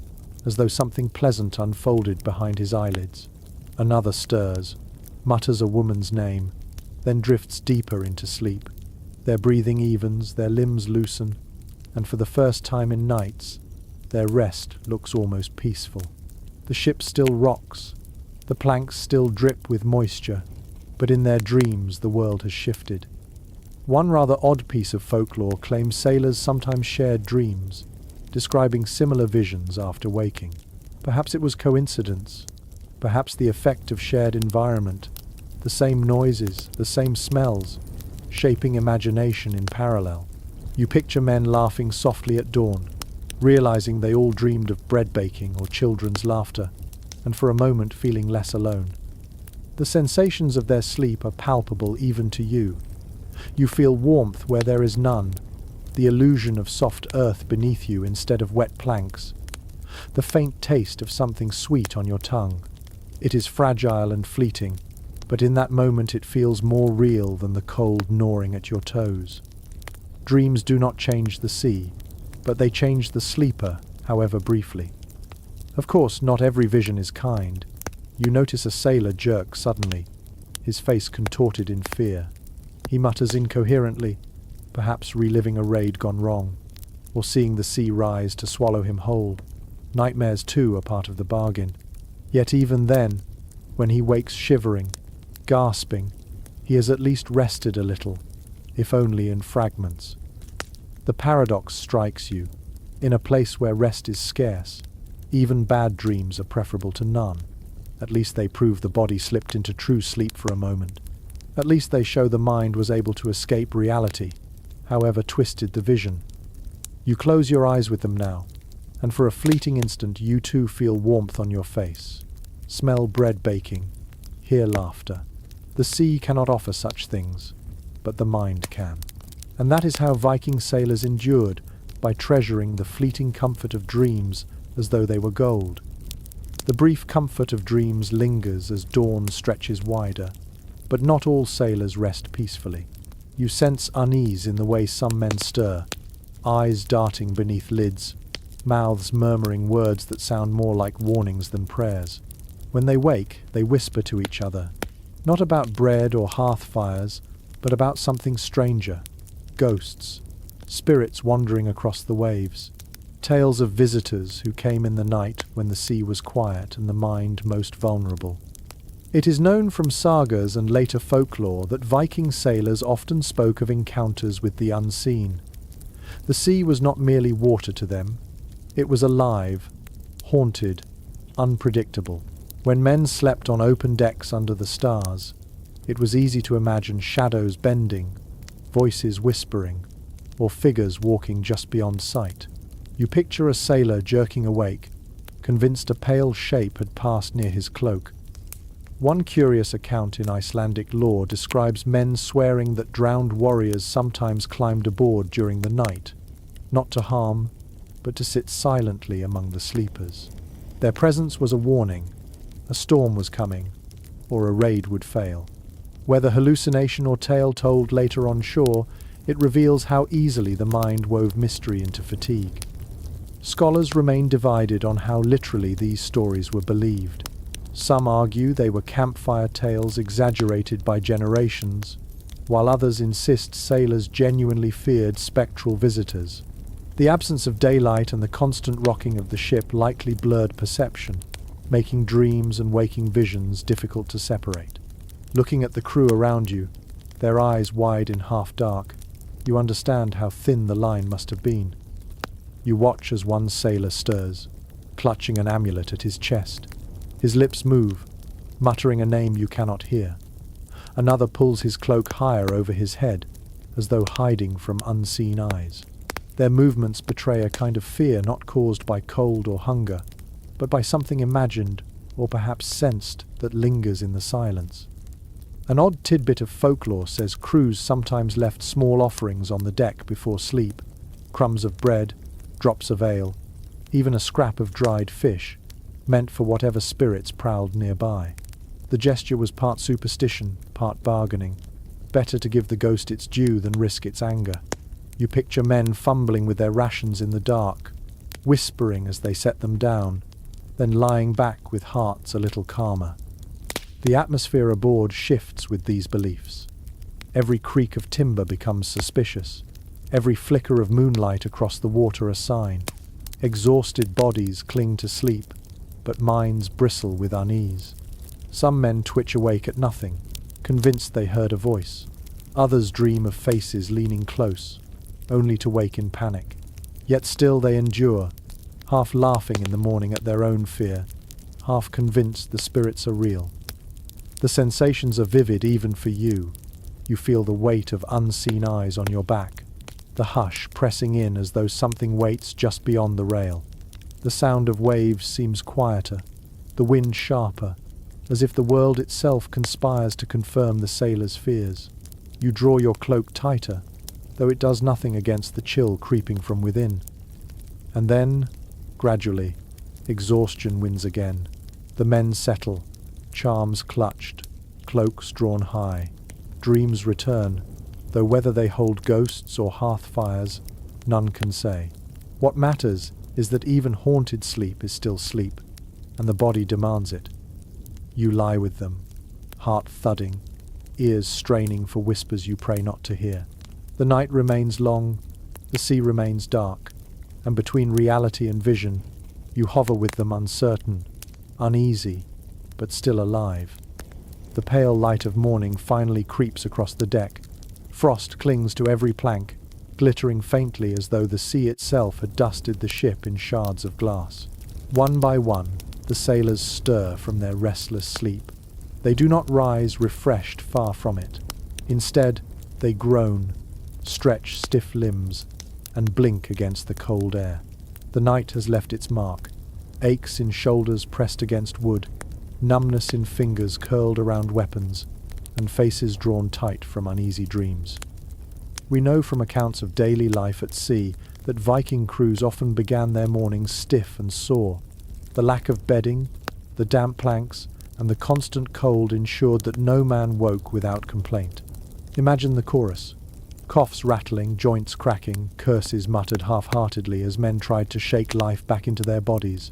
as though something pleasant unfolded behind his eyelids. Another stirs, mutters a woman's name, then drifts deeper into sleep. Their breathing evens, their limbs loosen, and for the first time in nights, their rest looks almost peaceful. The ship still rocks, the planks still drip with moisture, but in their dreams the world has shifted. One rather odd piece of folklore claims sailors sometimes shared dreams, describing similar visions after waking. Perhaps it was coincidence, perhaps the effect of shared environment, the same noises, the same smells, shaping imagination in parallel. You picture men laughing softly at dawn, realizing they all dreamed of bread baking or children's laughter, and for a moment feeling less alone. The sensations of their sleep are palpable even to you. You feel warmth where there is none, the illusion of soft earth beneath you instead of wet planks, the faint taste of something sweet on your tongue. It is fragile and fleeting, but in that moment it feels more real than the cold gnawing at your toes. Dreams do not change the sea, but they change the sleeper, however briefly. Of course, not every vision is kind. You notice a sailor jerk suddenly, his face contorted in fear. He mutters incoherently, perhaps reliving a raid gone wrong, or seeing the sea rise to swallow him whole. Nightmares, too, are part of the bargain. Yet even then, when he wakes shivering, gasping, he has at least rested a little, if only in fragments. The paradox strikes you. In a place where rest is scarce, even bad dreams are preferable to none. At least they prove the body slipped into true sleep for a moment. At least they show the mind was able to escape reality, however twisted the vision. You close your eyes with them now, and for a fleeting instant you too feel warmth on your face. Smell bread baking, hear laughter. The sea cannot offer such things, but the mind can. And that is how Viking sailors endured, by treasuring the fleeting comfort of dreams as though they were gold. The brief comfort of dreams lingers as dawn stretches wider, but not all sailors rest peacefully. You sense unease in the way some men stir, eyes darting beneath lids, mouths murmuring words that sound more like warnings than prayers. When they wake, they whisper to each other, not about bread or hearth fires, but about something stranger, ghosts, spirits wandering across the waves, tales of visitors who came in the night when the sea was quiet and the mind most vulnerable. It is known from sagas and later folklore that Viking sailors often spoke of encounters with the unseen. The sea was not merely water to them, it was alive, haunted, unpredictable. When men slept on open decks under the stars, it was easy to imagine shadows bending, voices whispering, or figures walking just beyond sight. You picture a sailor jerking awake, convinced a pale shape had passed near his cloak. One curious account in Icelandic lore describes men swearing that drowned warriors sometimes climbed aboard during the night, not to harm, but to sit silently among the sleepers. Their presence was a warning. A storm was coming, or a raid would fail. Whether hallucination or tale told later on shore, it reveals how easily the mind wove mystery into fatigue. Scholars remain divided on how literally these stories were believed. Some argue they were campfire tales exaggerated by generations, while others insist sailors genuinely feared spectral visitors. The absence of daylight and the constant rocking of the ship likely blurred perception. making dreams and waking visions difficult to separate. Looking at the crew around you, their eyes wide in half-dark, you understand how thin the line must have been. You watch as one sailor stirs, clutching an amulet at his chest. His lips move, muttering a name you cannot hear. Another pulls his cloak higher over his head, as though hiding from unseen eyes. Their movements betray a kind of fear not caused by cold or hunger, but by something imagined or perhaps sensed that lingers in the silence. An odd tidbit of folklore says crews sometimes left small offerings on the deck before sleep: crumbs of bread, drops of ale, even a scrap of dried fish, meant for whatever spirits prowled nearby. The gesture was part superstition, part bargaining. Better to give the ghost its due than risk its anger. You picture men fumbling with their rations in the dark, whispering as they set them down, then lying back with hearts a little calmer. The atmosphere aboard shifts with these beliefs. Every creak of timber becomes suspicious. Every flicker of moonlight across the water a sign. Exhausted bodies cling to sleep, but minds bristle with unease. Some men twitch awake at nothing, convinced they heard a voice. Others dream of faces leaning close, only to wake in panic. Yet still they endure, half laughing in the morning at their own fear, half convinced the spirits are real. The sensations are vivid even for you. You feel the weight of unseen eyes on your back, the hush pressing in as though something waits just beyond the rail. The sound of waves seems quieter, the wind sharper, as if the world itself conspires to confirm the sailor's fears. You draw your cloak tighter, though it does nothing against the chill creeping from within. And then, gradually, exhaustion wins again. The men settle, charms clutched, cloaks drawn high. Dreams return, though whether they hold ghosts or hearth fires, none can say. What matters is that even haunted sleep is still sleep, and the body demands it. You lie with them, heart thudding, ears straining for whispers you pray not to hear. The night remains long, the sea remains dark, and between reality and vision, you hover with them uncertain, uneasy, but still alive. The pale light of morning finally creeps across the deck. Frost clings to every plank, glittering faintly as though the sea itself had dusted the ship in shards of glass. One by one, the sailors stir from their restless sleep. They do not rise refreshed, far from it. Instead, they groan, stretch stiff limbs, and blink against the cold air. The night has left its mark. Aches in shoulders pressed against wood, numbness in fingers curled around weapons, and faces drawn tight from uneasy dreams. We know from accounts of daily life at sea that Viking crews often began their mornings stiff and sore. The lack of bedding, the damp planks, and the constant cold ensured that no man woke without complaint. Imagine the chorus. Coughs rattling, joints cracking, curses muttered half-heartedly as men tried to shake life back into their bodies.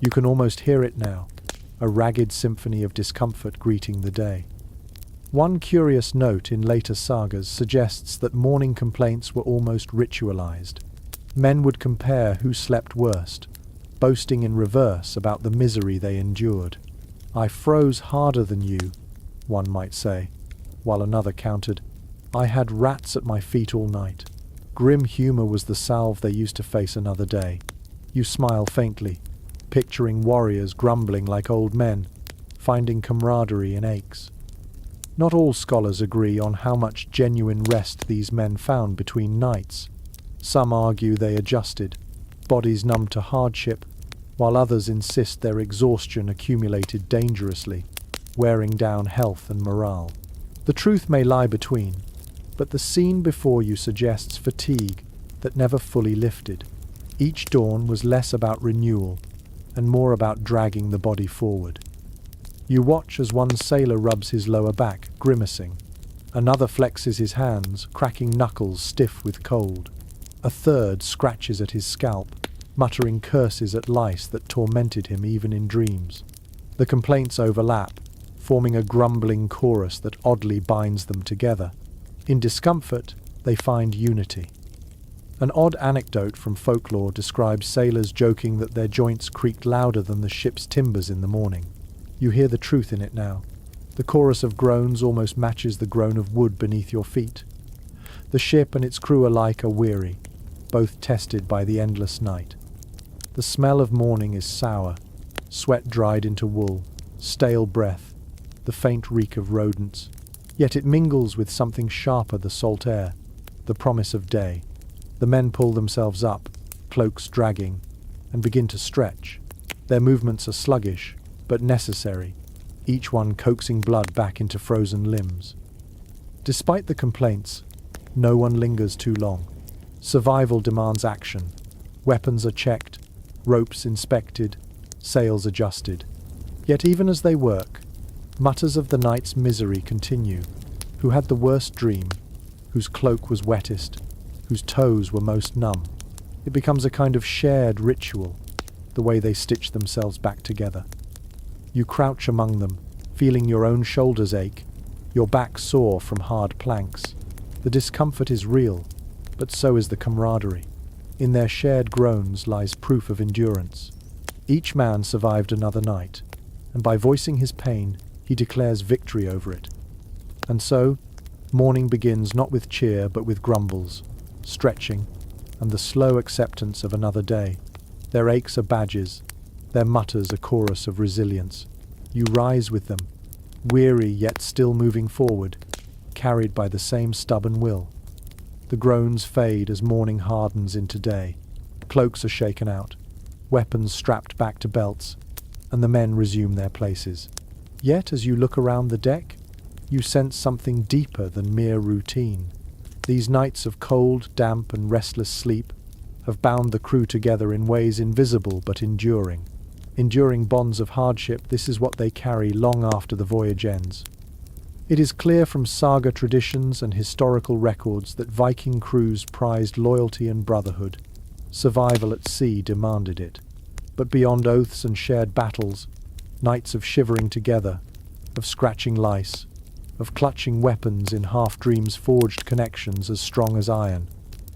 You can almost hear it now, a ragged symphony of discomfort greeting the day. One curious note in later sagas suggests that morning complaints were almost ritualized. Men would compare who slept worst, boasting in reverse about the misery they endured. "I froze harder than you," one might say, while another countered, "I had rats at my feet all night." Grim humor was the salve they used to face another day. You smile faintly, picturing warriors grumbling like old men, finding camaraderie in aches. Not all scholars agree on how much genuine rest these men found between nights. Some argue they adjusted, bodies numb to hardship, while others insist their exhaustion accumulated dangerously, wearing down health and morale. The truth may lie between, but the scene before you suggests fatigue that never fully lifted. Each dawn was less about renewal and more about dragging the body forward. You watch as one sailor rubs his lower back, grimacing. Another flexes his hands, cracking knuckles stiff with cold. A third scratches at his scalp, muttering curses at lice that tormented him even in dreams. The complaints overlap, forming a grumbling chorus that oddly binds them together. In discomfort, they find unity. An odd anecdote from folklore describes sailors joking that their joints creaked louder than the ship's timbers in the morning. You hear the truth in it now. The chorus of groans almost matches the groan of wood beneath your feet. The ship and its crew alike are weary, both tested by the endless night. The smell of morning is sour, sweat dried into wool, stale breath, the faint reek of rodents. Yet it mingles with something sharper, the salt air, the promise of day. The men pull themselves up, cloaks dragging, and begin to stretch. Their movements are sluggish, but necessary, each one coaxing blood back into frozen limbs. Despite the complaints, no one lingers too long. Survival demands action. Weapons are checked, ropes inspected, sails adjusted. Yet even as they work, mutters of the night's misery continue. Who had the worst dream? Whose cloak was wettest? Whose toes were most numb? It becomes a kind of shared ritual, the way they stitch themselves back together. You crouch among them, feeling your own shoulders ache, your back sore from hard planks. The discomfort is real, but so is the camaraderie. In their shared groans lies proof of endurance. Each man survived another night, and by voicing his pain, he declares victory over it. And so, morning begins not with cheer but with grumbles, stretching, and the slow acceptance of another day. Their aches are badges, their mutters a chorus of resilience. You rise with them, weary yet still moving forward, carried by the same stubborn will. The groans fade as morning hardens into day. Cloaks are shaken out, weapons strapped back to belts, and the men resume their places. Yet as you look around the deck, you sense something deeper than mere routine. These nights of cold, damp, and restless sleep have bound the crew together in ways invisible but enduring. Enduring bonds of hardship, this is what they carry long after the voyage ends. It is clear from saga traditions and historical records that Viking crews prized loyalty and brotherhood. Survival at sea demanded it. But beyond oaths and shared battles, nights of shivering together, of scratching lice, of clutching weapons in half-dreams forged connections as strong as iron.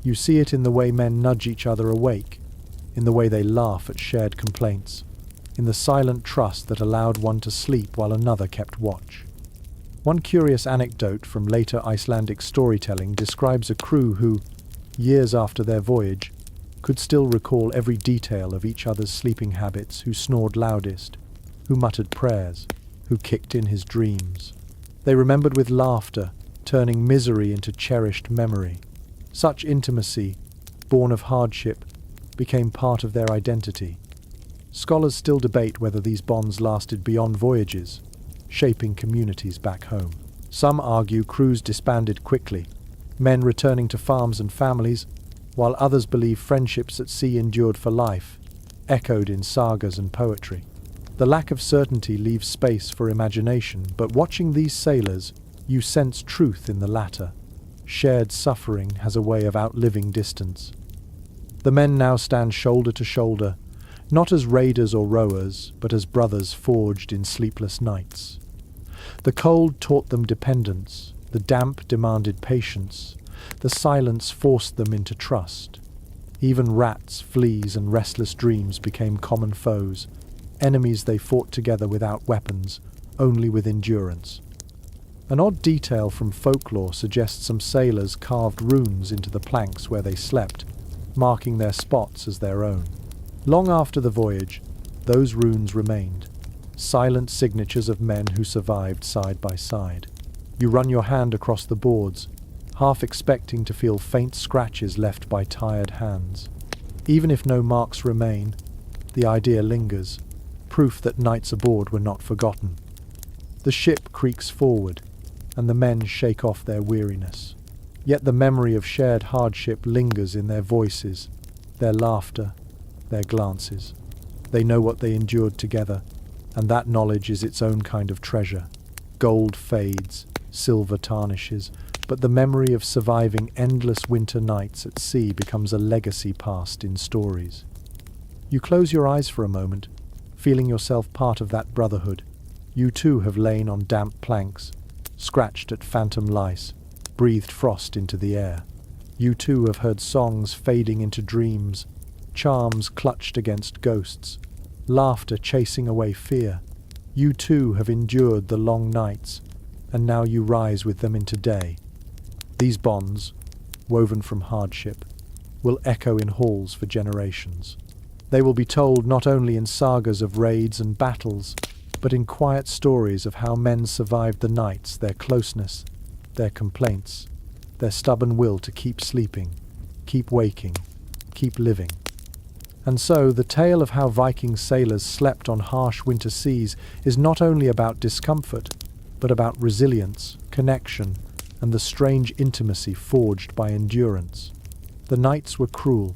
You see it in the way men nudge each other awake, in the way they laugh at shared complaints, in the silent trust that allowed one to sleep while another kept watch. One curious anecdote from later Icelandic storytelling describes a crew who, years after their voyage, could still recall every detail of each other's sleeping habits, who snored loudest, who muttered prayers, who kicked in his dreams. They remembered with laughter, turning misery into cherished memory. Such intimacy, born of hardship, became part of their identity. Scholars still debate whether these bonds lasted beyond voyages, shaping communities back home. Some argue crews disbanded quickly, men returning to farms and families, while others believe friendships at sea endured for life, echoed in sagas and poetry. The lack of certainty leaves space for imagination, but watching these sailors, you sense truth in the latter. Shared suffering has a way of outliving distance. The men now stand shoulder to shoulder, not as raiders or rowers, but as brothers forged in sleepless nights. The cold taught them dependence, the damp demanded patience, the silence forced them into trust. Even rats, fleas, and restless dreams became common foes, enemies they fought together without weapons, only with endurance. An odd detail from folklore suggests some sailors carved runes into the planks where they slept, marking their spots as their own. Long after the voyage, those runes remained, silent signatures of men who survived side by side. You run your hand across the boards, half expecting to feel faint scratches left by tired hands. Even if no marks remain, the idea lingers, proof that nights aboard were not forgotten. The ship creaks forward, and the men shake off their weariness. Yet the memory of shared hardship lingers in their voices, their laughter, their glances. They know what they endured together, and that knowledge is its own kind of treasure. Gold fades, silver tarnishes, but the memory of surviving endless winter nights at sea becomes a legacy passed in stories. You close your eyes for a moment, feeling yourself part of that brotherhood. You too have lain on damp planks, scratched at phantom lice, breathed frost into the air. You too have heard songs fading into dreams, charms clutched against ghosts, laughter chasing away fear. You too have endured the long nights, and now you rise with them into day. These bonds, woven from hardship, will echo in halls for generations. They will be told not only in sagas of raids and battles, but in quiet stories of how men survived the nights, their closeness, their complaints, their stubborn will to keep sleeping, keep waking, keep living. And so, the tale of how Viking sailors slept on harsh winter seas is not only about discomfort, but about resilience, connection, and the strange intimacy forged by endurance. The nights were cruel,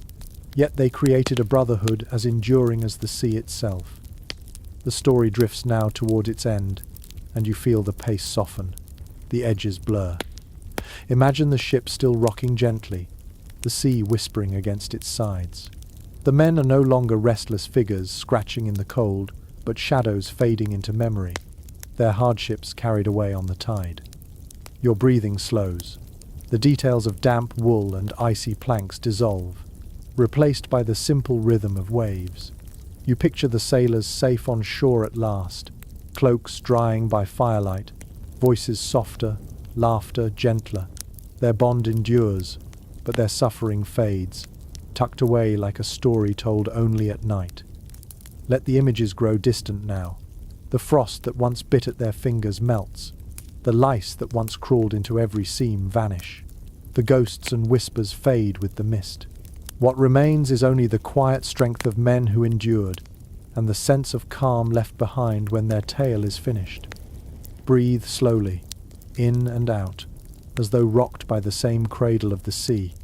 yet they created a brotherhood as enduring as the sea itself. The story drifts now toward its end, and you feel the pace soften, the edges blur. Imagine the ship still rocking gently, the sea whispering against its sides. The men are no longer restless figures scratching in the cold, but shadows fading into memory, their hardships carried away on the tide. Your breathing slows. The details of damp wool and icy planks dissolve, replaced by the simple rhythm of waves. You picture the sailors safe on shore at last, cloaks drying by firelight, voices softer, laughter gentler. Their bond endures, but their suffering fades, tucked away like a story told only at night. Let the images grow distant now. The frost that once bit at their fingers melts. The lice that once crawled into every seam vanish. The ghosts and whispers fade with the mist. What remains is only the quiet strength of men who endured, and the sense of calm left behind when their tale is finished. Breathe slowly, in and out, as though rocked by the same cradle of the sea.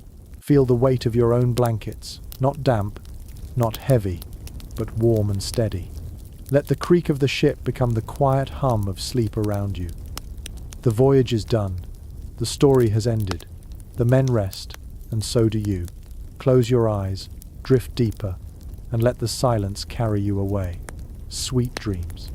Feel the weight of your own blankets, not damp, not heavy, but warm and steady. Let the creak of the ship become the quiet hum of sleep around you. The voyage is done. The story has ended. The men rest, and so do you. Close your eyes, drift deeper, and let the silence carry you away. Sweet dreams.